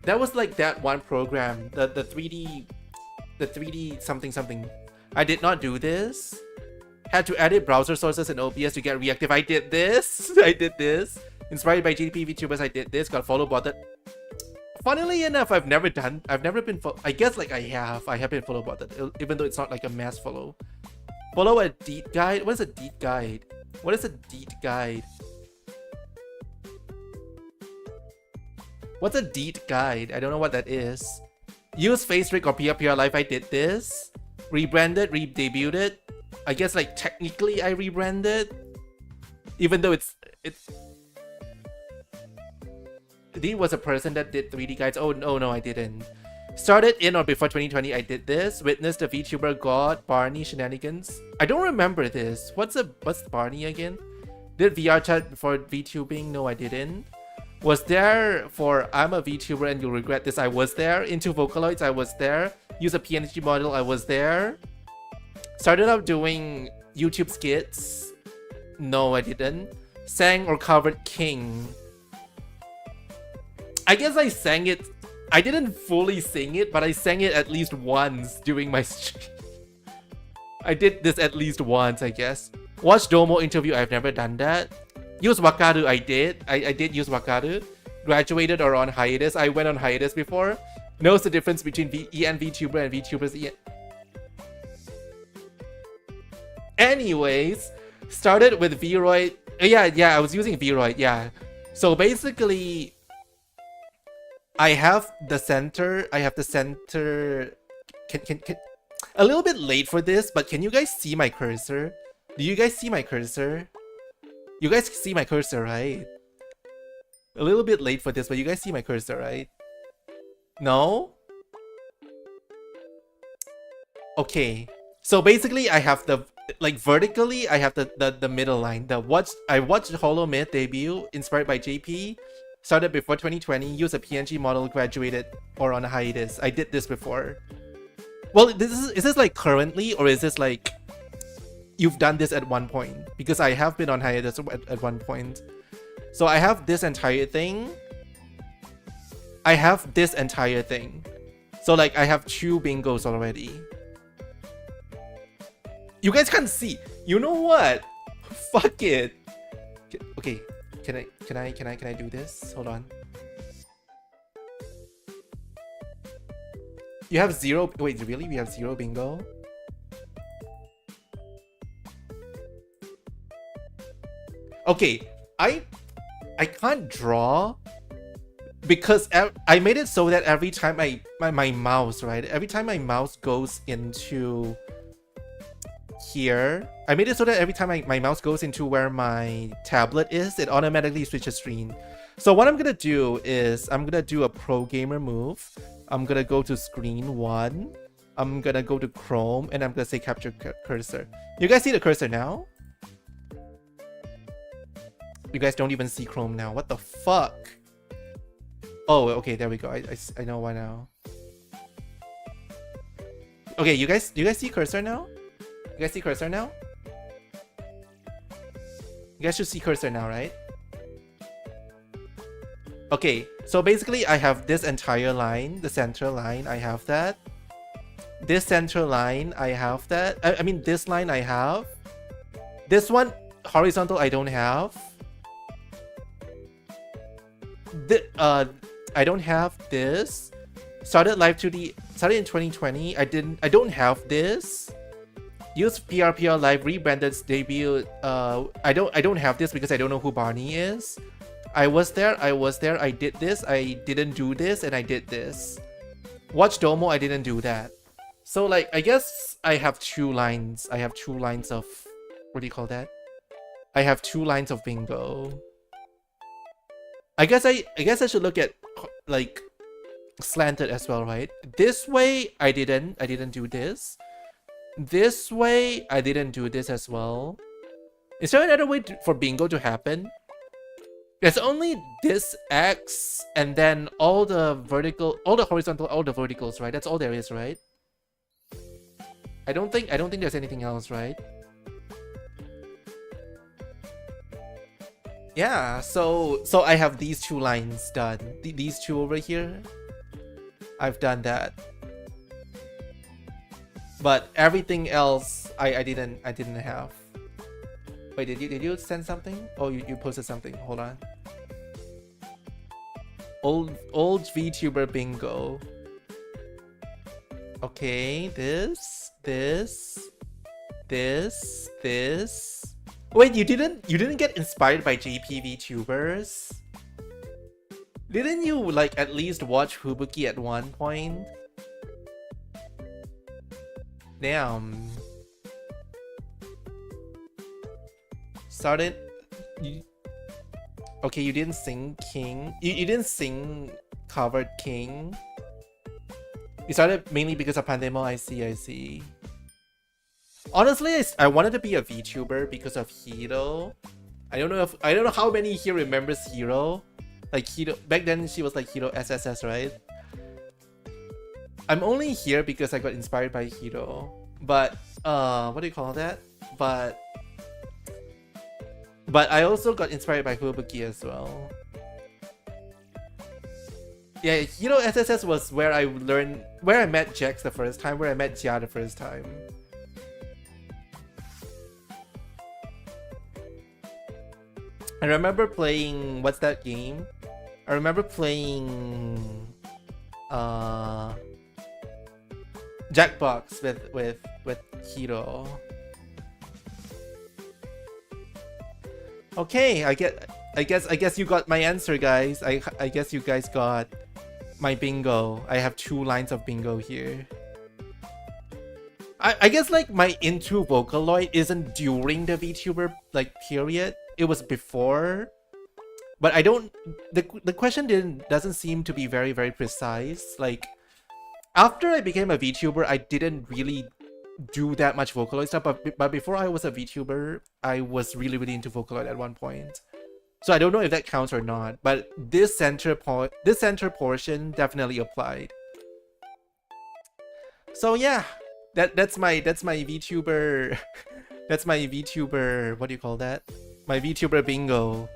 That was like that one program, the 3D something. I did not do this. Had to edit browser sources in OBS to get reactive. I did this. I did this. Inspired by GDP VTubers, I did this. Got follow botted. Funnily enough, I've never been. I guess like I have been follow botted, even though it's not like a mass follow. Follow a deed guide. What is a deed guide? What is a deed guide? What's a deed guide? I don't know what that is. Use FaceRig or PR Live. I did this. Rebranded, re-debuted. I guess like technically I rebranded, even though it's. Dean was a person that did 3D guides. Oh no, I didn't. Started in or before 2020, I did this. Witnessed the VTuber God Barney shenanigans. I don't remember this. What's Barney again? Did VR chat before VTubing? No, I didn't. Was there for I'm a VTuber and you'll regret this? I was there. Into Vocaloids, I was there. Use a PNG model, I was there. Started out doing YouTube skits. No, I didn't. Sang or covered King. I guess I sang it. I didn't fully sing it, but I sang it at least once during my stream. I did this at least once, I guess. Watch Domo interview, I've never done that. Use Wakaru, I did. I did use Wakaru. Graduated or on hiatus. I went on hiatus before. Knows the difference between EN VTuber and VTubers EN. Anyways, started with Vroid. Yeah, I was using Vroid, yeah. So basically, I have the center. Can a little bit late for this, but can you guys see my cursor? Do you guys see my cursor? You guys see my cursor, right? A little bit late for this, but you guys see my cursor, right? No? Okay. So basically, I have the like vertically, I have the middle line. I watched Holo Myth debut, inspired by JP. Started before 2020, used a PNG model, graduated or on a hiatus. I did this before. Well, is this like currently, or is this like you've done this at one point? Because I have been on hiatus at one point. So I have this entire thing. So like I have 2 bingos already. You guys can't see. You know what? Fuck it. Okay. Can I do this? Hold on. You have 0. Wait, really? We have 0 bingo? Okay, I can't draw because I made it so that every time my mouse, right? Every time my mouse goes into here, I made it so that every time my mouse goes into where my tablet is, it automatically switches screen. So what I'm gonna do is I'm gonna do a pro gamer move. I'm gonna go to screen 1. I'm gonna go to Chrome and I'm gonna say capture cursor. You guys see the cursor now? You guys don't even see Chrome now. What the fuck? Oh, okay, there we go. I know why now. Okay, you guys see cursor now? You guys see cursor now? You guys should see cursor now, right? Okay, so basically I have this entire line, the center line, I have that. this center line, I have that. I mean, this line I have. This one, horizontal, I don't have. I don't have this. Started live 2D, started in 2020. I don't have this. Use PRPR Live rebranded debut. I don't have this because I don't know who Barney is. I was there. I did this. I didn't do this, and I did this. Watch Domo. I didn't do that. So like, I guess I have 2 lines. I have 2 lines of, what do you call that? I have 2 lines of bingo. I guess I should look at like slanted as well, right? This way I didn't do this. This way I didn't do this as well. Is there another way for bingo to happen? It's only this X and then all the vertical, all the horizontal, all the verticals, right? That's all there is, right? I don't think there's anything else, right? Yeah, so I have these 2 lines done. These 2 over here, I've done that. But everything else, I didn't have. Wait, did you send something? Oh, you posted something. Hold on. Old VTuber bingo. Okay, this. Wait, you didn't get inspired by JP VTubers? Didn't you like at least watch Fubuki at one point? Damn. Started. Okay, you didn't sing King. You didn't sing covered King. You started mainly because of Pandemo. I see. Honestly, I wanted to be a VTuber because of Hiro. I don't know how many here remembers Hiro. Like Hiro back then, she was like Hiro SSS, right? I'm only here because I got inspired by Hiro. But what do you call that? But I also got inspired by Fubuki as well. Yeah, Hiro SSS was where I met Jax the first time, where I met Jia the first time. I remember playing, what's that game? I remember playing Jackbox with Hiro. Okay, I guess you got my answer, guys. I guess you guys got my bingo. I have 2 lines of bingo here. I guess like my into Vocaloid isn't during the VTuber like period. It was before. But I don't, the question doesn't seem to be very precise. Like after I became a VTuber, I didn't really do that much Vocaloid stuff, but before I was a VTuber, I was really into Vocaloid at one point. So I don't know if that counts or not, but this center portion definitely applied. So yeah, that's my VTuber that's my VTuber, what do you call that? My VTuber bingo.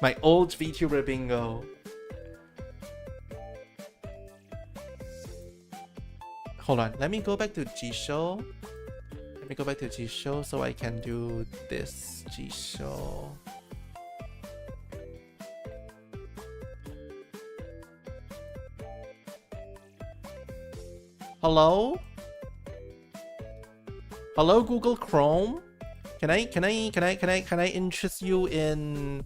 My old VTuber bingo. Hold on, let me go back to Jisho. Let me go back to Jisho so I can do this Jisho. Hello? Hello, Google Chrome? Can I interest you in...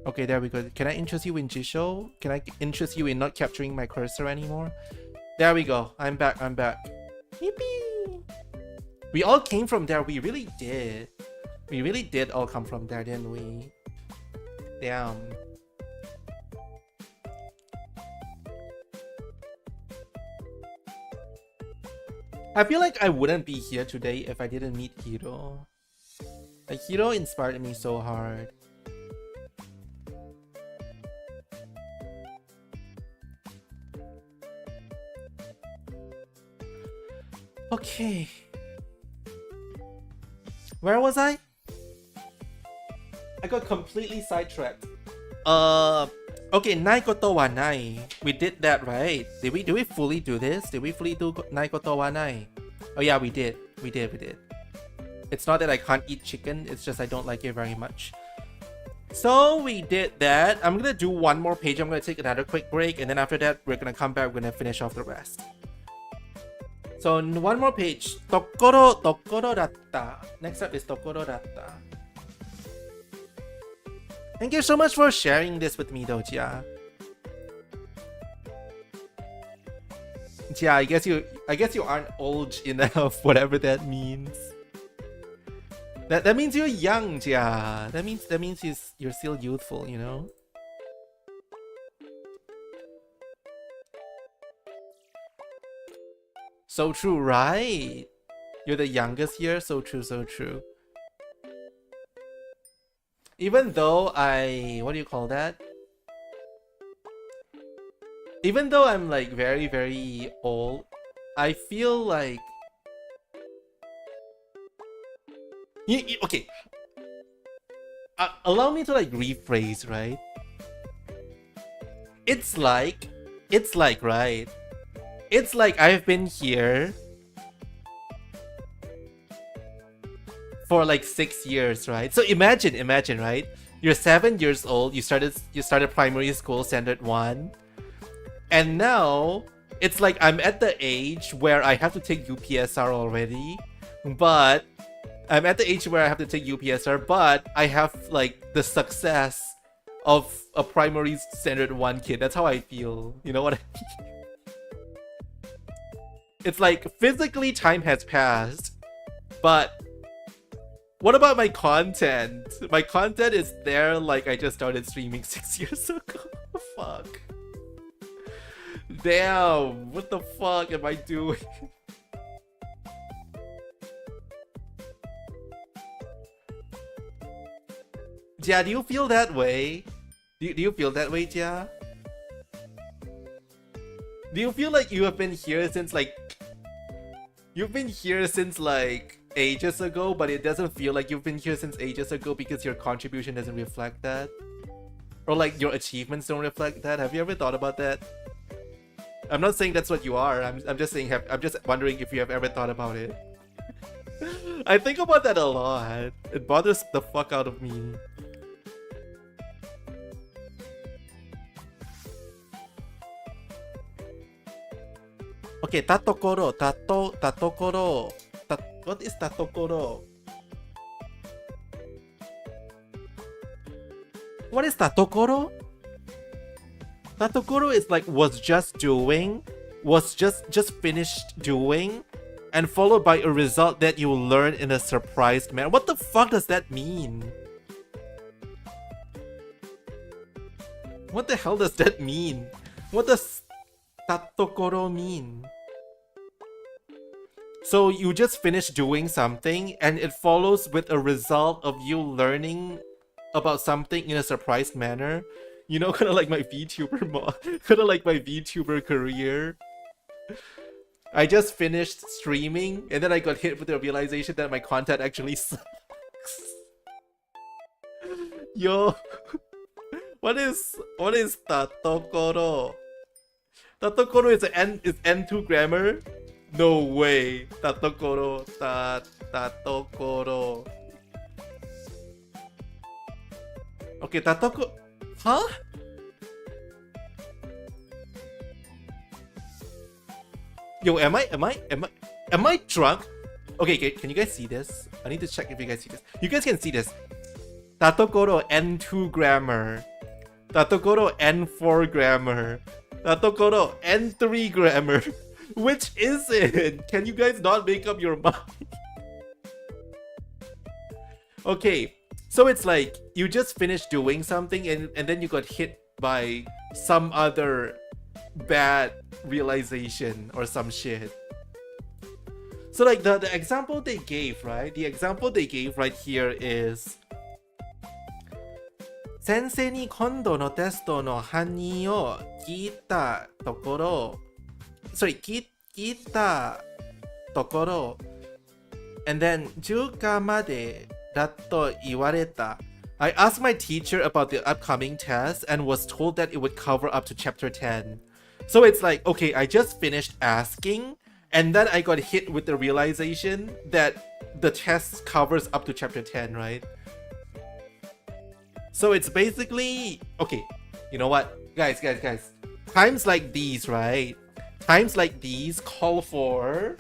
Okay, there we go. Can I interest you in Jisho? Can I interest you in not capturing my cursor anymore? There we go. I'm back. Yippee! We all came from there. We really did. We really did all come from there, didn't we? Damn. I feel like I wouldn't be here today if I didn't meet Hiro. Like, Hiro inspired me so hard. Okay. Where was I? I got completely sidetracked. Okay, nai koto wa nai. We did that, right? Did we fully do this? Did we fully do nai koto wa nai? Oh yeah, we did. We did. It's not that I can't eat chicken, it's just I don't like it very much. So we did that. I'm gonna do one more page. I'm gonna take another quick break, and then after that, we're gonna come back. We're gonna finish off the rest. So one more page. Tokoro datta. Next up is tokoro datta. Thank you so much for sharing this with me, though, Jia. Jia, I guess you aren't old enough, whatever that means. That means you're young, Jia. That means you're still youthful, you know? So true, right? You're the youngest here, so true, so true. Even though what do you call that? Even though I'm like very, very old, I feel like... Okay. Allow me to like rephrase, right? It's like, right? It's like I've been here for like 6 years, right? So imagine, right? You're 7 years old, you started primary school, standard 1. And now, it's like I'm at the age where I have to take UPSR already. But I'm at the age where I have to take UPSR, but I have like the success of a primary standard 1 kid. That's how I feel. You know what I mean? It's like physically time has passed, but what about my content? My content is there like I just started streaming 6 years ago. Fuck. Damn, what the fuck am I doing? Jia, do you feel that way? Do you feel that way, Jia? Do you feel like you have been here since like... You've been here since like ages ago, but it doesn't feel like you've been here since ages ago because your contribution doesn't reflect that? Or like your achievements don't reflect that? Have you ever thought about that? I'm not saying that's what you are. I'm just saying I'm just wondering if you have ever thought about it. I think about that a lot. It bothers the fuck out of me. Okay, tatokoro. What is tatokoro? What is tatokoro? Tatokoro is like was just doing, was just finished doing, and followed by a result that you learn in a surprised manner. What the fuck does that mean? What the hell does that mean? What does tatokoro mean? So you just finished doing something and it follows with a result of you learning about something in a surprised manner. You know, kind of like my VTuber career. I just finished streaming and then I got hit with the realization that my content actually sucks. Yo, what is tatokoro? Tatokoro is N2 grammar? No way. Tatokoro. Tatokoro. Okay, tatoko. Huh? Yo, am I drunk? Okay, can you guys see this? I need to check if you guys see this. You guys can see this. Tatokoro N2 grammar. Tatokoro N4 grammar. Tatokoro N3 grammar. Which is it? Can you guys not make up your mind? Okay, so it's like you just finished doing something and then you got hit by some other bad realization or some shit. So like the example they gave, right? The example they gave right here is 先生に今度のテストの犯人を聞いたところ 聞いたところ and then 中華までだと言われた I asked my teacher about the upcoming test and was told that it would cover up to chapter 10. So it's like, okay, I just finished asking, and then I got hit with the realization that the test covers up to chapter 10, right? So it's basically, okay, you know what? Guys. Times like these, right? Times like these call for...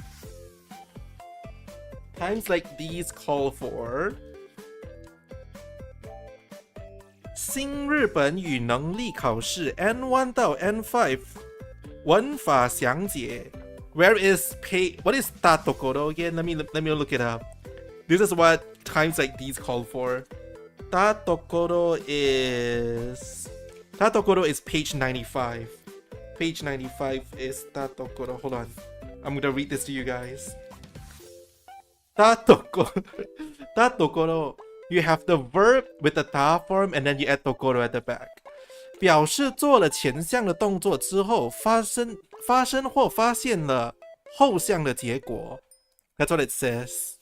新日本语能力考试 N1 到 N5 文法详解 Where is pay? What is tatokoro again? Let me look it up. This is what times like these call for. Tatokoro is page 95. Page 95 is tatokoro. Hold on. I'm gonna read this to you guys. Tatokoro. You have the verb with the ta form and then you add tokoro at the back. 表示做了前项的动作之後發生或發現了後項的結果。That's what it says.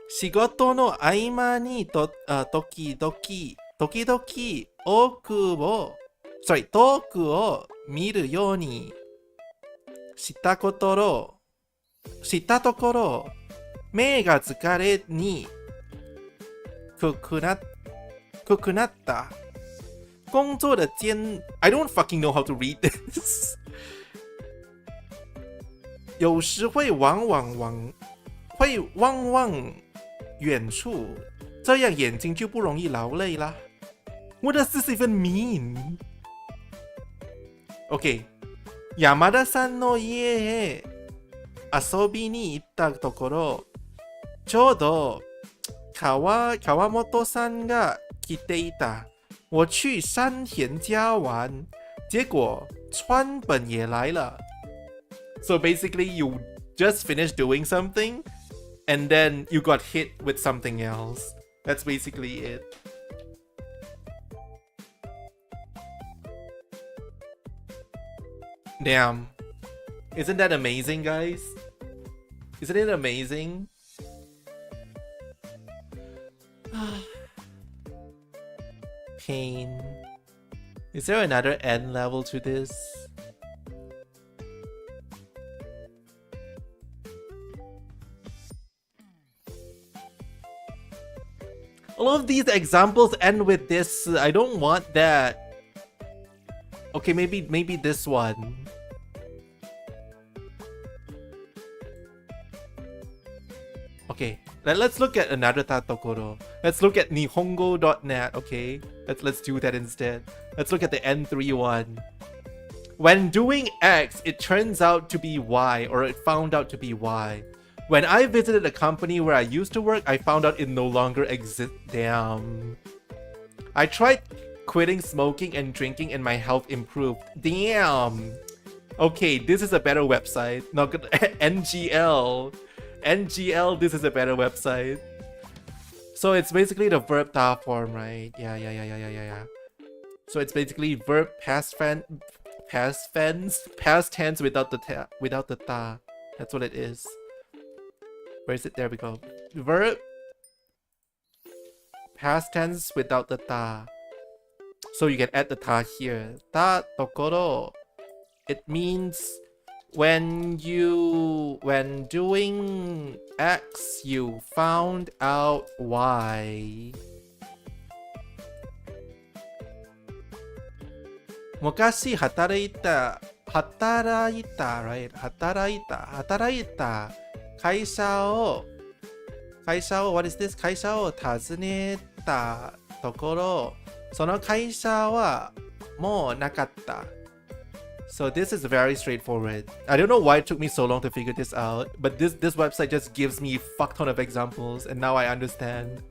仕事の合間に時々遠くを見るようにしたところ目が疲れにくくなった。工作的I don't fucking know how to read this. 有時會望望遠處，這樣眼睛就不容易勞累啦。What does this even mean? Okay. 山田さんの家へ遊びに行ったところ、ちょうど川本さんが来ていた。我去山田家玩，结果川本也来了。So basically, you just finished doing something, and then you got hit with something else. That's basically it. Damn. Isn't that amazing, guys? Isn't it amazing? Pain. Is there another N level to this? All of these examples end with this. I don't want that. Okay, maybe this one. Okay, let's look at another tatokoro. Let's look at nihongo.net, okay? Let's do that instead. Let's look at the N3 one. When doing X, it turns out to be Y, or it found out to be Y. When I visited a company where I used to work, I found out it no longer exists. Damn. I tried quitting smoking and drinking and my health improved. Damn. Okay, this is a better website. Not good. NGL, this is a better website. So it's basically the verb ta form, right? Yeah. So it's basically verb past tense without the ta. That's what it is. Where is it? There we go. Verb past tense without the ta. So you can add the ta here. Ta tokoro. It means when doing X, you found out Y. 昔働いた right? 働いた会社を what is this? 会社を訪ねたところ、その会社はもうなかった。So this is very straightforward. I don't know why it took me so long to figure this out, but this website just gives me a fuck ton of examples, and now I understand.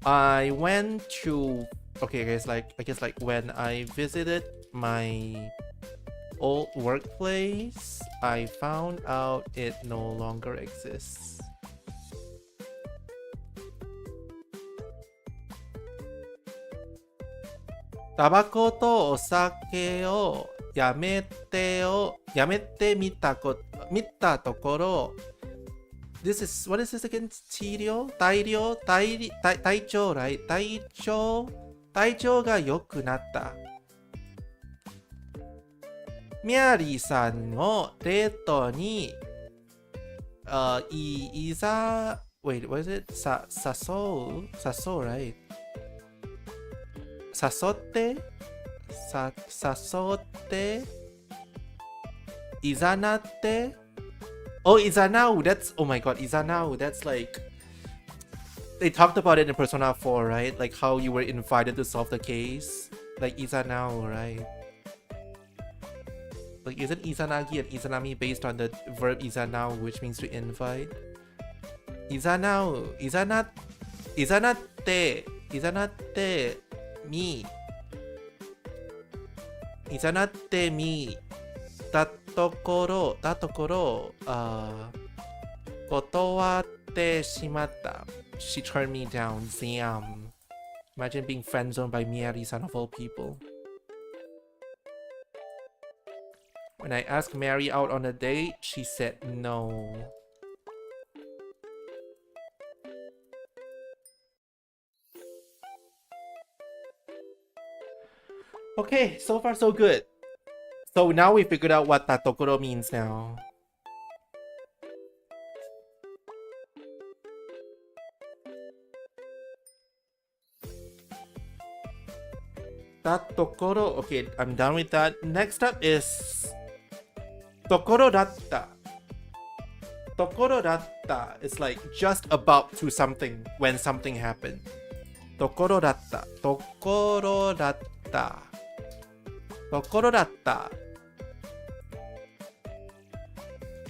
I went to I guess like when I visited my old workplace, I found out it no longer exists. Tobacco to osake o yamete mi ta koto. 見たところ This is, what is this again? 体調 right? 体調が良くなった。ミアリーさんをデートに、wait, what is it? 誘う right? 誘っていざなってOh, Izanao, that's, oh my god, Izanao, that's like, they talked about it in Persona 4, right? Like how you were invited to solve the case. Like Izanao, right? Like, isn't Izanagi and Izanami based on the verb Izanao, which means to invite? Izanao, izanatte mi だところ、断ってしまった。She turned me down. Damn. Imagine being friend zoned by Miyari-san of all people. When I asked Mary out on a date, she said no. Okay, so far so good. So now we figured out what tatokoro means now. Tatokoro, okay, I'm done with that. Next up is tokoro datta. Tokoro datta is like just about to something when something happened. Tokoro datta. Tokoro datta. Tokoro datta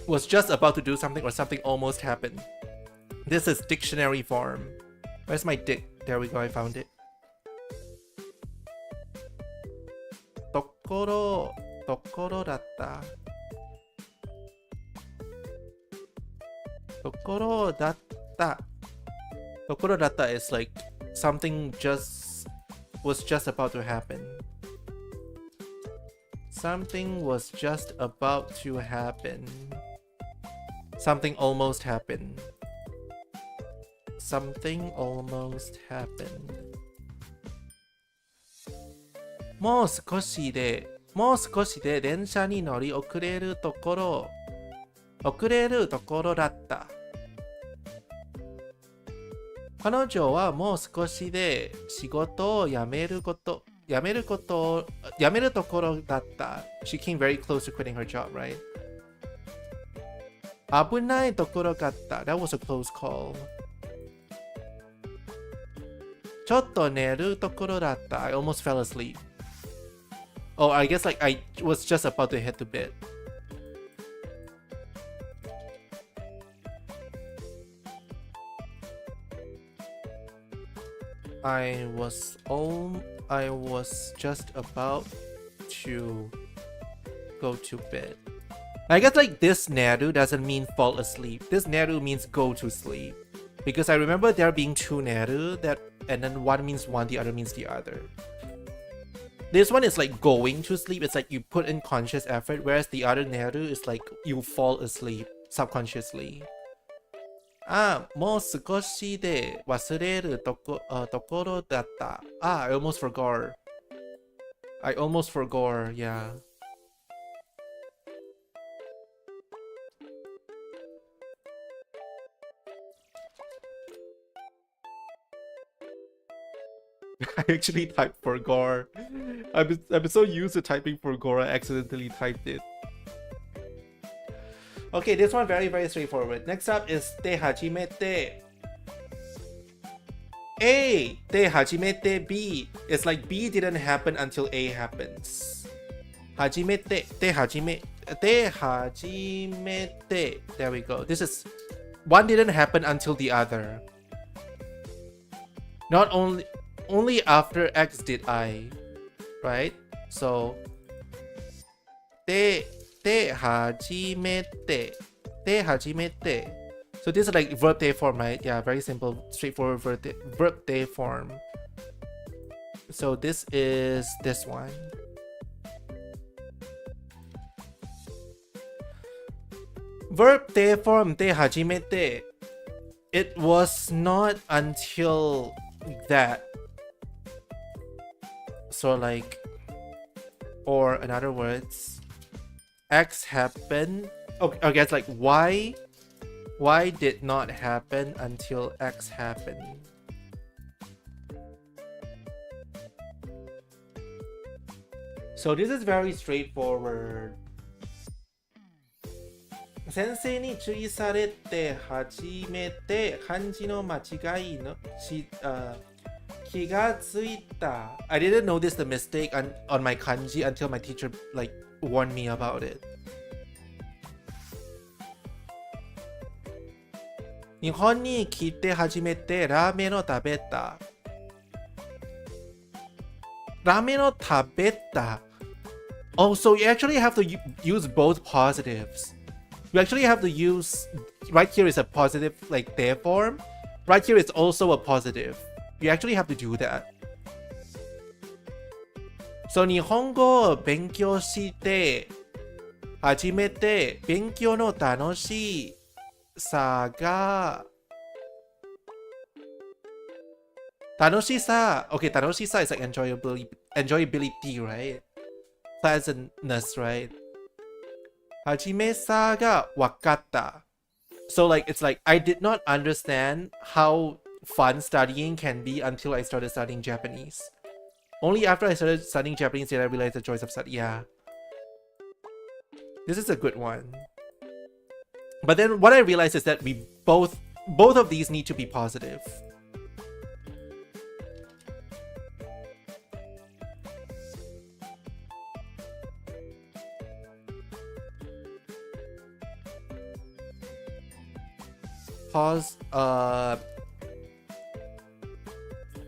was just about to do something or something almost happened. This is dictionary form. Where's my dick? There we go, I found it. Tokoro datta. Tokoro datta. Tokoro datta is like something was just about to happen. Something was just about to happen. Something almost happened. Something almost happened. もう少しで電車に乗り遅れるところだった。彼女はもう少しで仕事を辞めるところだった。She came very close to quitting her job, right? 危ないところだった。That was a close call. ちょっと寝るところだった。I almost fell asleep. Oh, I guess like I was just about to head to bed. I was just about to go to bed. I guess like this neru doesn't mean fall asleep. This neru means go to sleep. Because I remember there being two neru and then one means one, the other means the other. This one is like going to sleep. It's like you put in conscious effort, whereas the other neru is like you fall asleep subconsciously. もう少しで忘れるところだった。I almost forgot. Yeah. I actually typed forgot. I've been so used to typing forgot, I accidentally typed it. Okay, this one very straightforward. Next up is te hajimete. A te hajimete B. It's like B didn't happen until A happens. Hajimete te hajimete. There we go. This is one didn't happen until the other. Not only after X did I, right? So te hajimete. So this is like verb day form, right? Yeah, very simple, straightforward verb day form. So this is this one. verb te form te hajimete. It was not until that. So like, or in other words, X happened. Okay, it's like Y did not happen until X happened. So this is very straightforward. 先生に注意されて初めて漢字の間違いの気がついた. I didn't notice the mistake on my kanji until my teacher like warned me about it. 日本に来て初めてラーメンを食べた. ラーメンを食べた. Oh, so you actually have to use both positives. You actually have to use, right here is a positive, like their form. Right here it's also a positive. You actually have to do that. So 日本語を勉強して初めて勉強の楽しさが楽しさ Okay, 楽しさ is like enjoyability, right? Pleasantness, right? 初めさが分かった. So like it's like I did not understand how fun studying can be until I started studying Japanese. Only after I started studying Japanese did I realize the joys of study. Yeah. This is a good one. But then what I realized is that we both of these need to be positive.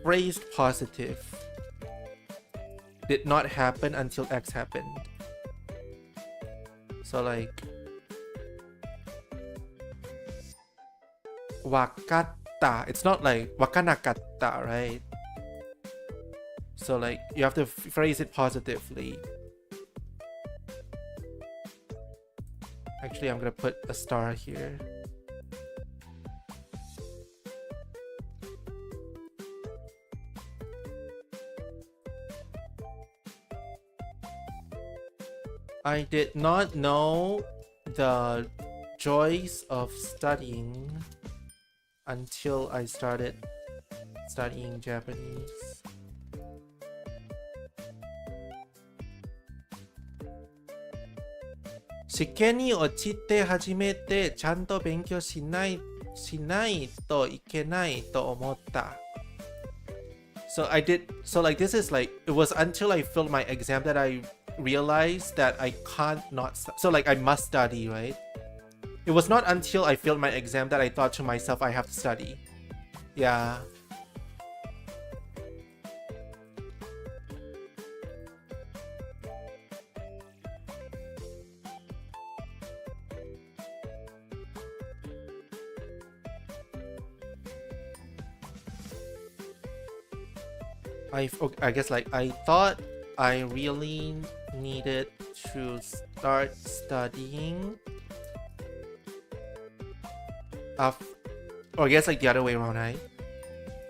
Phrased positive did not happen until X happened. So like わかった it's not like わかなかった right? So like you have to phrase it positively. Actually, I'm gonna put a star here. I did not know the joys of studying until I started studying Japanese. Shikken ni ochite hajimete chanto benkyou shinai to ikenai to omotta. So like this is like, it was until I failed my exam that I realized that I can't not so like I must study, right? It was not until I failed my exam that I thought to myself I have to study. Yeah. I guess like I thought I really needed to start studying or I guess like the other way around, right?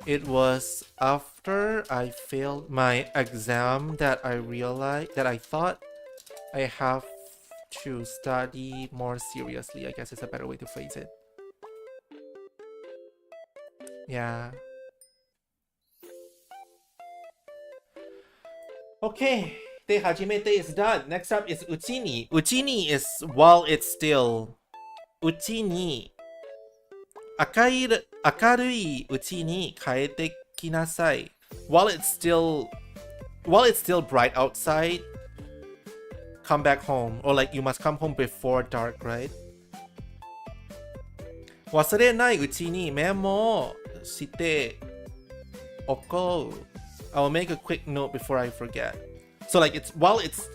It was after I failed my exam that I realized that I thought I have to study more seriously. I guess it's a better way to phrase it. Yeah. Okay, te hajimete is done. Next up is uchi ni. Uchi ni is while it's still. Uchi ni. Akarui uchi ni kaete kinasai. While it's still bright outside, come back home. Or like you must come home before dark, right? Wasurenai uchi ni memo shite okou. I will make a quick note before I forget. So like while it's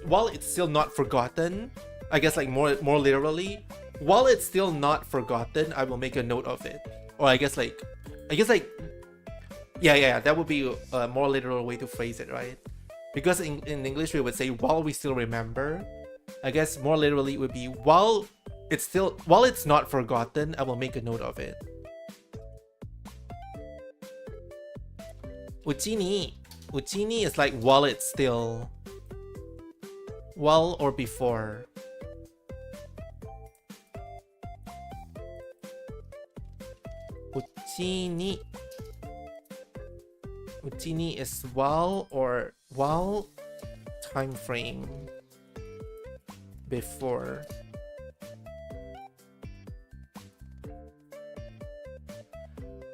still not forgotten, I guess like more literally, while it's still not forgotten, I will make a note of it. Or I guess like yeah, that would be a more literal way to phrase it, right? Because in English we would say while we still remember. I guess more literally it would be while it's still, while it's not forgotten, I will make a note of it. Uchini. Uchini is like while it's still, while or before. Uchini. Uchini is while or while time frame before.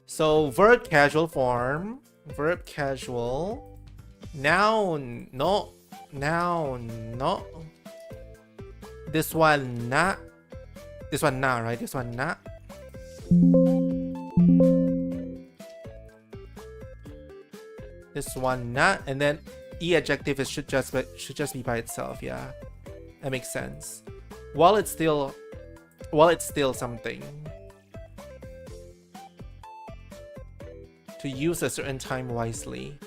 So verb casual form, verb casual, noun no, noun no. This one na, right? This one na. This one na, and then e adjective is should just be by itself. Yeah, that makes sense. While it's still something. To use a certain time wisely.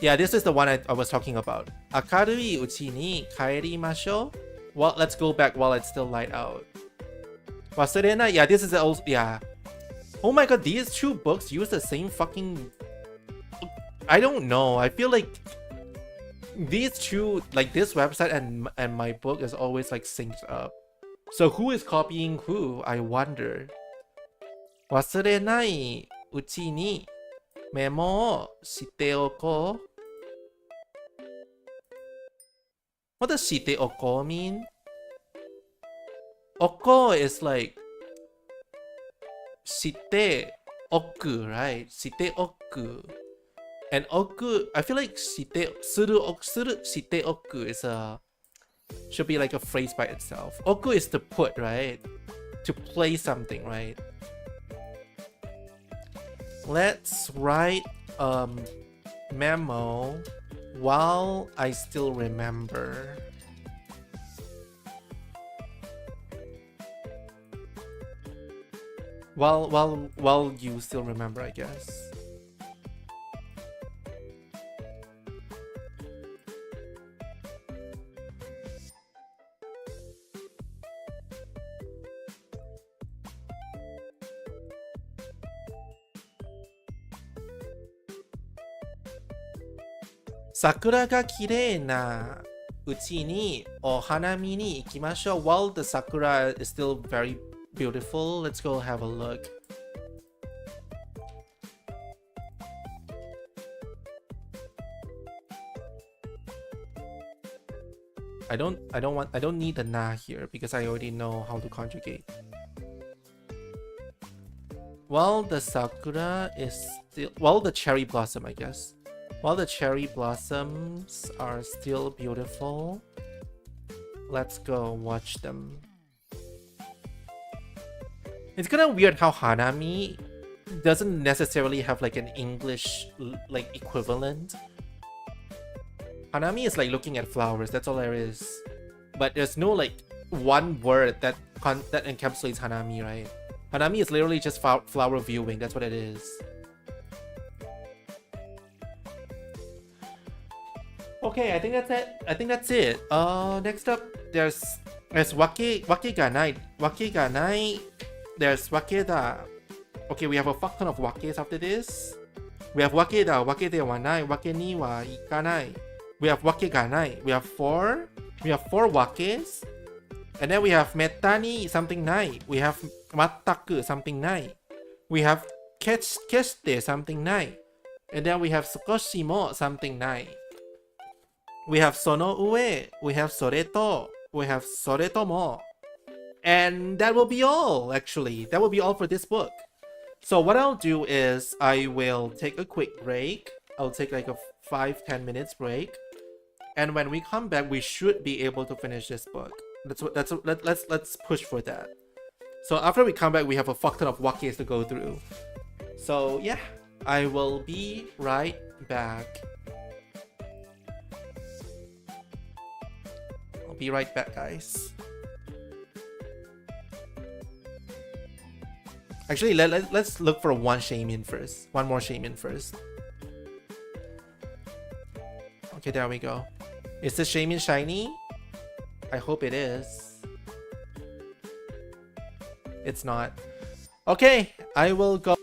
Yeah, this is the one I was talking about. Akarui uchi ni kaerimashou. Well, let's go back while it's still light out. Wasurena, yeah, this is also, yeah. Oh my god, these two books use the same fucking... I don't know. I feel like these two, like this website and my book is always like synced up. So who is copying who? I wonder. Wasurenai uchi ni memo shite oko. What does shite oko mean? Oko is like shite oku, right? Shite oku. And oku, I feel like suru shite oku is should be like a phrase by itself. Oku is to put, right? To play something, right? Let's write memo while I still remember. While you still remember, I guess. Sakura ga kirei na uchi ni o hanami ni ikimashou. While the sakura is still very beautiful, let's go have a look. I don't need the na here because I already know how to conjugate. While the sakura is still, while the cherry blossom, I guess. While the cherry blossoms are still beautiful, let's go watch them. It's kind of weird how hanami doesn't necessarily have like an English like equivalent. Hanami is like looking at flowers, that's all there is. But there's no like one word that encapsulates hanami, right? Hanami is literally just flower viewing, that's what it is. Okay, I think that's it. Next up, there's wake ga nai. There's wake da. Okay, we have a fuck ton of wakes after this. We have wake da, wake de wa nai, wake ni wa ikanai. We have wake ga nai. We have four wakes. And then we have metani something nai. We have mataku something nai. We have keshite something nai. And then we have sukoshi mo something nai. We have sono ue, we have soreto, we have soretomo. And that will be all, actually. That will be all for this book. So what I'll do is I will take a quick break. I'll take like a 5-10 minutes break. And when we come back, we should be able to finish this book. Let's push for that. So after we come back, we have a fuck ton of wakes to go through. So yeah, I will be right back. I'll be right back, guys. Actually, let's look for one shaman first. One more shaman first. Okay, there we go. Is the shaman shiny? I hope it is. it's not. Okay, I will go.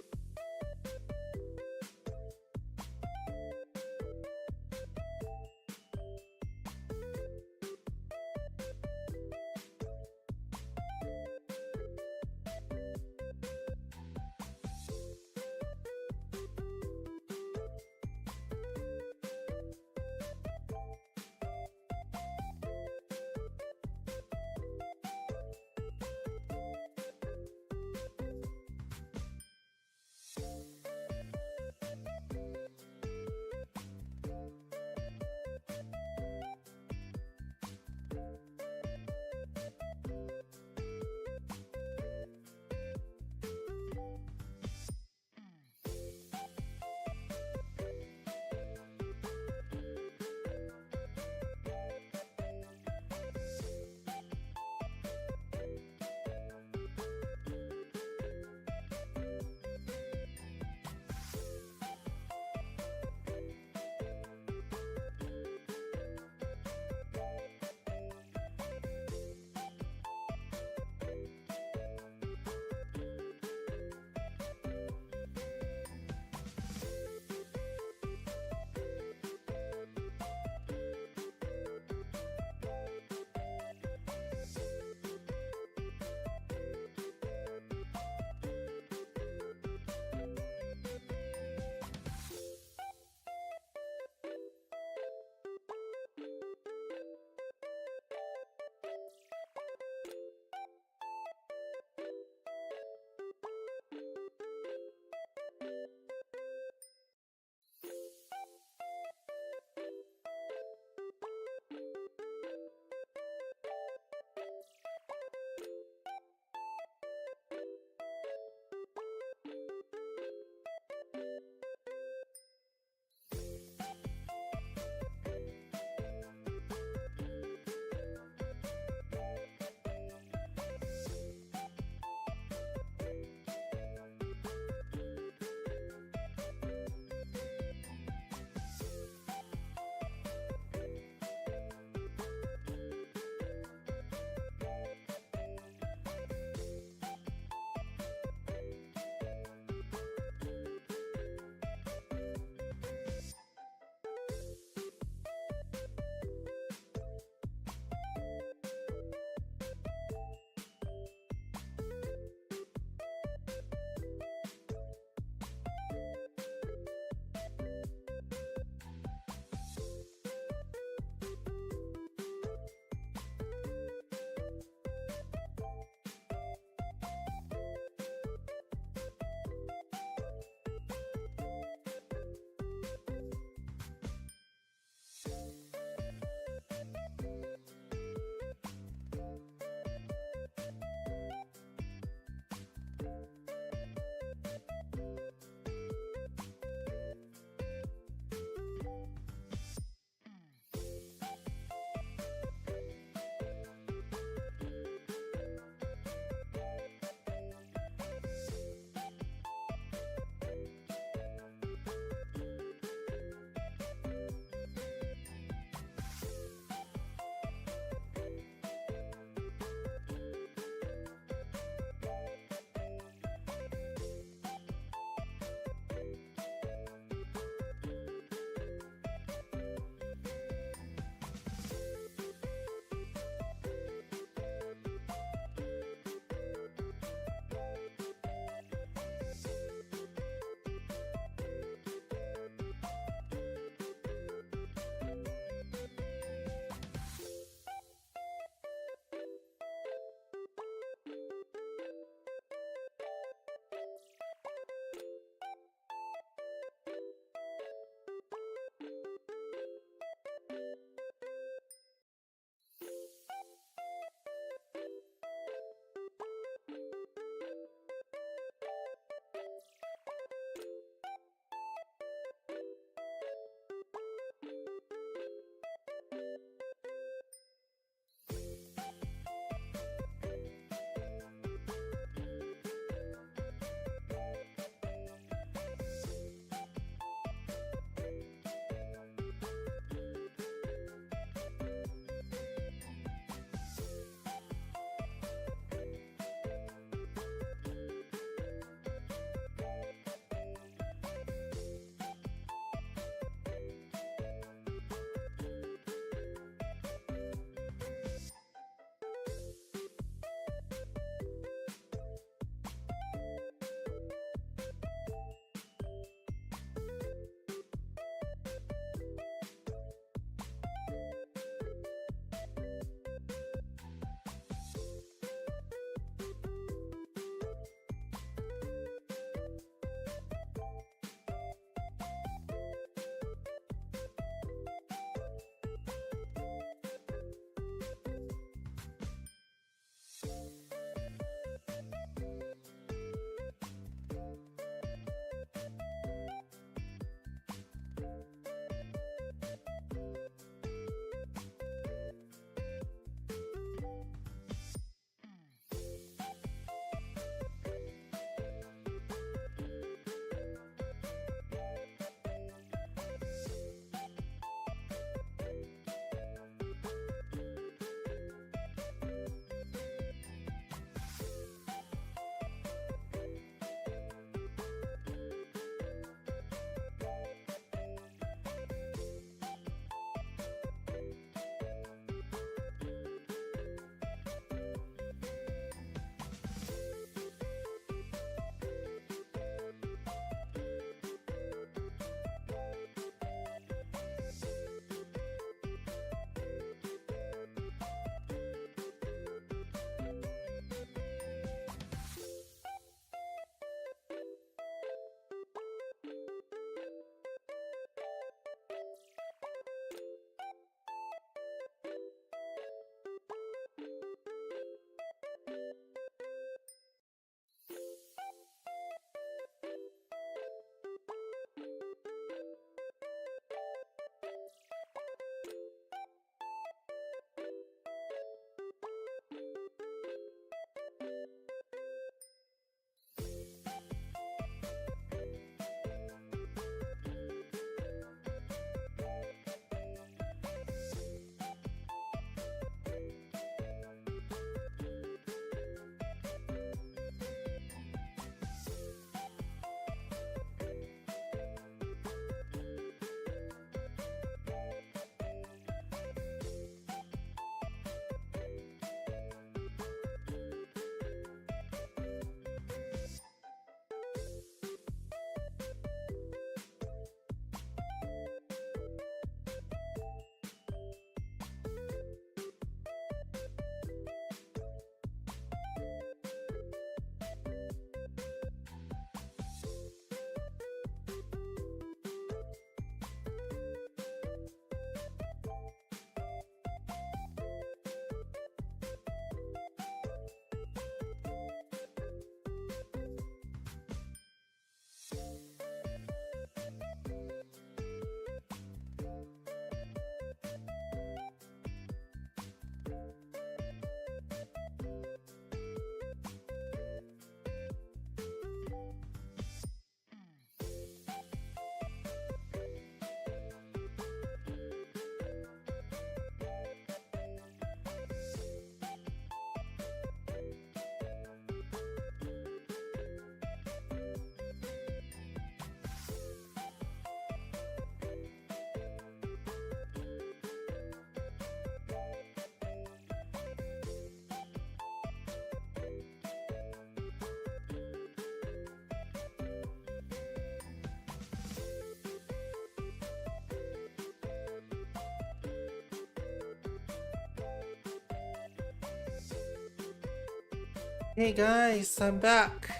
Hey guys, I'm back.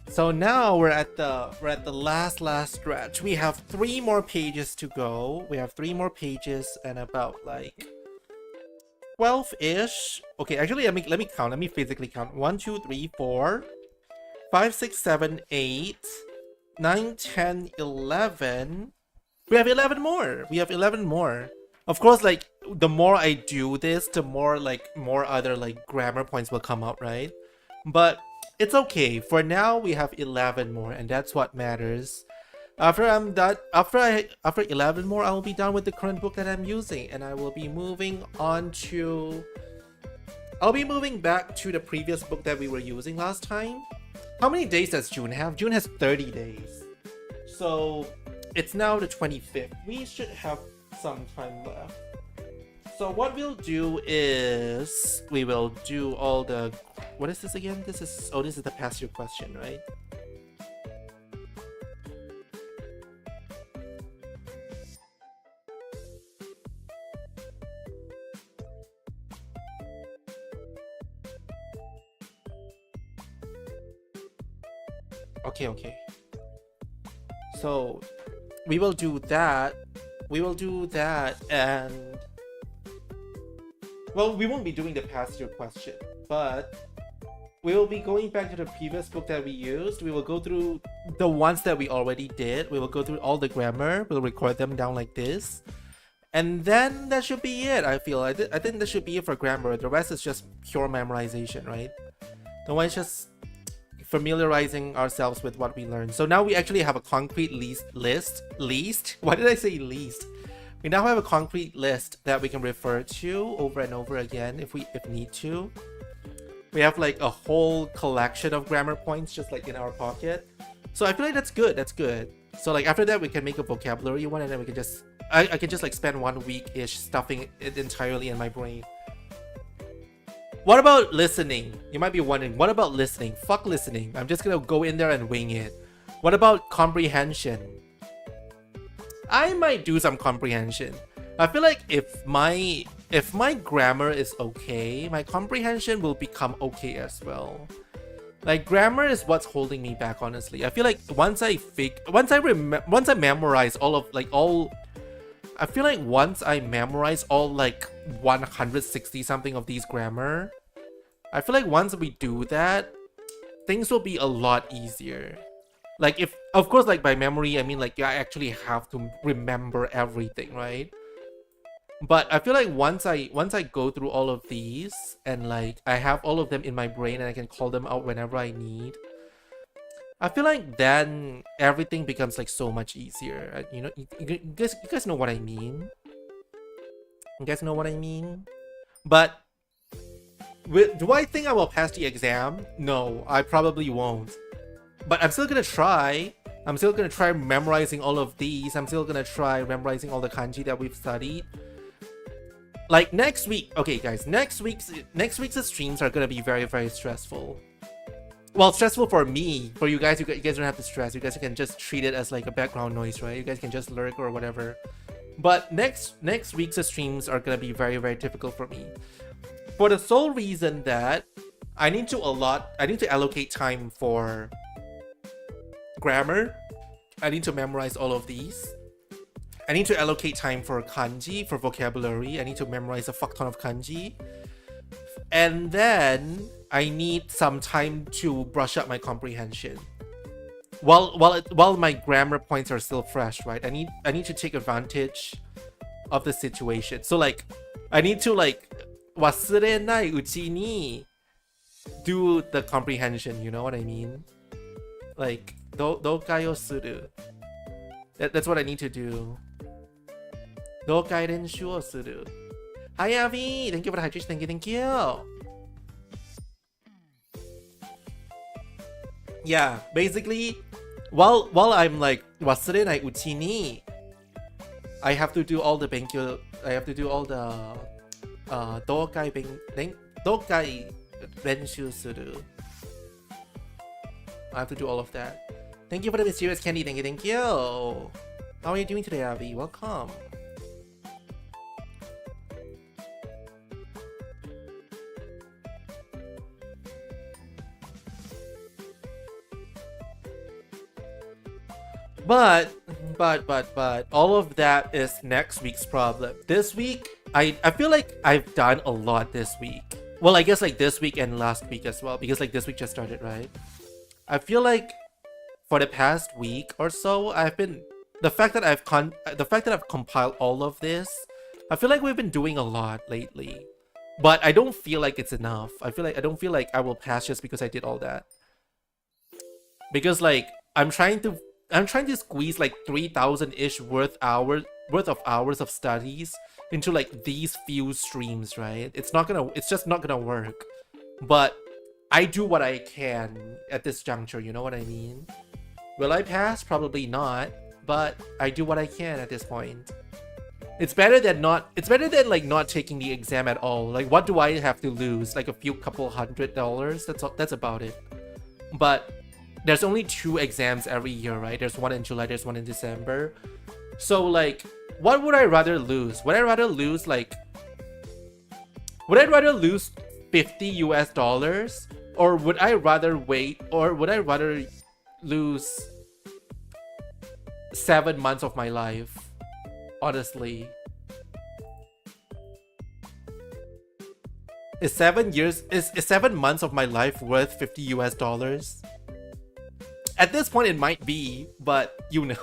So now we're at the last stretch. We have 3 more pages to go. We have 3 more pages and about like 12-ish. Okay, actually let me count. Let me physically count. 1, 2, 3, 4, 5, 6, 7, 8, 9, 10, 11. We have 11 more. We have 11 more. Of course, like the more I do this, the more other like grammar points will come out, right? But it's okay. For now, we have 11 more, and that's what matters. After I'm done, after 11 more, I will be done with the current book that I'm using, and I will be moving on to. I'll be moving back to the previous book that we were using last time. How many days does June have? June has 30 days. So it's now the 25th. We should have some time left. So what we'll do is we will do all the. What is this again? This is the past year question, right? Okay. So we will do that. And well, we won't be doing the past year question, but we will be going back to the previous book that we used. We will go through the ones that we already did. We will go through all the grammar. We'll record them down like this. And then that should be it, I feel. I think that should be it for grammar. The rest is just pure memorization, right? The one is just familiarizing ourselves with what we learned. So now we actually have a concrete list. Why did I say least? We now have a concrete list that we can refer to over and over again if need to. We have like a whole collection of grammar points just like in our pocket. So I feel like that's good. So like after that we can make a vocabulary one, and then we can just I can just like spend 1 week-ish stuffing it entirely in my brain. What about listening? You might be wondering, what about listening? Fuck listening. I'm just gonna go in there and wing it. What about comprehension? I might do some comprehension. I feel like if my grammar is okay, my comprehension will become okay as well. Like grammar is what's holding me back, honestly. I feel like once I memorize I feel like once I memorize all like 160 something of these grammar, I feel like once we do that, things will be a lot easier. Like if, of course, like by memory, I mean like I actually have to remember everything, right? But I feel like once I go through all of these and like I have all of them in my brain and I can call them out whenever I need, I feel like then everything becomes like so much easier. You know, you guys know what I mean. You guys know what I mean. But do I think I will pass the exam? No, I probably won't. But I'm still gonna try. I'm still gonna try memorizing all of these. I'm still gonna try memorizing all the kanji that we've studied. Like next week, okay guys, next week's streams are gonna be very, very stressful. Well, stressful for me. For you guys don't have to stress. You guys can just treat it as like a background noise, right? You guys can just lurk or whatever. But next week's streams are gonna be very, very difficult for me. For the sole reason that I need to allocate time for grammar. I need to memorize all of these. I need to allocate time for kanji, for vocabulary. I need to memorize a fuck ton of kanji. And then I need some time to brush up my comprehension. While my grammar points are still fresh, right? I need to take advantage of the situation. So like I need to like wasurenai uchi ni do the comprehension, you know what I mean? Like dokai o suru. That's what I need to do. Dokai renshu o suru. Hi Avi, thank you for the hydration. Thank you. Yeah, basically, while I'm like wasurenai uchi ni, I have to do all the benkyo. I have to do all the dokai renshu suru. I have to do all of that. Thank you for the mysterious candy. Thank you. How are you doing today, Avi? Welcome. But all of that is next week's problem. This week, I feel like I've done a lot this week. Well, I guess like this week and last week as well, because like this week just started, right? I feel like for the past week or so, the fact that I've compiled all of this, I feel like we've been doing a lot lately. But I don't feel like it's enough. I don't feel like I will pass just because I did all that. Because like I'm trying to squeeze like 3,000-ish worth of hours of studies into like these few streams, right? It's just not gonna work. But I do what I can at this juncture, you know what I mean? Will I pass? Probably not, but I do what I can at this point. It's better than like not taking the exam at all. Like what do I have to lose? Like a couple $100? That's about it. But there's only 2 exams every year, right? There's one in July, there's one in December. So like, what would I rather lose? Would I rather lose $50 or would I rather wait, or would I rather lose 7 months of my life? Honestly, is 7 months of my life worth $50? At this point, it might be, but you know.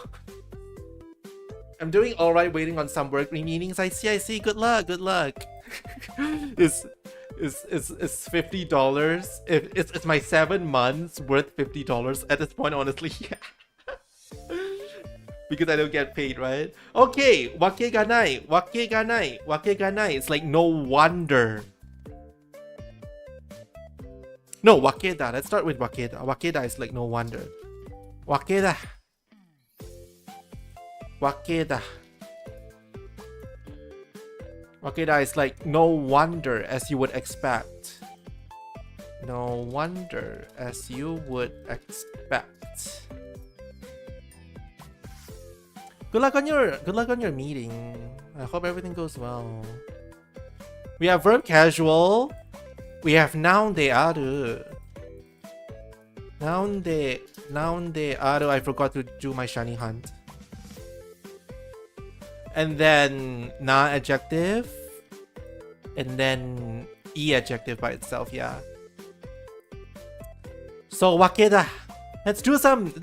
I'm doing alright waiting on some work meetings. I see. Good luck. Is $50? It's my 7 months worth $50 at this point, honestly. Because I don't get paid, right? Okay, wake ga nai. It's like no wonder. No, wakeda. Let's start with wakeda. Wakeda is like no wonder. Wakeda is like no wonder, as you would expect. No wonder, as you would expect. Good luck on your meeting. I hope everything goes well. We have verb casual. We have noun de aru. Noun de aru. I forgot to do my shiny hunt. And then na adjective. And then e adjective by itself, yeah. So wakeda. Let's do some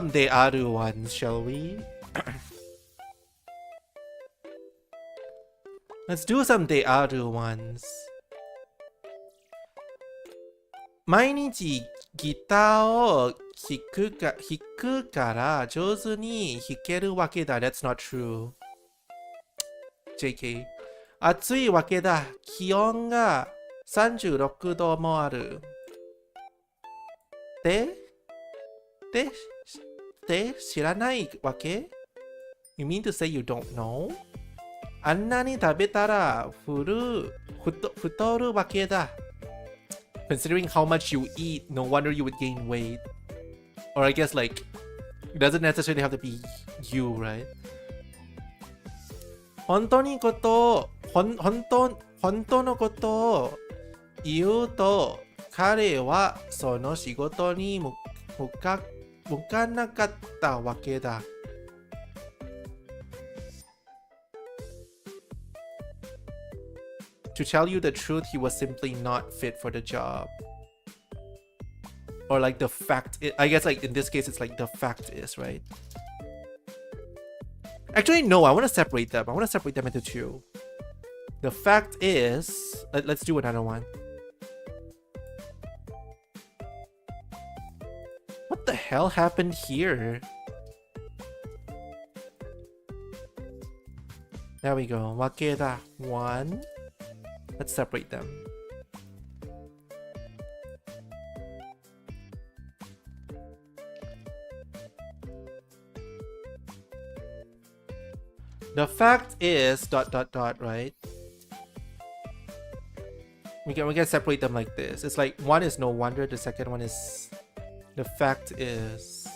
de aru ones, shall we? Let's do some de aru ones. 毎日ギターを弾くから上手に弾けるわけだ。That's not true. JK. 暑いわけだ。気温が36度もある。で知らないわけ？ You mean to say you don't know? あんなに食べたら太るわけだ。Considering how much you eat, no wonder you would gain weight. Or I guess like, it doesn't necessarily have to be you, right? 本当のことを言うと、彼はその仕事に向かなかったわけだ。To tell you the truth, he was simply not fit for the job. Or like the fact, I guess like in this case, it's like the fact is, right? Actually, no, I want to separate them. I want to separate them into 2. The fact is, let's do another one. What the hell happened here? There we go. Wakeda 1. Let's separate them. The fact is ... right? We can separate them like this. It's like one is no wonder, the second one is the fact is.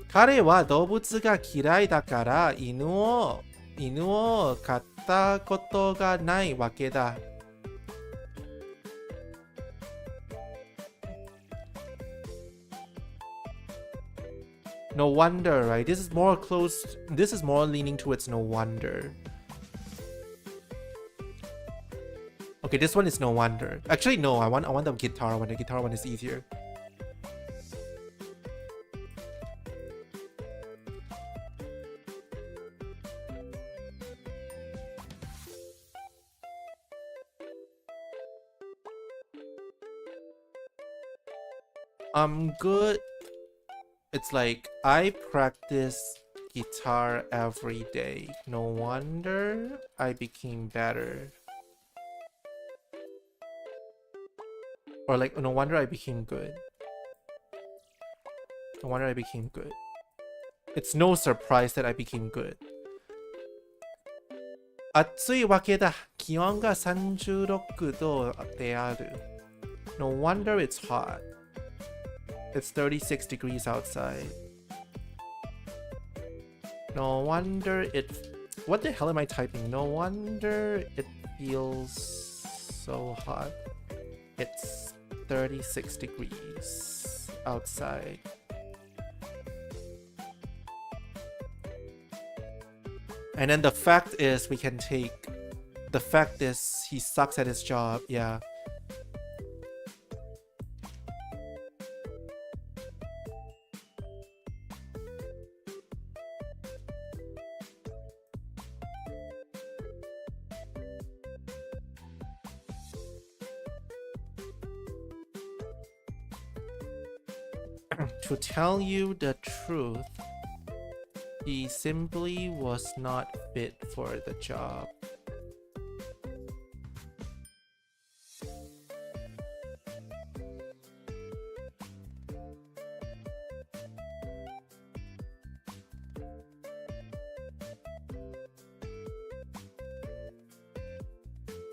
彼は動物が嫌いだから犬を飼ったことがないわけだ。No wonder, right? This is more close. This is more leaning towards no wonder. Okay, this one is no wonder. Actually, no. I want the guitar one. The guitar one is easier. I'm good. It's like I practice guitar every day. No wonder I became better. Or like, no wonder I became good. No wonder I became good. It's no surprise that I became good. 暑いわけだ。気温が36度である。No wonder it's hot. It's 36 degrees outside. No wonder it... What the hell am I typing? No wonder it feels so hot. It's 36 degrees outside. And then the fact is we can take... The fact is he sucks at his job. Yeah. To tell you the truth, he simply was not fit for the job.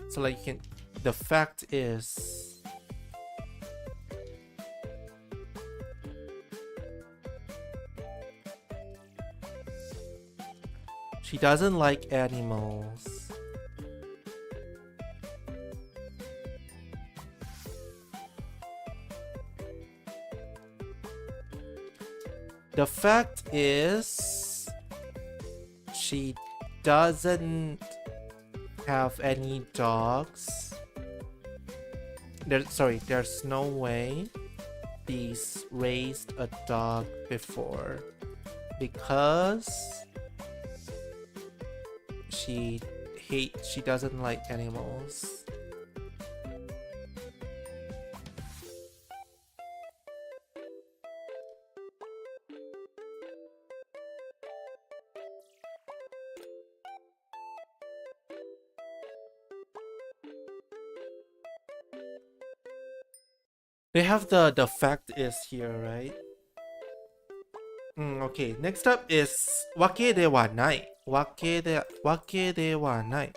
So like the fact is, she doesn't like animals. The fact is, she doesn't have any dogs. There's no way she's raised a dog before because she doesn't like animals. They have the fact is here, right? Okay, next up is わけではない。わけではない。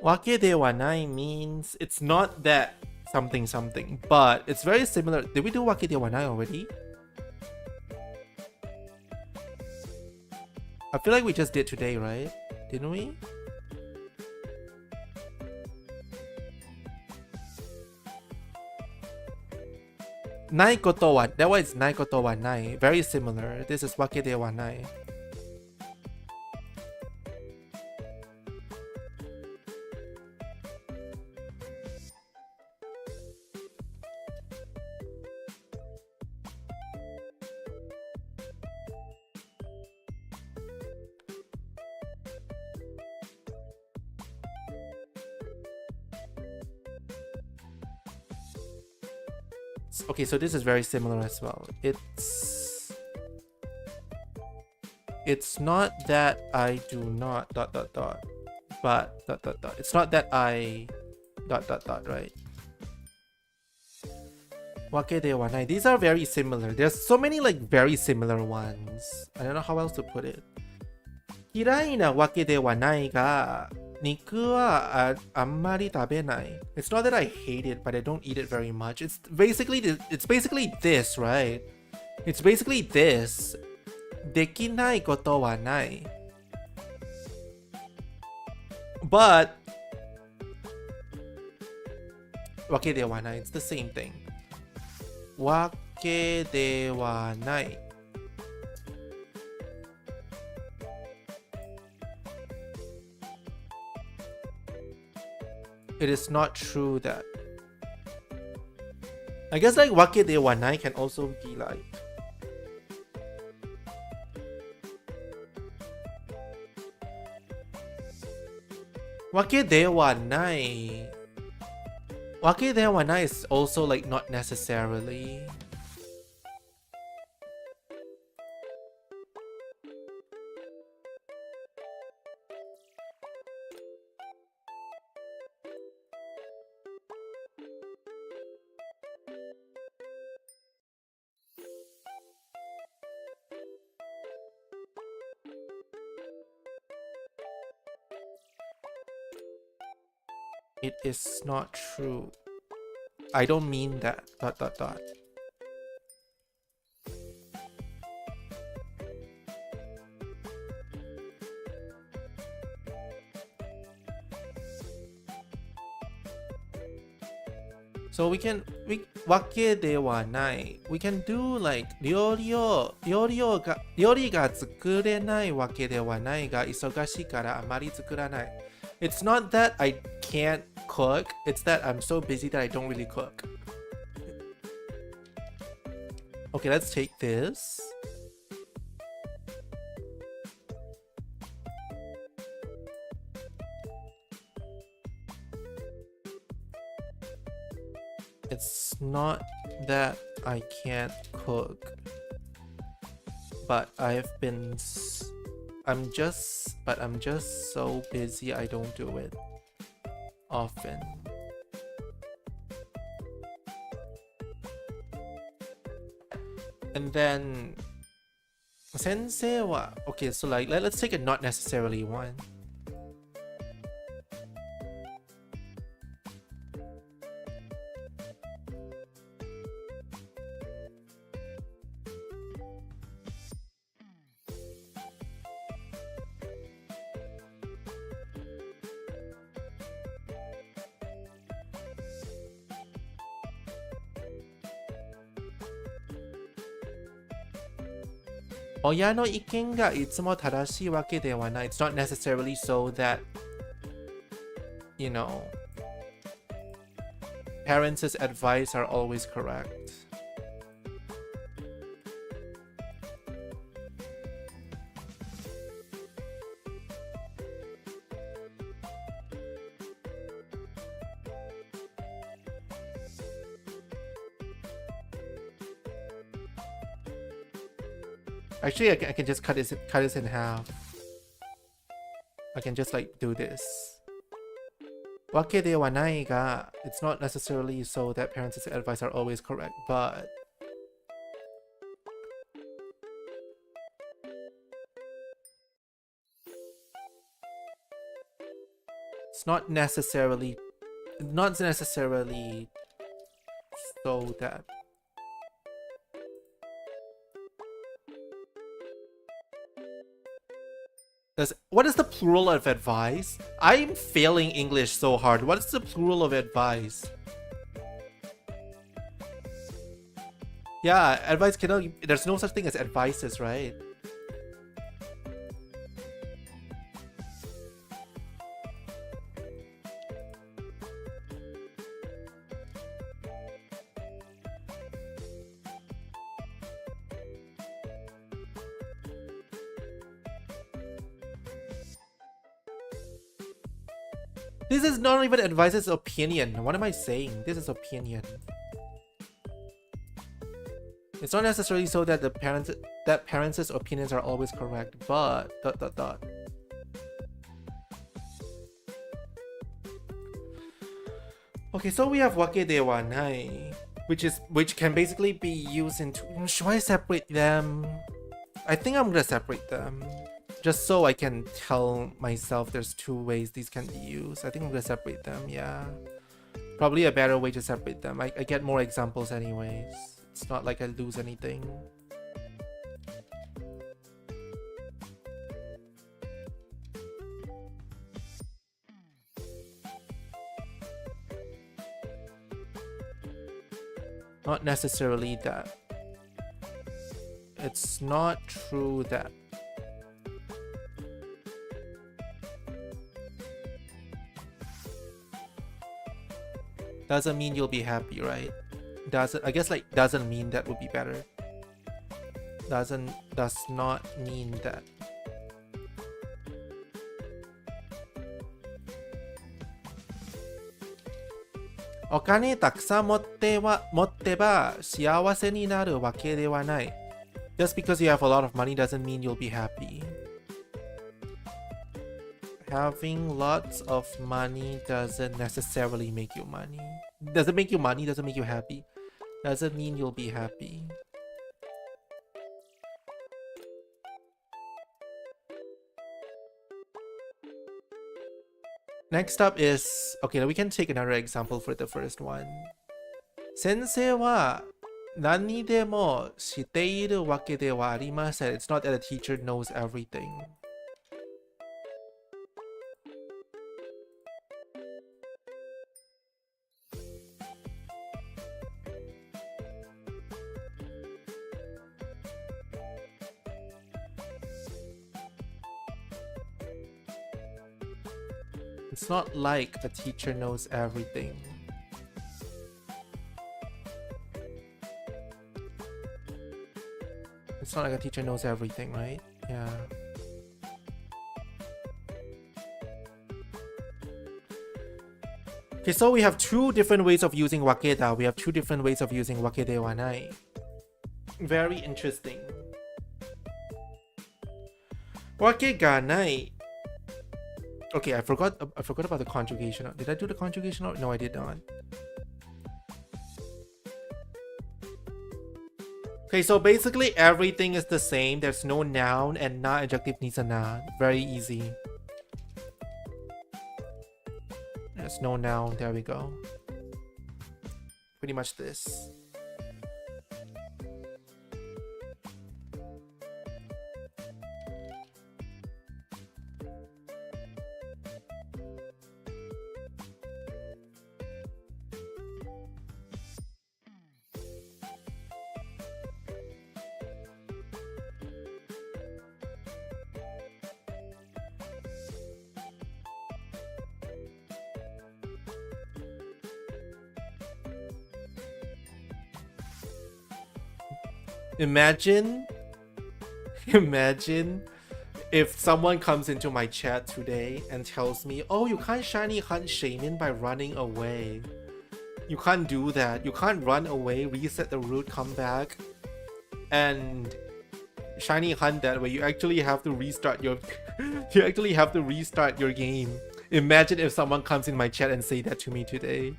わけではない means it's not that something something, but it's very similar. Did we do わけではない already? I feel like we just did today, right? Didn't we? Nai koto wa, that one is nai koto wa nai. Very similar. This is わけではない. Okay, so this is very similar as well. It's not that I do not ... but ... It's not that I ... right? わけではない. These are very similar. There's so many like very similar ones. I don't know how else to put it. 嫌いなわけではないが肉はあんまり食べない. It's not that I hate it, but I don't eat it very much. It's basically this, right? It's basically this. できないことはない. But わけではない. It's the same thing. わけではない。It is not true that. I guess like わけではない can also be likeわけではない わけではない is also like not necessarily. It is not true. I don't mean that. ... So weわけではない we can do like 料理が作れないわけではないが忙しいからあまり作らない It's not that I can't cook, it's that I'm so busy that I don't really cook. Okay, let's take this. It's not that I can't cook, but I'm just so busy I don't do it often. And then sensei wa okay, so like let's take a not necessarily one. Oya no iken ga itsumo tarashii wake de wa nai. It's not necessarily so that, you know, parents' advice are always correct. Actually, I can just cut this in half. I can just like do this. Wake de wa nai ga, it's not necessarily so that parents' advice are always correct, but it's not necessarily so that. What is the plural of advice? I'm failing English so hard. What is the plural of advice? Yeah, advice cannot. There's no such thing as advices, right? This is not even advice, it's opinion. What am I saying? This is opinion. It's not necessarily so that parents' opinions are always correct, but ... Okay, so we have wake de wa nai, which can basically be used into. Should I separate them? I think I'm gonna separate them. Just so I can tell myself there's two ways these can be used. I think I'm gonna separate them, yeah. Probably a better way to separate them. I get more examples anyways. It's not like I lose anything. Not necessarily that. It's not true that. Doesn't mean you'll be happy, right? Doesn't, I guess like doesn't mean that would be better. Does not mean that. Okane takusan motte ba shiawase ni naru wake de wa nai. Just because you have a lot of money doesn't mean you'll be happy. Having lots of money doesn't necessarily make you money. Doesn't make you money, doesn't make you happy. Doesn't mean you'll be happy. Next up is, okay, we can take another example for the first one. Sensei wa何にでもしているわけではありません. It's not that a teacher knows everything. It's not like the teacher knows everything. It's not like a teacher knows everything, right? Yeah. Okay, so we have two different ways of using wakeda. We have two different ways of using wakede wa nai. Very interesting. Wake ga nai. Okay, I forgot about the conjugation. Did I do the conjugation? No, I did not. Okay, so basically everything is the same. There's no noun and na adjective needs a na. Very easy. There's no noun. There we go. Pretty much this. Imagine if someone comes into my chat today and tells me, oh, you can't shiny hunt shaman by running away. You can't do that. You can't run away, reset the route, come back, and shiny hunt that way. You actually have to restart your game. Imagine if someone comes in my chat and say that to me today.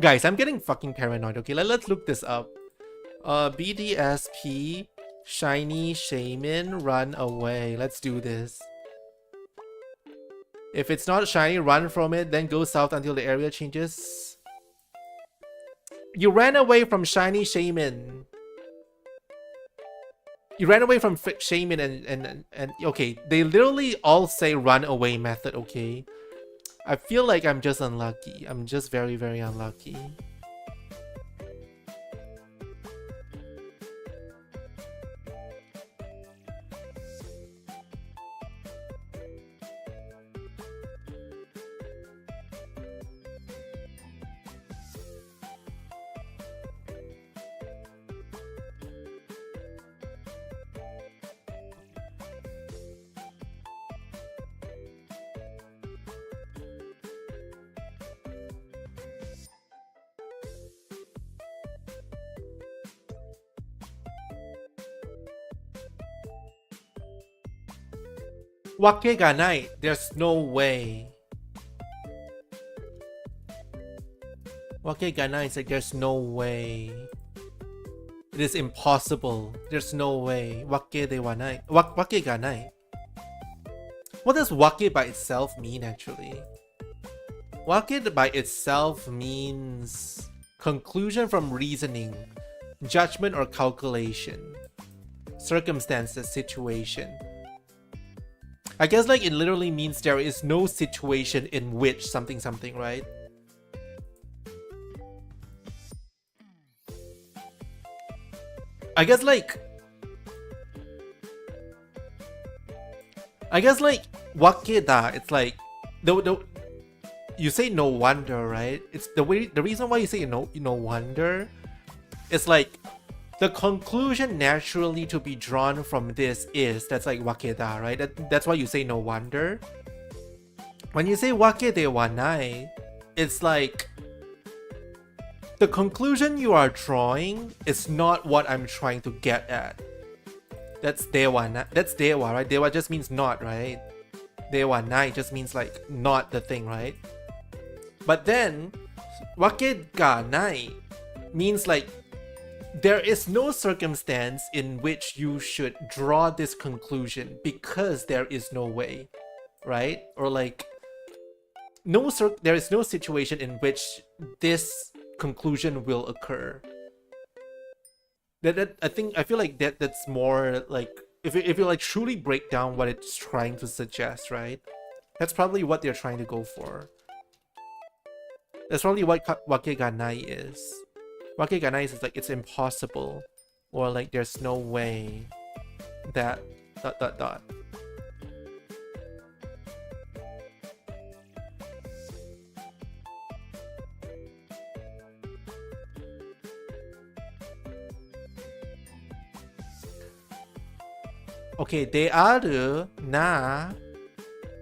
Guys, I'm getting fucking paranoid. Okay, let's look this up. BDSP, shiny shaman, run away. Let's do this. If it's not shiny, run from it, then go south until the area changes. You ran away from shiny shaman. You ran away from shaman and okay, they literally all say run away method, okay? I feel like I'm just unlucky. I'm just very, very unlucky. Wake ga nai. There's no way. Wake ga nai is like there's no way. It is impossible. There's no way. Wake de wa nai. Wake ga nai. What does wake by itself mean actually? Wake by itself means conclusion from reasoning, judgment or calculation, circumstances, situation. I guess like it literally means there is no situation in which something something, right? I guess like wakeda, it's like the you say no wonder, right? It's the reason why you say no wonder. It's like the conclusion naturally to be drawn from this is that's like wakeda, right? That's why you say no wonder. When you say wakede wanai, it's like the conclusion you are drawing is not what I'm trying to get at. That's dewa, that's dewa, right? Dewa just means not, right? Dewa nai just means like not the thing, right? But then wake ga nai means like there is no circumstance in which you should draw this conclusion because there is no way, right? Or like there is no situation in which this conclusion will occur. I feel like that's more like if you like truly break down what it's trying to suggest, right? That's probably what they're trying to go for. That's probably what wakeganai is. Wakeganai is like it's impossible, or like there's no way that ... Okay, dearu na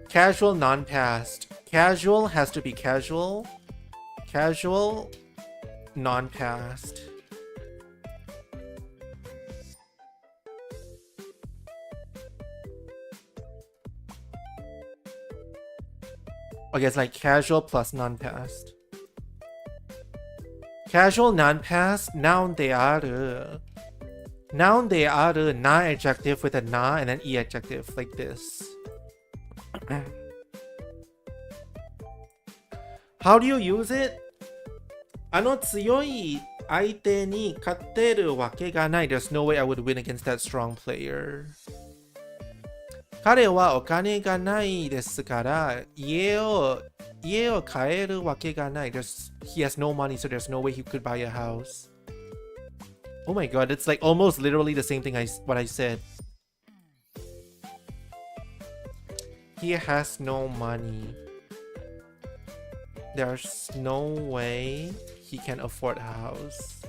casual non-past. Casual has to be casual. Casual non-past. Okay, it's like casual plus non-past. Casual non-past, noun dearu. Noun dearu, na adjective with a na and an e adjective, like this. How do you use it? 強い相手に勝てるわけがない。There's no way I would win against that strong player. 彼はお金がないですから家を買えるわけがない。He has no money, so there's no way he could buy a house. Oh my god, it's like almost literally the same thing what I said. He has no money. There's no way he can afford a house.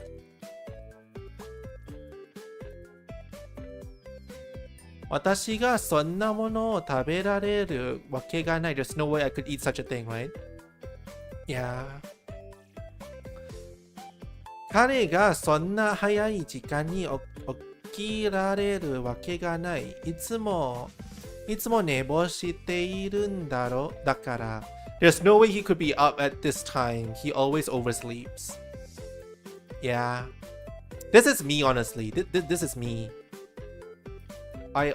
Watashi ga sonna mono o taberareru wake ga nai. There's no way I could eat such a thing, right? Yeah. 彼がそんな早い時間に起きられるわけがない。いつも寝坊しているんだろ。だから。There's no way he could be up at this time. He always oversleeps. Yeah. This is me, honestly. This is me. My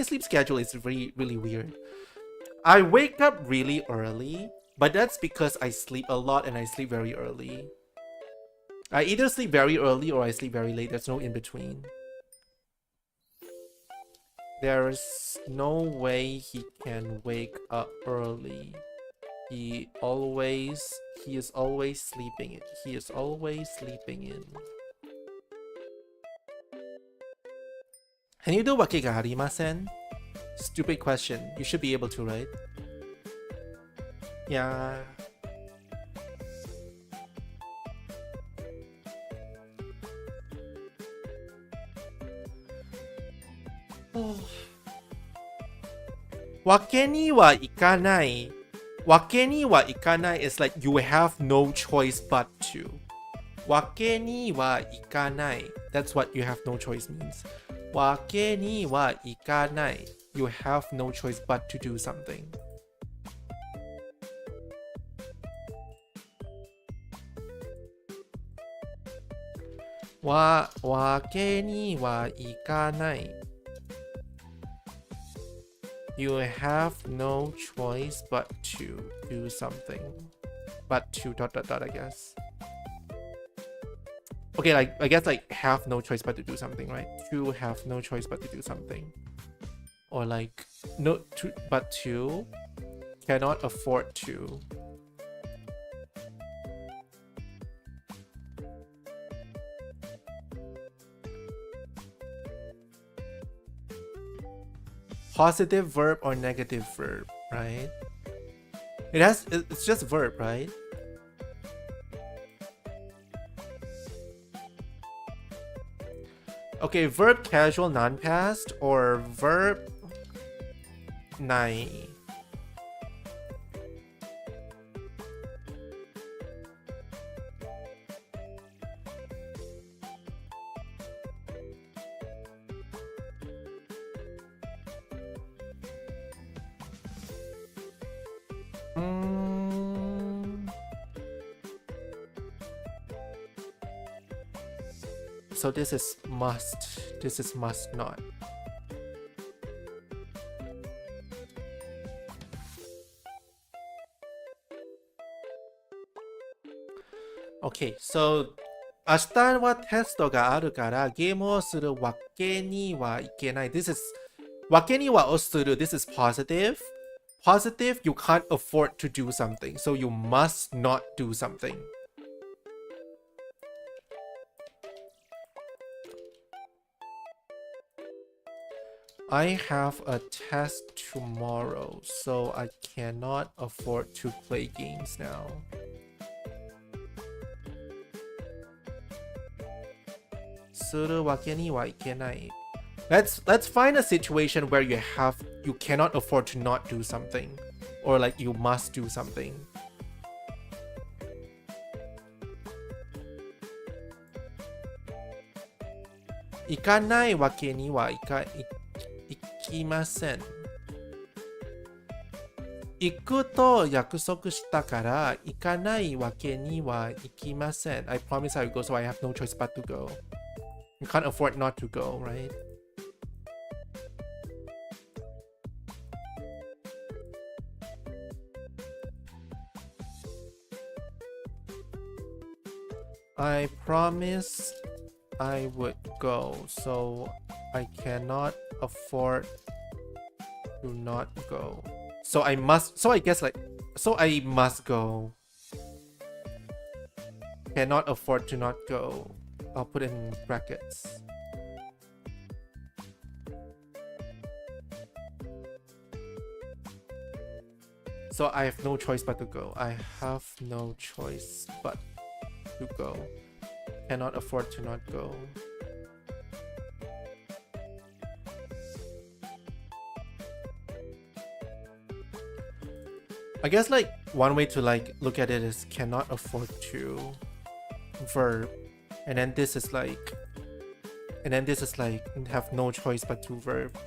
sleep schedule is really weird. I wake up really early, but that's because I sleep a lot and I sleep very early. I either sleep very early or I sleep very late. There's no in between. There's no way he can wake up early. He is always sleeping. He is always sleeping in. Can you do wake ga arimasen? Stupid question. You should be able to, right? Yeah. Wake ni wa ikanai. Wake ni wa ikanai is like you have no choice but to. Wake ni wa ikanai. That's what you have no choice means. Wake ni wa ikanai. You have no choice but to do something. Wake ni wa ikanai. You have no choice but to do something. But to ... I guess. Okay, like I guess like have no choice but to do something, right? To have no choice but to do something. Or like no to but to cannot afford to. Positive verb or negative verb, right? It's just verb, right? Okay, verb casual non-past or verb nai. So this is must. This is must not. Okay, so 明日はテストがあるからゲームをするわけにはいけない。This is わけにはをする。This is positive. Positive, you can't afford to do something, so you must not do something. I have a test tomorrow, so I cannot afford to play games now. Let's find a situation where you cannot afford to not do something, or like you must do something. Ikanai wake ni wa ikimasen. 行くと約束したから行かないわけにはいきません. I promise I will go, so I have no choice but to go. You can't afford not to go, right? I promised I would go, so I cannot afford to not go. So I must go. Cannot afford to not go. I'll put it in brackets. So I have no choice but to go. I have no choice but to go. Cannot afford to not go. I guess like one way to like look at it is cannot afford to verb, and then this is like have no choice but to verb.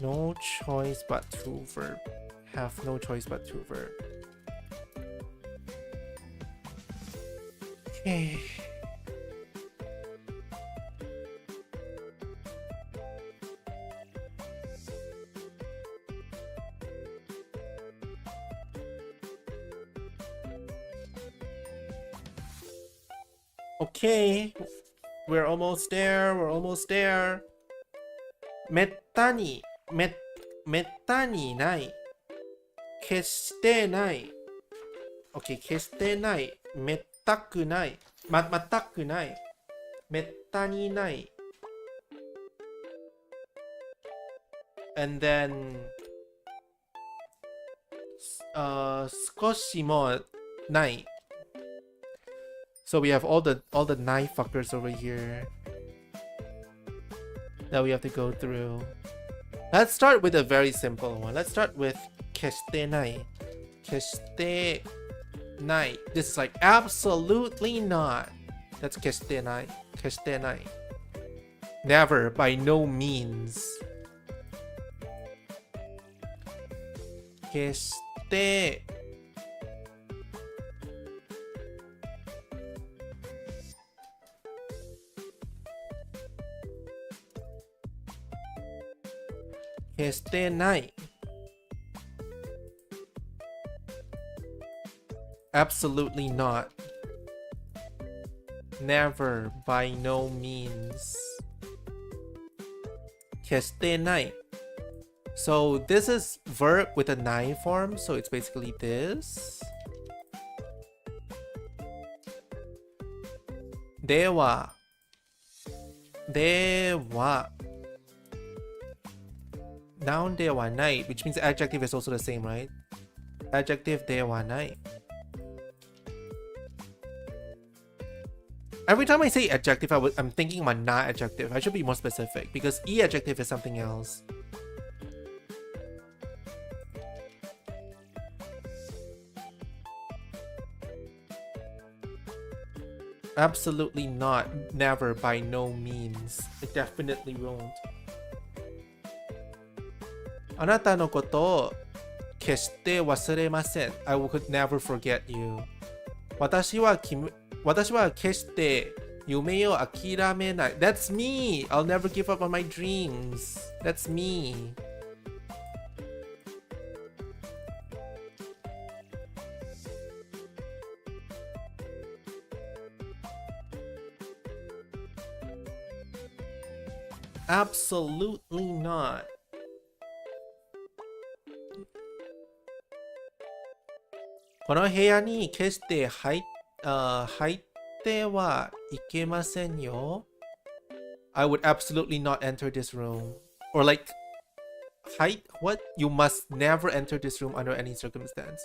No choice but to verb. Have no choice but to verb. Okay. Okay, we're almost there. We're almost there. めったにない。決してない。Okay, 決してない。めったくない。全くない。めったにない。And then 少しもない。So we have all the knife fuckers over here that we have to go through. Let's start with a very simple one. Let's start with 決してない. 決してない. This is like absolutely not. That's 決してない. 決してない. Never, by no means. 決して決してない. Absolutely not. Never, by no means. 決してない So this is verb with a nai form, so it's basically this. では Noun ではない which means adjective is also the same, right? Adjective ではない Every time I say adjective, I'm thinking about not adjective. I should be more specific because adjective is something else. Absolutely not. Never, by no means. I definitely won't. あなたのことを決して忘れません I could never forget you. 私は決して夢を諦めない That's me! I'll never give up on my dreams. That's me. Absolutely not. この部屋に決して入ってはいけませんよ I would absolutely not enter this room. Or like, what? You must never enter this room under any circumstance.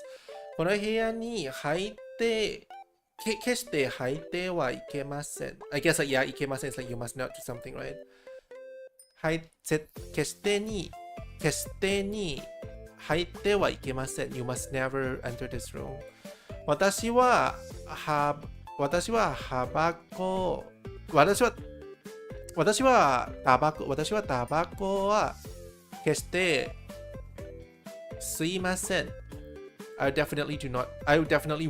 この部屋に決して入ってはいけません I guess like, yeah, いけません It's like you must not do something, right? 決してに入ってはいけません You must never enter this room. 私はタバコは決して吸いません I definitely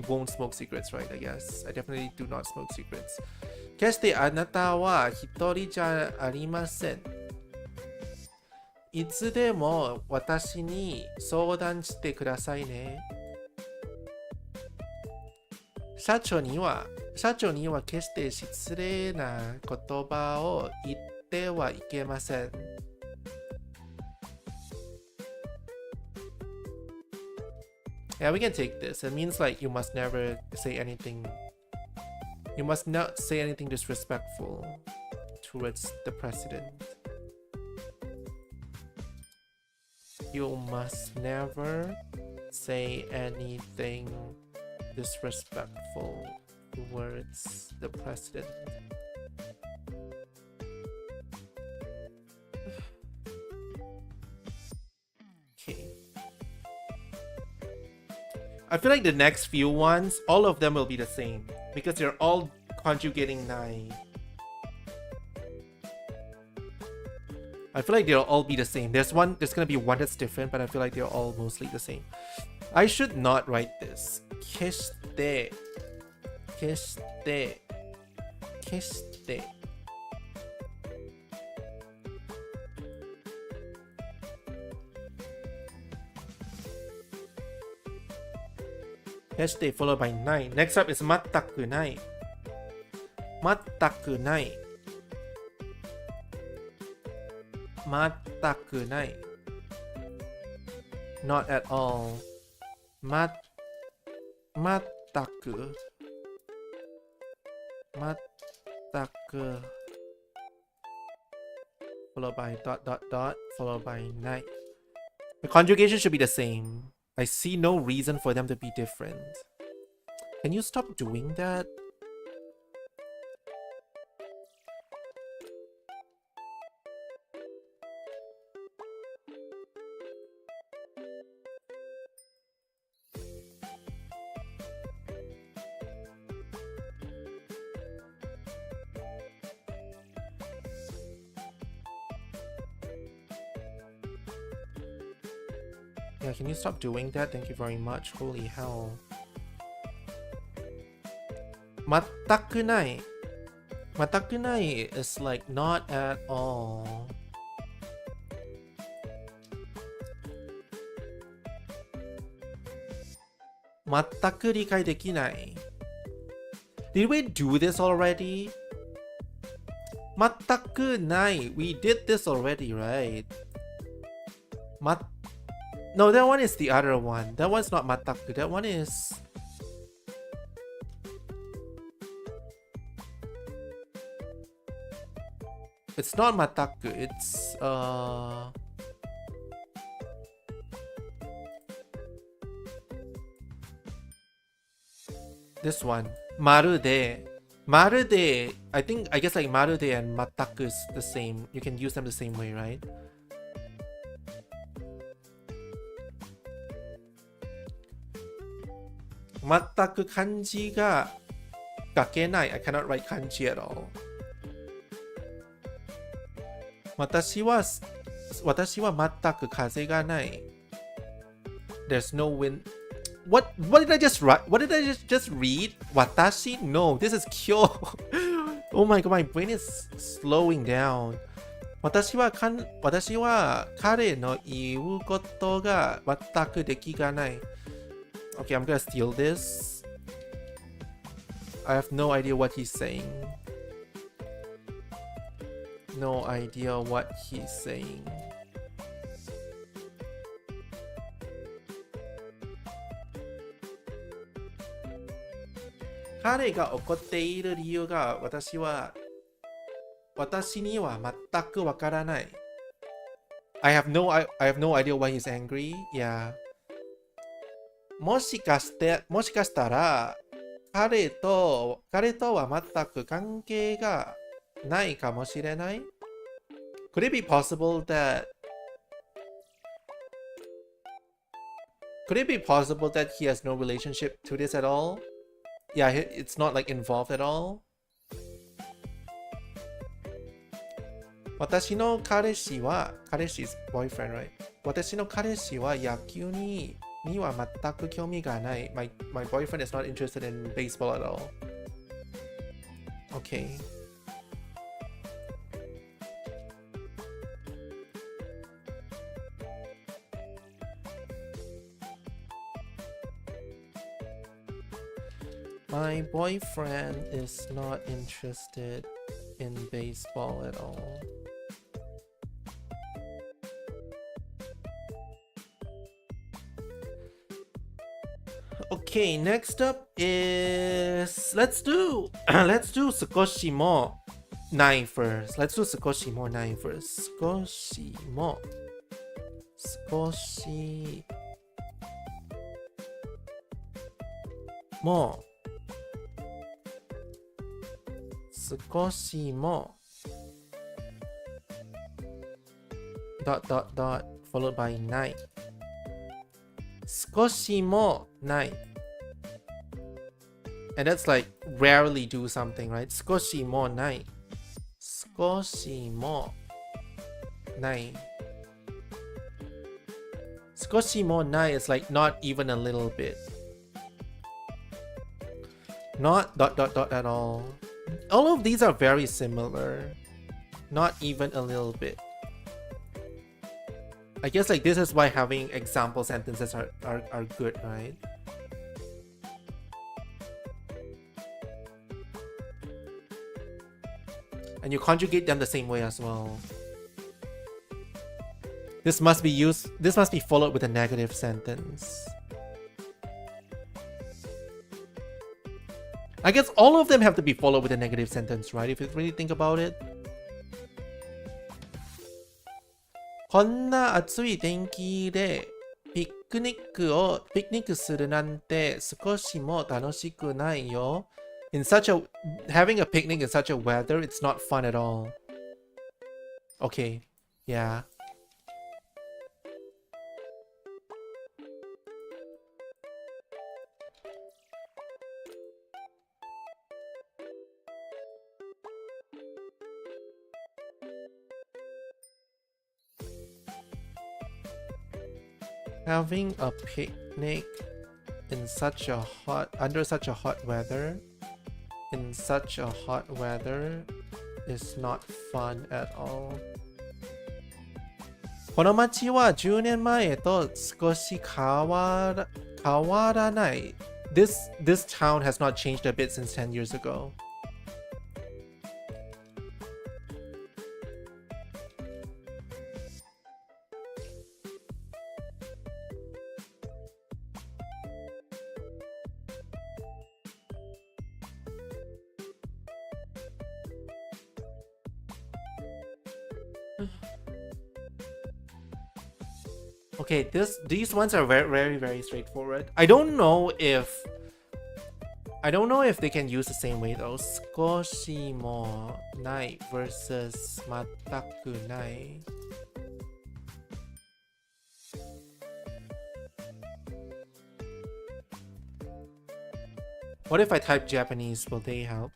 won't smoke cigarettes, right? I guess. I definitely do not smoke cigarettes. 決してあなたは一人じゃありませんいつでも私に相談してくださいね。社長には決して失礼な言葉を言ってはいけません。Yeah, we can take this. It means like you must never say anything. You must not say anything disrespectful towards the president. You must never say anything disrespectful towards the president. Okay. I feel like the next few ones, all of them will be the same because they're all conjugating nai. I feel like they'll all be the same. There's gonna be one that's different, but I feel like they're all mostly the same. I should not write this. 決してfollowed by ない Next up is 全くない全くない全くない Not at all 全くfollowed by ... followed by ない The conjugation should be the same. I see no reason for them to be different. Can you stop doing that? Yeah, can you stop doing that? Thank you very much. Holy hell. 全くない全くない is like not at all. 全く理解できない Did we do this already? 全くない. We did this already, right? No, that one is the other one. That one's not 全く. That one is... It's not 全く. It's... This one. まるで. まるで. I guess like まるで and 全く is the same. You can use them the same way, right? 全く漢字が書けない. I cannot write 漢字 at all. 私は全く風がない. There's no wind. What did I just write? What did I just read? Watashi? No, this is kyo. Oh my god, my brain is slowing down. 私は彼の言うことが全くできがない. Okay, I'm gonna steal this. I have no idea what he's saying. No idea what he's saying. 彼が怒っている理由が私には全くわからない. I have no idea why he's angry. Yeah. もしかしたら彼とは全く関係がないかもしれない. Could it be possible that he has no relationship to this at all? Yeah, it's not like involved at all. 私の彼氏は is boyfriend, right? 私の彼氏は野球には全く興味がない. My boyfriend is not interested in baseball at all. Okay. My boyfriend is not interested in baseball at all. Okay, next up is let's do 少しもない first. Let's do 少しもない first. 少しもdot followed by ない. 少しもない. And that's like rarely do something, right? 少しもない. 少しもない. 少しもない is like not even a little bit. Not ... at all. All of these are very similar. Not even a little bit. I guess like this is why having example sentences are good, right? And you conjugate them the same way as well. This must be followed with a negative sentence. I guess all of them have to be followed with a negative sentence, right? If you really think about it. こんな暑い天気でピクニックするなんて少しも楽しくないよ. Having a picnic in such a weather, it's not fun at all. Okay, yeah. Having a picnic in under such a hot weather is not fun at all. この街は10年前と少し変わらない this town has not changed a bit since 10 years ago. Okay, these ones are very straightforward. I don't know if they can use the same way though. 少しもない versus 全くない. What if I type Japanese? Will they help?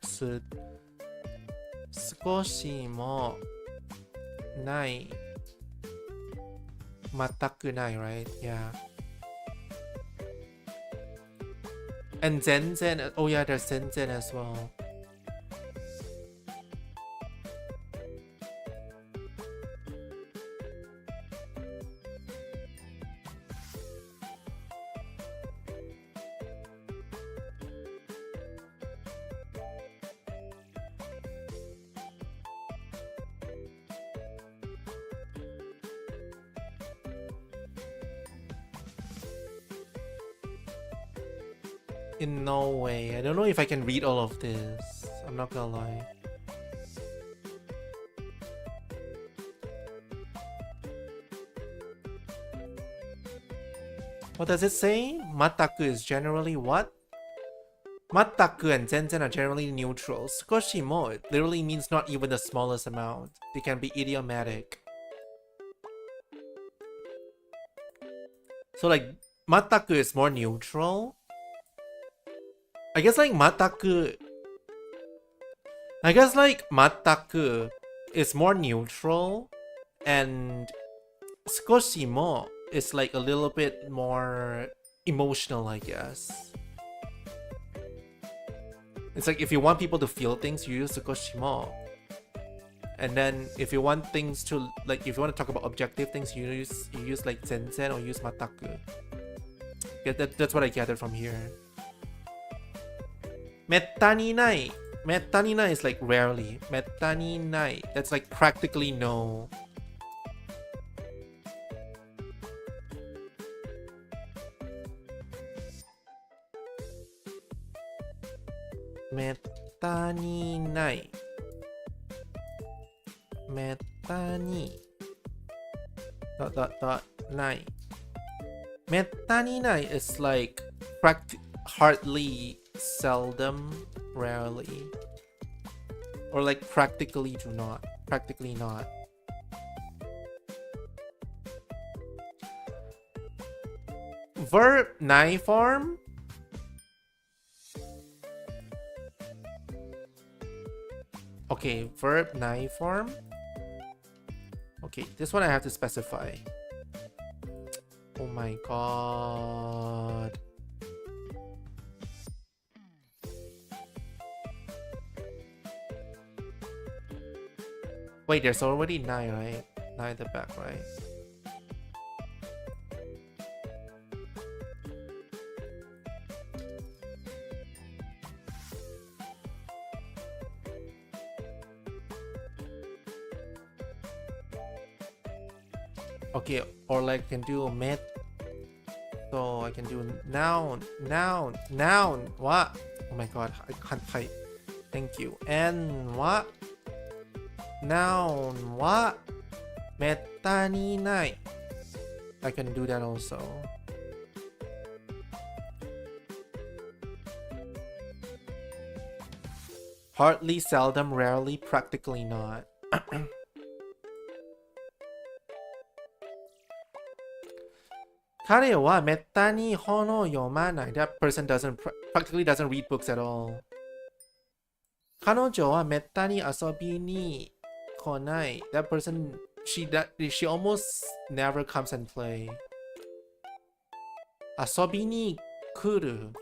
少しもない全くない, right? Yeah. And zenzen. Oh yeah, there's zenzen as well. In no way. I don't know if I can read all of this. I'm not gonna lie. What does it say? Mataku is generally what? Mataku and zenzen are generally neutral. Sukoshi mo literally means not even the smallest amount. They can be idiomatic. So like, mataku is more neutral. I guess like mataku is more neutral, and sukoshi mo is like a little bit more emotional, I guess. It's like if you want people to feel things, you use sukoshi mo. And then if you want things to, like, if you want to talk about objective things, you use like zenzen or use mataku. Yeah, that's what I gathered from here. Metta ni nai. Metta ni nai is like rarely. Metta ni nai. That's like practically no. Metta ni nai. Metta ni. Nai. Metta ni nai is like hardly, seldom, rarely, or like practically not. Verb nai form. Okay, verb nai form. Okay, this one I have to specify. Oh my god. Wait, there's already 9, right? 9 at the back, right? Okay, or like can do met. So I can do noun. What? Oh my god, I can't type. Thank you. And what? Noun what? Metta ni nai. I can do that also. Hardly, seldom, rarely, practically not. Kare wa metta ni hono yomanai. That person practically doesn't read books at all. Kanojo wa metta ni asobi ni konai. That person, she almost never comes and play. Asobi ni kuru.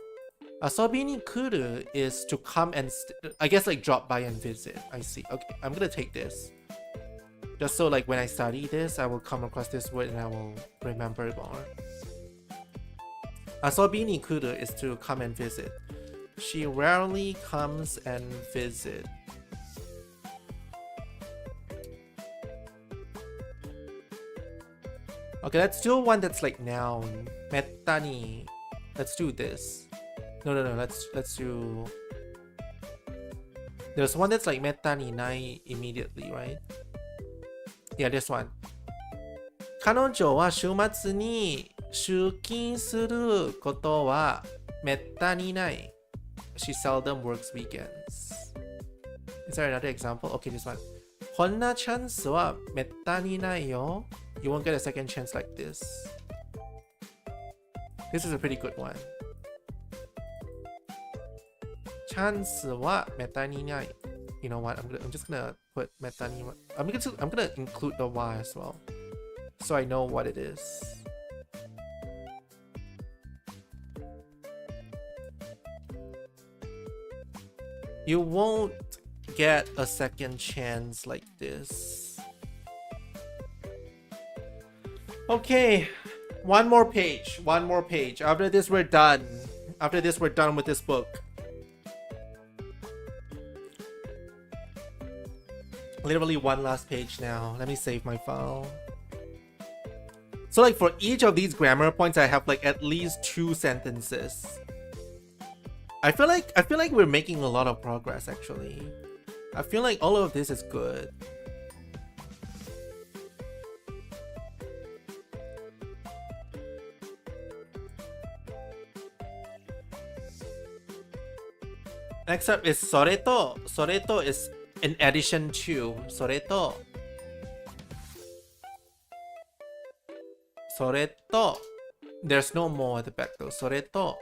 Asobi ni kuru is to come and I guess like drop by and visit. I see. Okay, I'm gonna take this. Just so like when I study this, I will come across this word and I will remember it more. Asobi ni kuru is to come and visit. She rarely comes and visit. Okay, let's do one that's like noun. Metta ni. Let's do this. No. Let's do. There's one that's like metta ni nai immediately, right? Yeah, this one. 彼女は週末に出勤することはめったにない。She seldom works weekends. Is there another example? Okay, this one. こんなチャンスはめったにないよ。You won't get a second chance like this. This is a pretty good one. チャンスはめったにない。You know what? I'm just gonna put めったに。I'm gonna include the Y as well, so I know what it is. You won't get a second chance like this. Okay, one more page. After this, we're done. With this book. Literally one last page now. Let me save my file. So like for each of these grammar points, I have like at least 2 sentences. I feel like we're making a lot of progress actually. I feel like all of this is good. Next up is soreto. Soreto is in addition to. Soreto. Soreto. There's no more at the back though. Soreto.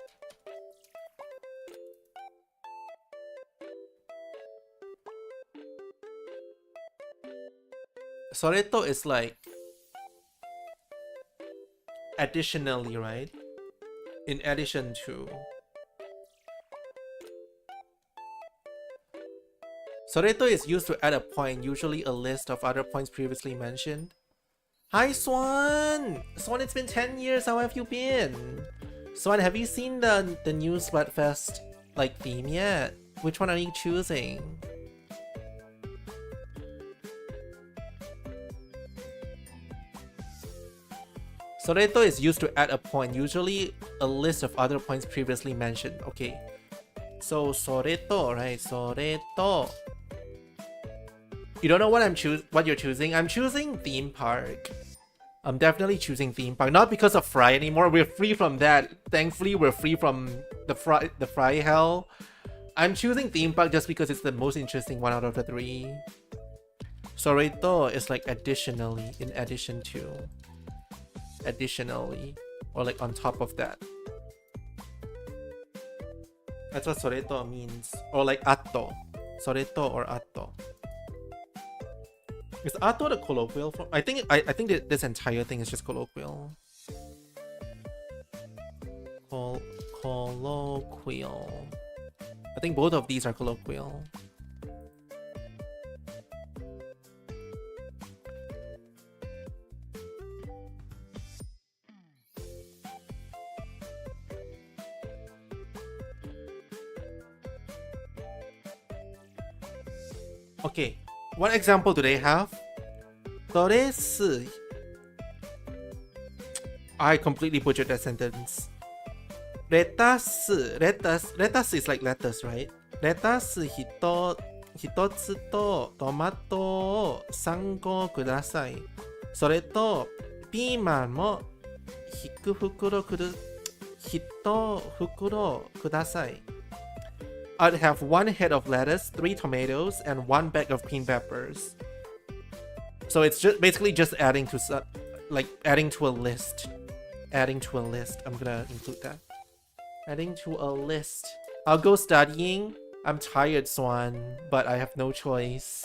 Soreto is like additionally, right? In addition to. Soreto is used to add a point, usually a list of other points previously mentioned. Hi Swan! Swan, it's been 10 years, how have you been? Swan, have you seen the new Splatfest like theme yet? Which one are you choosing? Soreto is used to add a point, usually a list of other points previously mentioned. Okay, so Soreto, right? Soreto. You don't know what you're choosing? I'm choosing theme park. I'm definitely choosing theme park. Not because of Fry anymore. We're free from that. Thankfully, we're free from the Fry hell. I'm choosing theme park just because it's the most interesting one out of the 3. Soreto is like additionally, in addition to. Additionally, or like on top of that. That's what soreto means. Or like atto. Soreto or atto. Is atto the colloquial form? I think that this entire thing is just colloquial. Colloquial. I think both of these are colloquial. Okay, what example do they have? Toresu. I completely butchered that sentence. Lettuce is like lettuce, right? Lettuce hitotsu to tomato o 3個ください。それとピーマンも1袋ください。I'd have 1 head of lettuce, 3 tomatoes, and 1 bag of green peppers. So it's just basically just adding to a list. Adding to a list. I'm gonna include that. Adding to a list. I'll go studying. I'm tired, Swan, but I have no choice.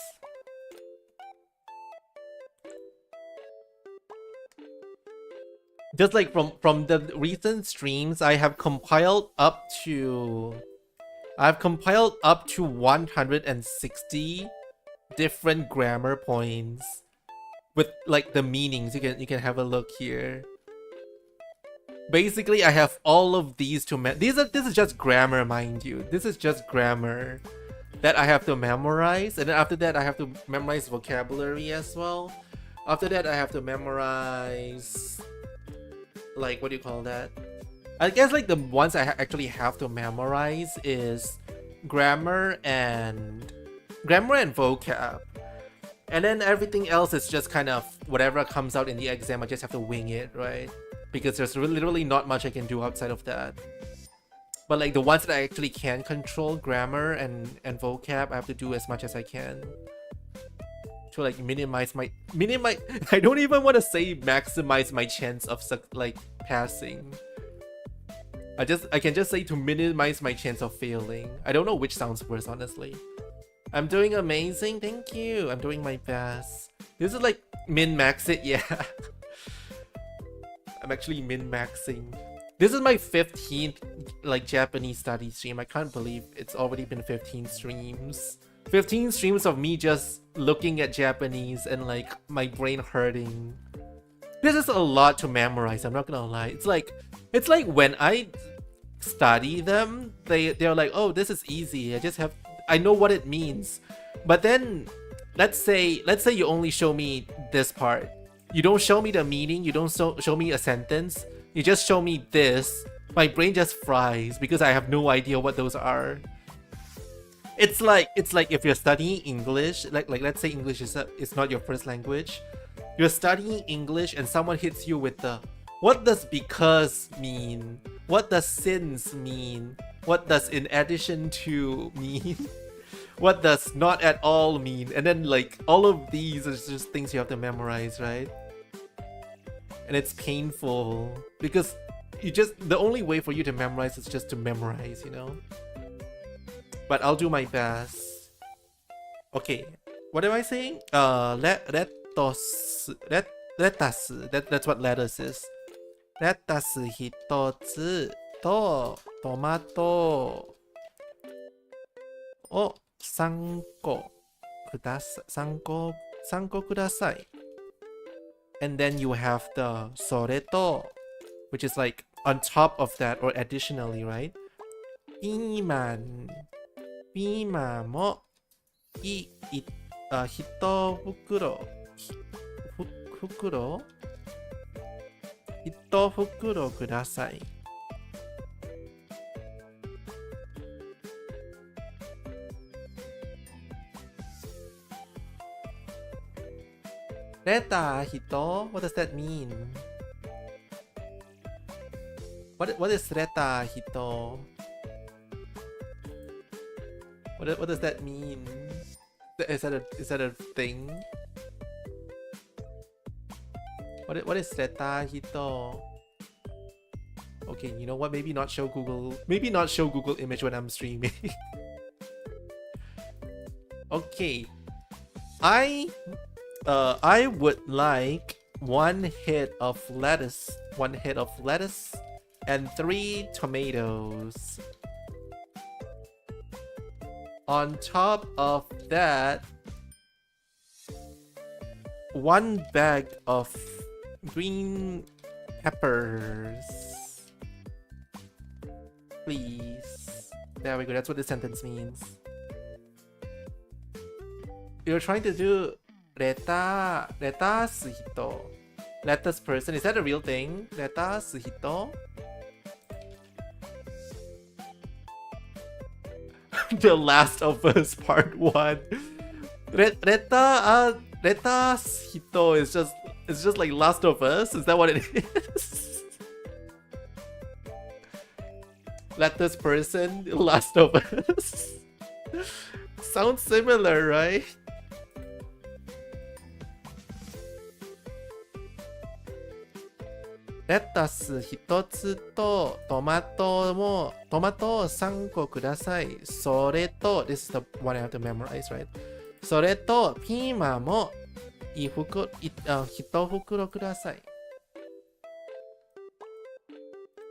Just like from the recent streams, I've compiled up to 160 different grammar points with like the meanings. You can have a look here. Basically, I have all of these to this is just grammar, mind you. This is just grammar that I have to memorize, and then after that I have to memorize vocabulary as well. After that I have to memorize, like, what do you call that? I guess like the ones I actually have to memorize is grammar and vocab. And then everything else is just kind of whatever comes out in the exam, I just have to wing it, right? Because there's literally not much I can do outside of that. But like the ones that I actually can control, grammar and vocab, I have to do as much as I can to like minimize I don't even want to say maximize my chance of like passing. I can just say to minimize my chance of failing. I don't know which sounds worse, honestly. I'm doing amazing, thank you. I'm doing my best. This is like min-max it, yeah. I'm actually min-maxing. This is my 15th like Japanese study stream. I can't believe it's already been 15 streams. 15 streams of me just looking at Japanese and like my brain hurting. This is a lot to memorize, I'm not gonna lie. It's like when I study them, they're like, oh, this is easy. I know what it means. But then let's say you only show me this part. You don't show me the meaning, you don't show me a sentence, you just show me this. My brain just fries because I have no idea what those are. It's like if you're studying English, like let's say English is not your first language. You're studying English and someone hits you with the, what does because mean? What does since mean? What does in addition to mean? What does not at all mean? And then like all of these are just things you have to memorize, right? And it's painful because the only way for you to memorize is just to memorize, you know? But I'll do my best. Okay, what am I saying? Lettuce. That's what lettuce is. レタス一つとトマトを3個ください。3個ください。And then you have the それと which is like on top of that or additionally, right? ピーマンも1袋1袋ください。レタ1? What does that mean? What is レタ1? What does that mean? Is that a thing? What is Reta Hito? Okay, you know what? Maybe not show Google image when I'm streaming. Okay. I would like one head of lettuce and 3 tomatoes. On top of that, 1 bag of green peppers. Please. There we go. That's what the sentence means. You're trying to do lettuce hito. Lettuce person. Is that a real thing? Lettuce hito? The Last of Us Part 1. Lettuce hito is just like Last of Us? Is that what it is? Lettuce person, Last of Us. Sounds similar, right? Lettuce 1つとトマトを3個ください。それと This is the one I have to memorize, right? それとピーマンも1袋ください。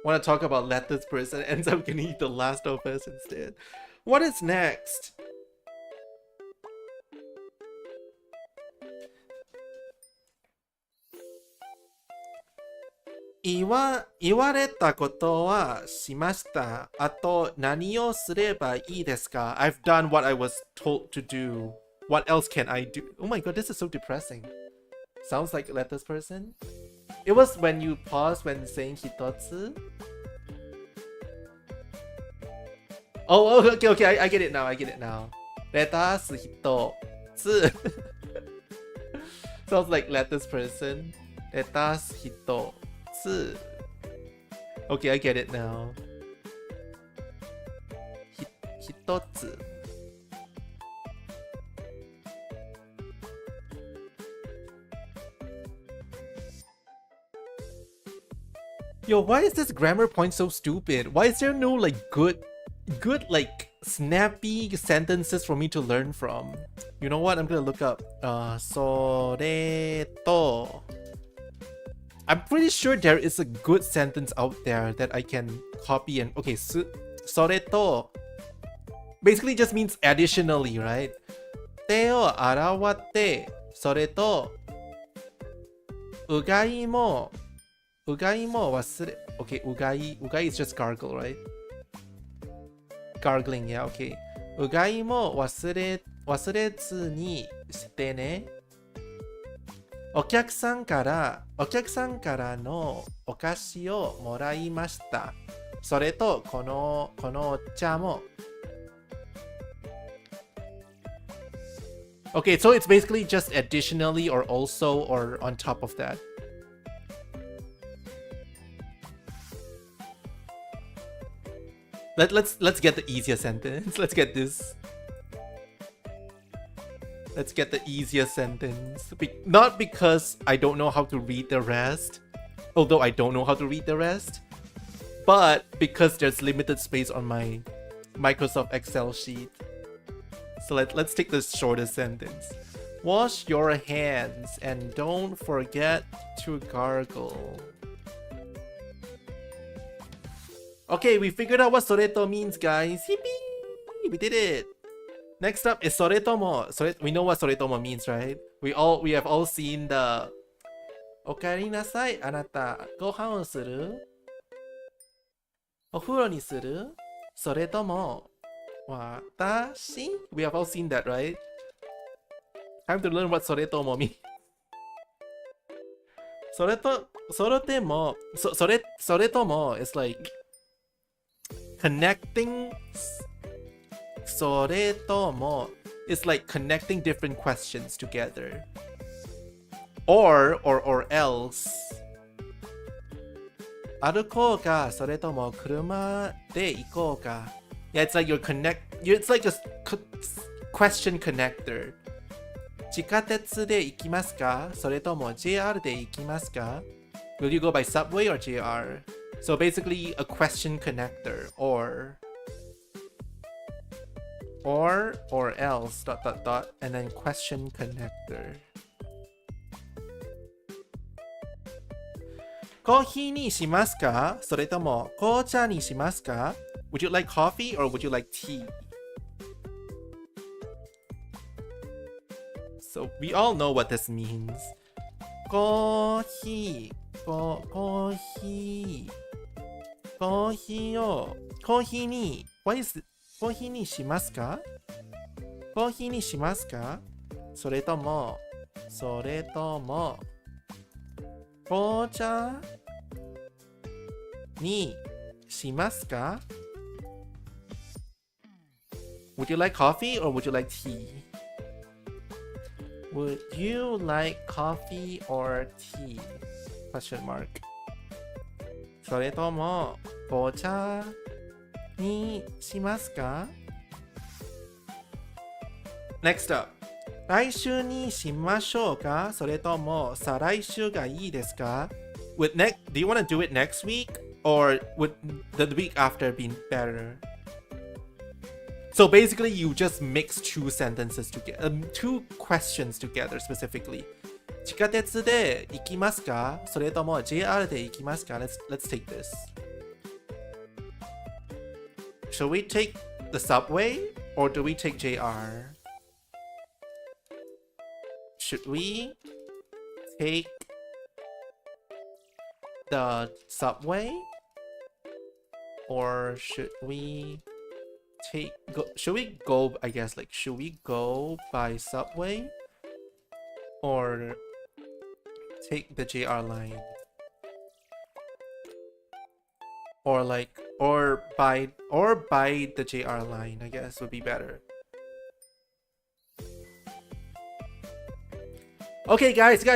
Want to talk about lettuce person, ends up gonna eat the Last of Us instead. What is next? 言われたことはしました。あと何をすればいいですか? I've done what I was told to do. What else can I do? Oh my god, this is so depressing. Sounds like let this person. It was when you pause when saying hitotsu. Oh, okay, I get it now. Let us hitotsu. Sounds like let this person. Let us hitotsu. Okay, I get it now. Hitotsu. Yo, why is this grammar point so stupid? Why is there no like good like snappy sentences for me to learn from? You know what? I'm gonna look up それと I'm pretty sure there is a good sentence out there that I can copy and okay, それと basically just means additionally, right? 手を洗わってそれとうがいも忘れ okay, うがい is just gargle, right? Gargling, yeah, okay. うがいも忘れずにしてね。お客さんからのお菓子をもらいました。それとこのお茶も。Okay, so it's basically just additionally or also or on top of that. Let's get the easier sentence. Let's get this. Let's get the easiest sentence. Not because I don't know how to read the rest, although I don't know how to read the rest, but because there's limited space on my Microsoft Excel sheet. So let's take the shortest sentence. Wash your hands and don't forget to gargle. Okay, we figured out what soreto means, guys. Yippee! We did it. Next up is soretomo. We know what soretomo means, right? We have all seen the Okaeri nasai, anata. Gohan o suru? Ofuro ni suru? Soretomo watashi? We have all seen that, right? Time to learn what soretomo means. Soretomo is like connecting. Soretomo is like connecting different questions together. Or else. 歩こうか、それとも車で行こうか. Yeah, it's like it's like a question connector. 地下鉄で行きますか、それとも JR で行きますか? Will you go by subway or JR? So basically a question connector or else ... and then question connector. コーヒーにしますか、それとも紅茶にしますか? Would you like coffee or would you like tea? So we all know what this means. コーヒーにしますか、それとも紅茶にしますか? Would you like coffee or would you like tea? Would you like coffee or tea? Question mark. それとも紅茶にしますか? Next up. 来週にしましょうか、それとも再来週がいいですか? Do you want to do it next week or would the week after be better? So basically you just mix two sentences together, two questions together specifically. 地下鉄で行きますか、それとも JR で行きますか? Let's take this. Shall we take the subway or do we take JR? Should we take the subway? Or should we should we go, I guess, like, should we go by subway? Or take the JR line? Or like, or by the JR line, I guess would be better. Okay, guys.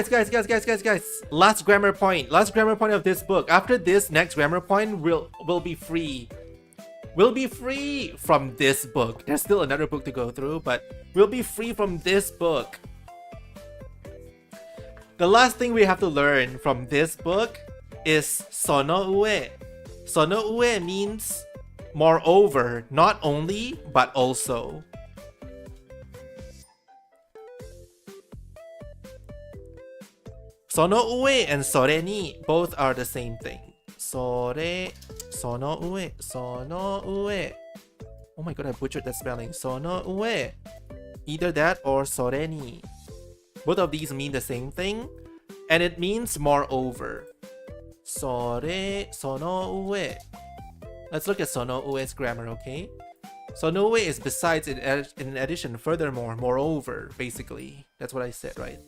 Last grammar point of this book. After this, next grammar point will be free. We'll be free from this book. There's still another book to go through, but we'll be free from this book. The last thing we have to learn from this book is sono ue. Sono ue means moreover, not only, but also. Sono ue and sore ni both are the same thing. Sore, sono ue, sono ue. Oh my god, I butchered that spelling. Sono ue. Either that or sore ni. Both of these mean the same thing, and it means moreover. Sore, sono ue. Let's look at sono ue's grammar, okay? Sono ue is besides, in addition, furthermore, moreover, basically. That's what I said, right?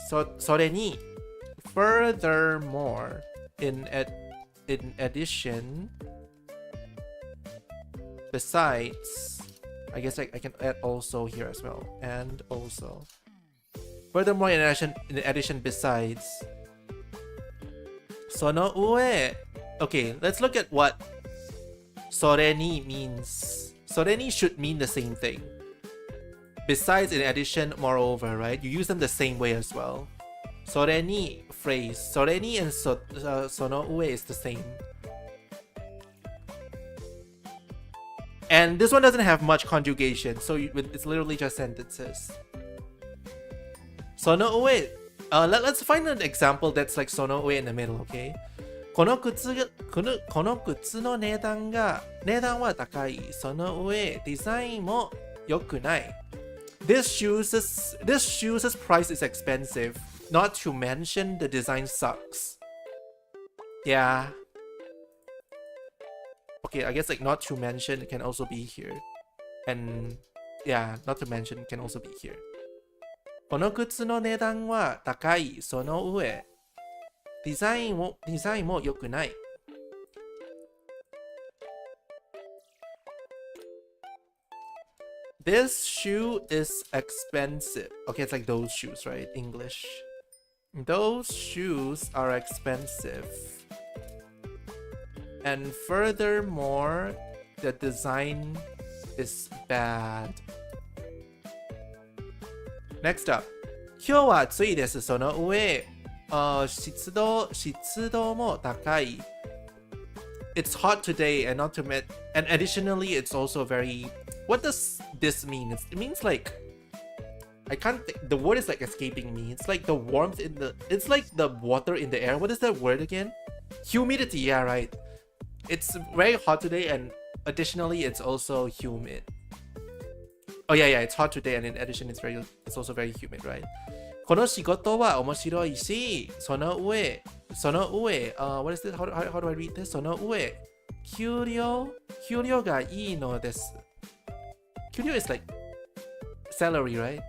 So, sore ni. Furthermore, in addition, besides, I guess I can add also here as well, and also. Furthermore, in addition, besides. Sono ue. Okay, let's look at what sore ni means. Sore ni should mean the same thing. Besides, in addition, moreover, right? You use them the same way as well. Sore ni phrase. Sore ni and sono ue is the same. And this one doesn't have much conjugation, so it's literally just sentences. Sono ue. Let's find an example that's like sono ue in the middle, okay? この靴の値段は高い。その上、デザインも良くない。This shoes' price is expensive. Not to mention the design sucks. Yeah. Okay, I guess like not to mention can also be here. And yeah, not to mention can also be here. この靴の値段は高い。その上、デザインも良くない。This shoe is expensive. Okay, it's like those shoes, right? English. Those shoes are expensive. And furthermore, the design is bad. Next up. 今日は暑いです。その上、湿度も高い。It's hot today and and additionally it's also very. What does this mean? It means like, I can't think, the word is like escaping me. It's like the warmth it's like the water in the air. What is that word again? Humidity, yeah, right. It's very hot today and additionally it's also humid. Oh yeah, it's hot today and in addition it's also very humid, right? この仕事は面白いし、その上、what is this? How do I read this? その上、給料がいいのです。給料 is like salary, right?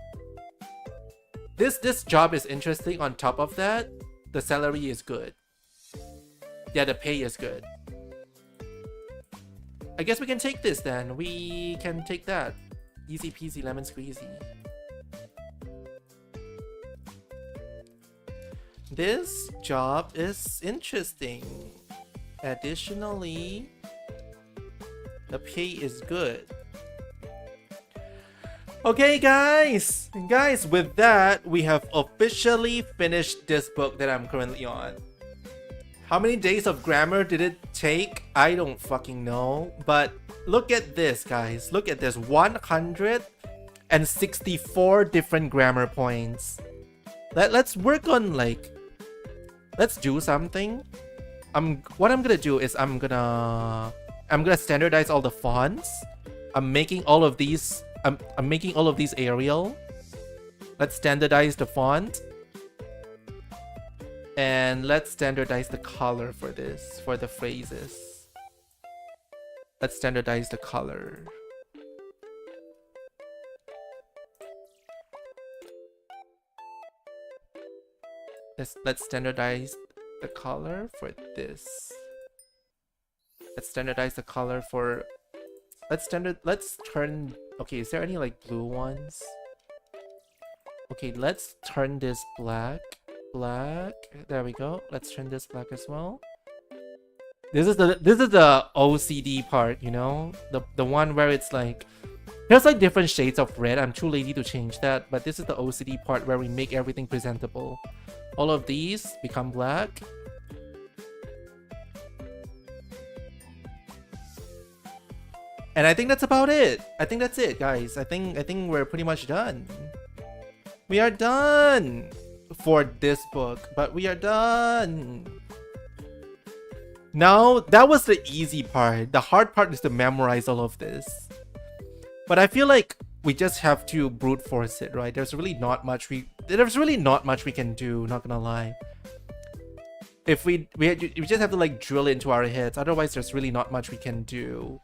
This job is interesting. On top of that, the salary is good. Yeah, the pay is good. I guess we can take this then. We can take that. Easy peasy lemon squeezy. This job is interesting. Additionally, the pay is good. Okay, guys, with that, we have officially finished this book that I'm currently on. How many days of grammar did it take? I don't fucking know. But look at this, guys. Look at this. 164 different grammar points. Let's work on like... Let's do something. What I'm gonna do is I'm gonna standardize all the fonts. I'm making all of these Arial. Let's standardize the font. And let's standardize the color for this, for the phrases. Let's standardize the color. Let's standardize the color for this. Let's standardize the color for... Let's turn... Okay, is there any like blue ones? Okay, let's turn this black. Black. There we go. Let's turn this black as well. This is the OCD part, you know? The one where it's like... There's like different shades of red. I'm too lazy to change that. But this is the OCD part where we make everything presentable. All of these become black. And I think that's about it. I think that's it, guys. I think we're pretty much done. We are done for this book, but we are done. Now, that was the easy part. The hard part is to memorize all of this. But I feel like we just have to brute force it, right? There's really not much we can do, not gonna lie. If we just have to like drill it into our heads. Otherwise, there's really not much we can do.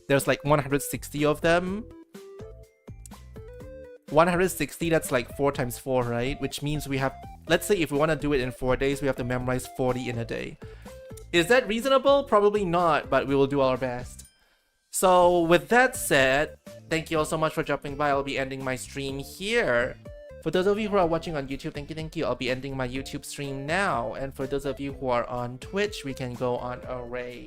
There's like 160 of them. 160, that's like 4 times 4, right? Which means we have, let's say if we want to do it in 4 days, we have to memorize 40 in a day. Is that reasonable? Probably not, but we will do our best. So with that said, thank you all so much for dropping by. I'll be ending my stream here. For those of you who are watching on YouTube, thank you. I'll be ending my YouTube stream now. And for those of you who are on Twitch, we can go on Array.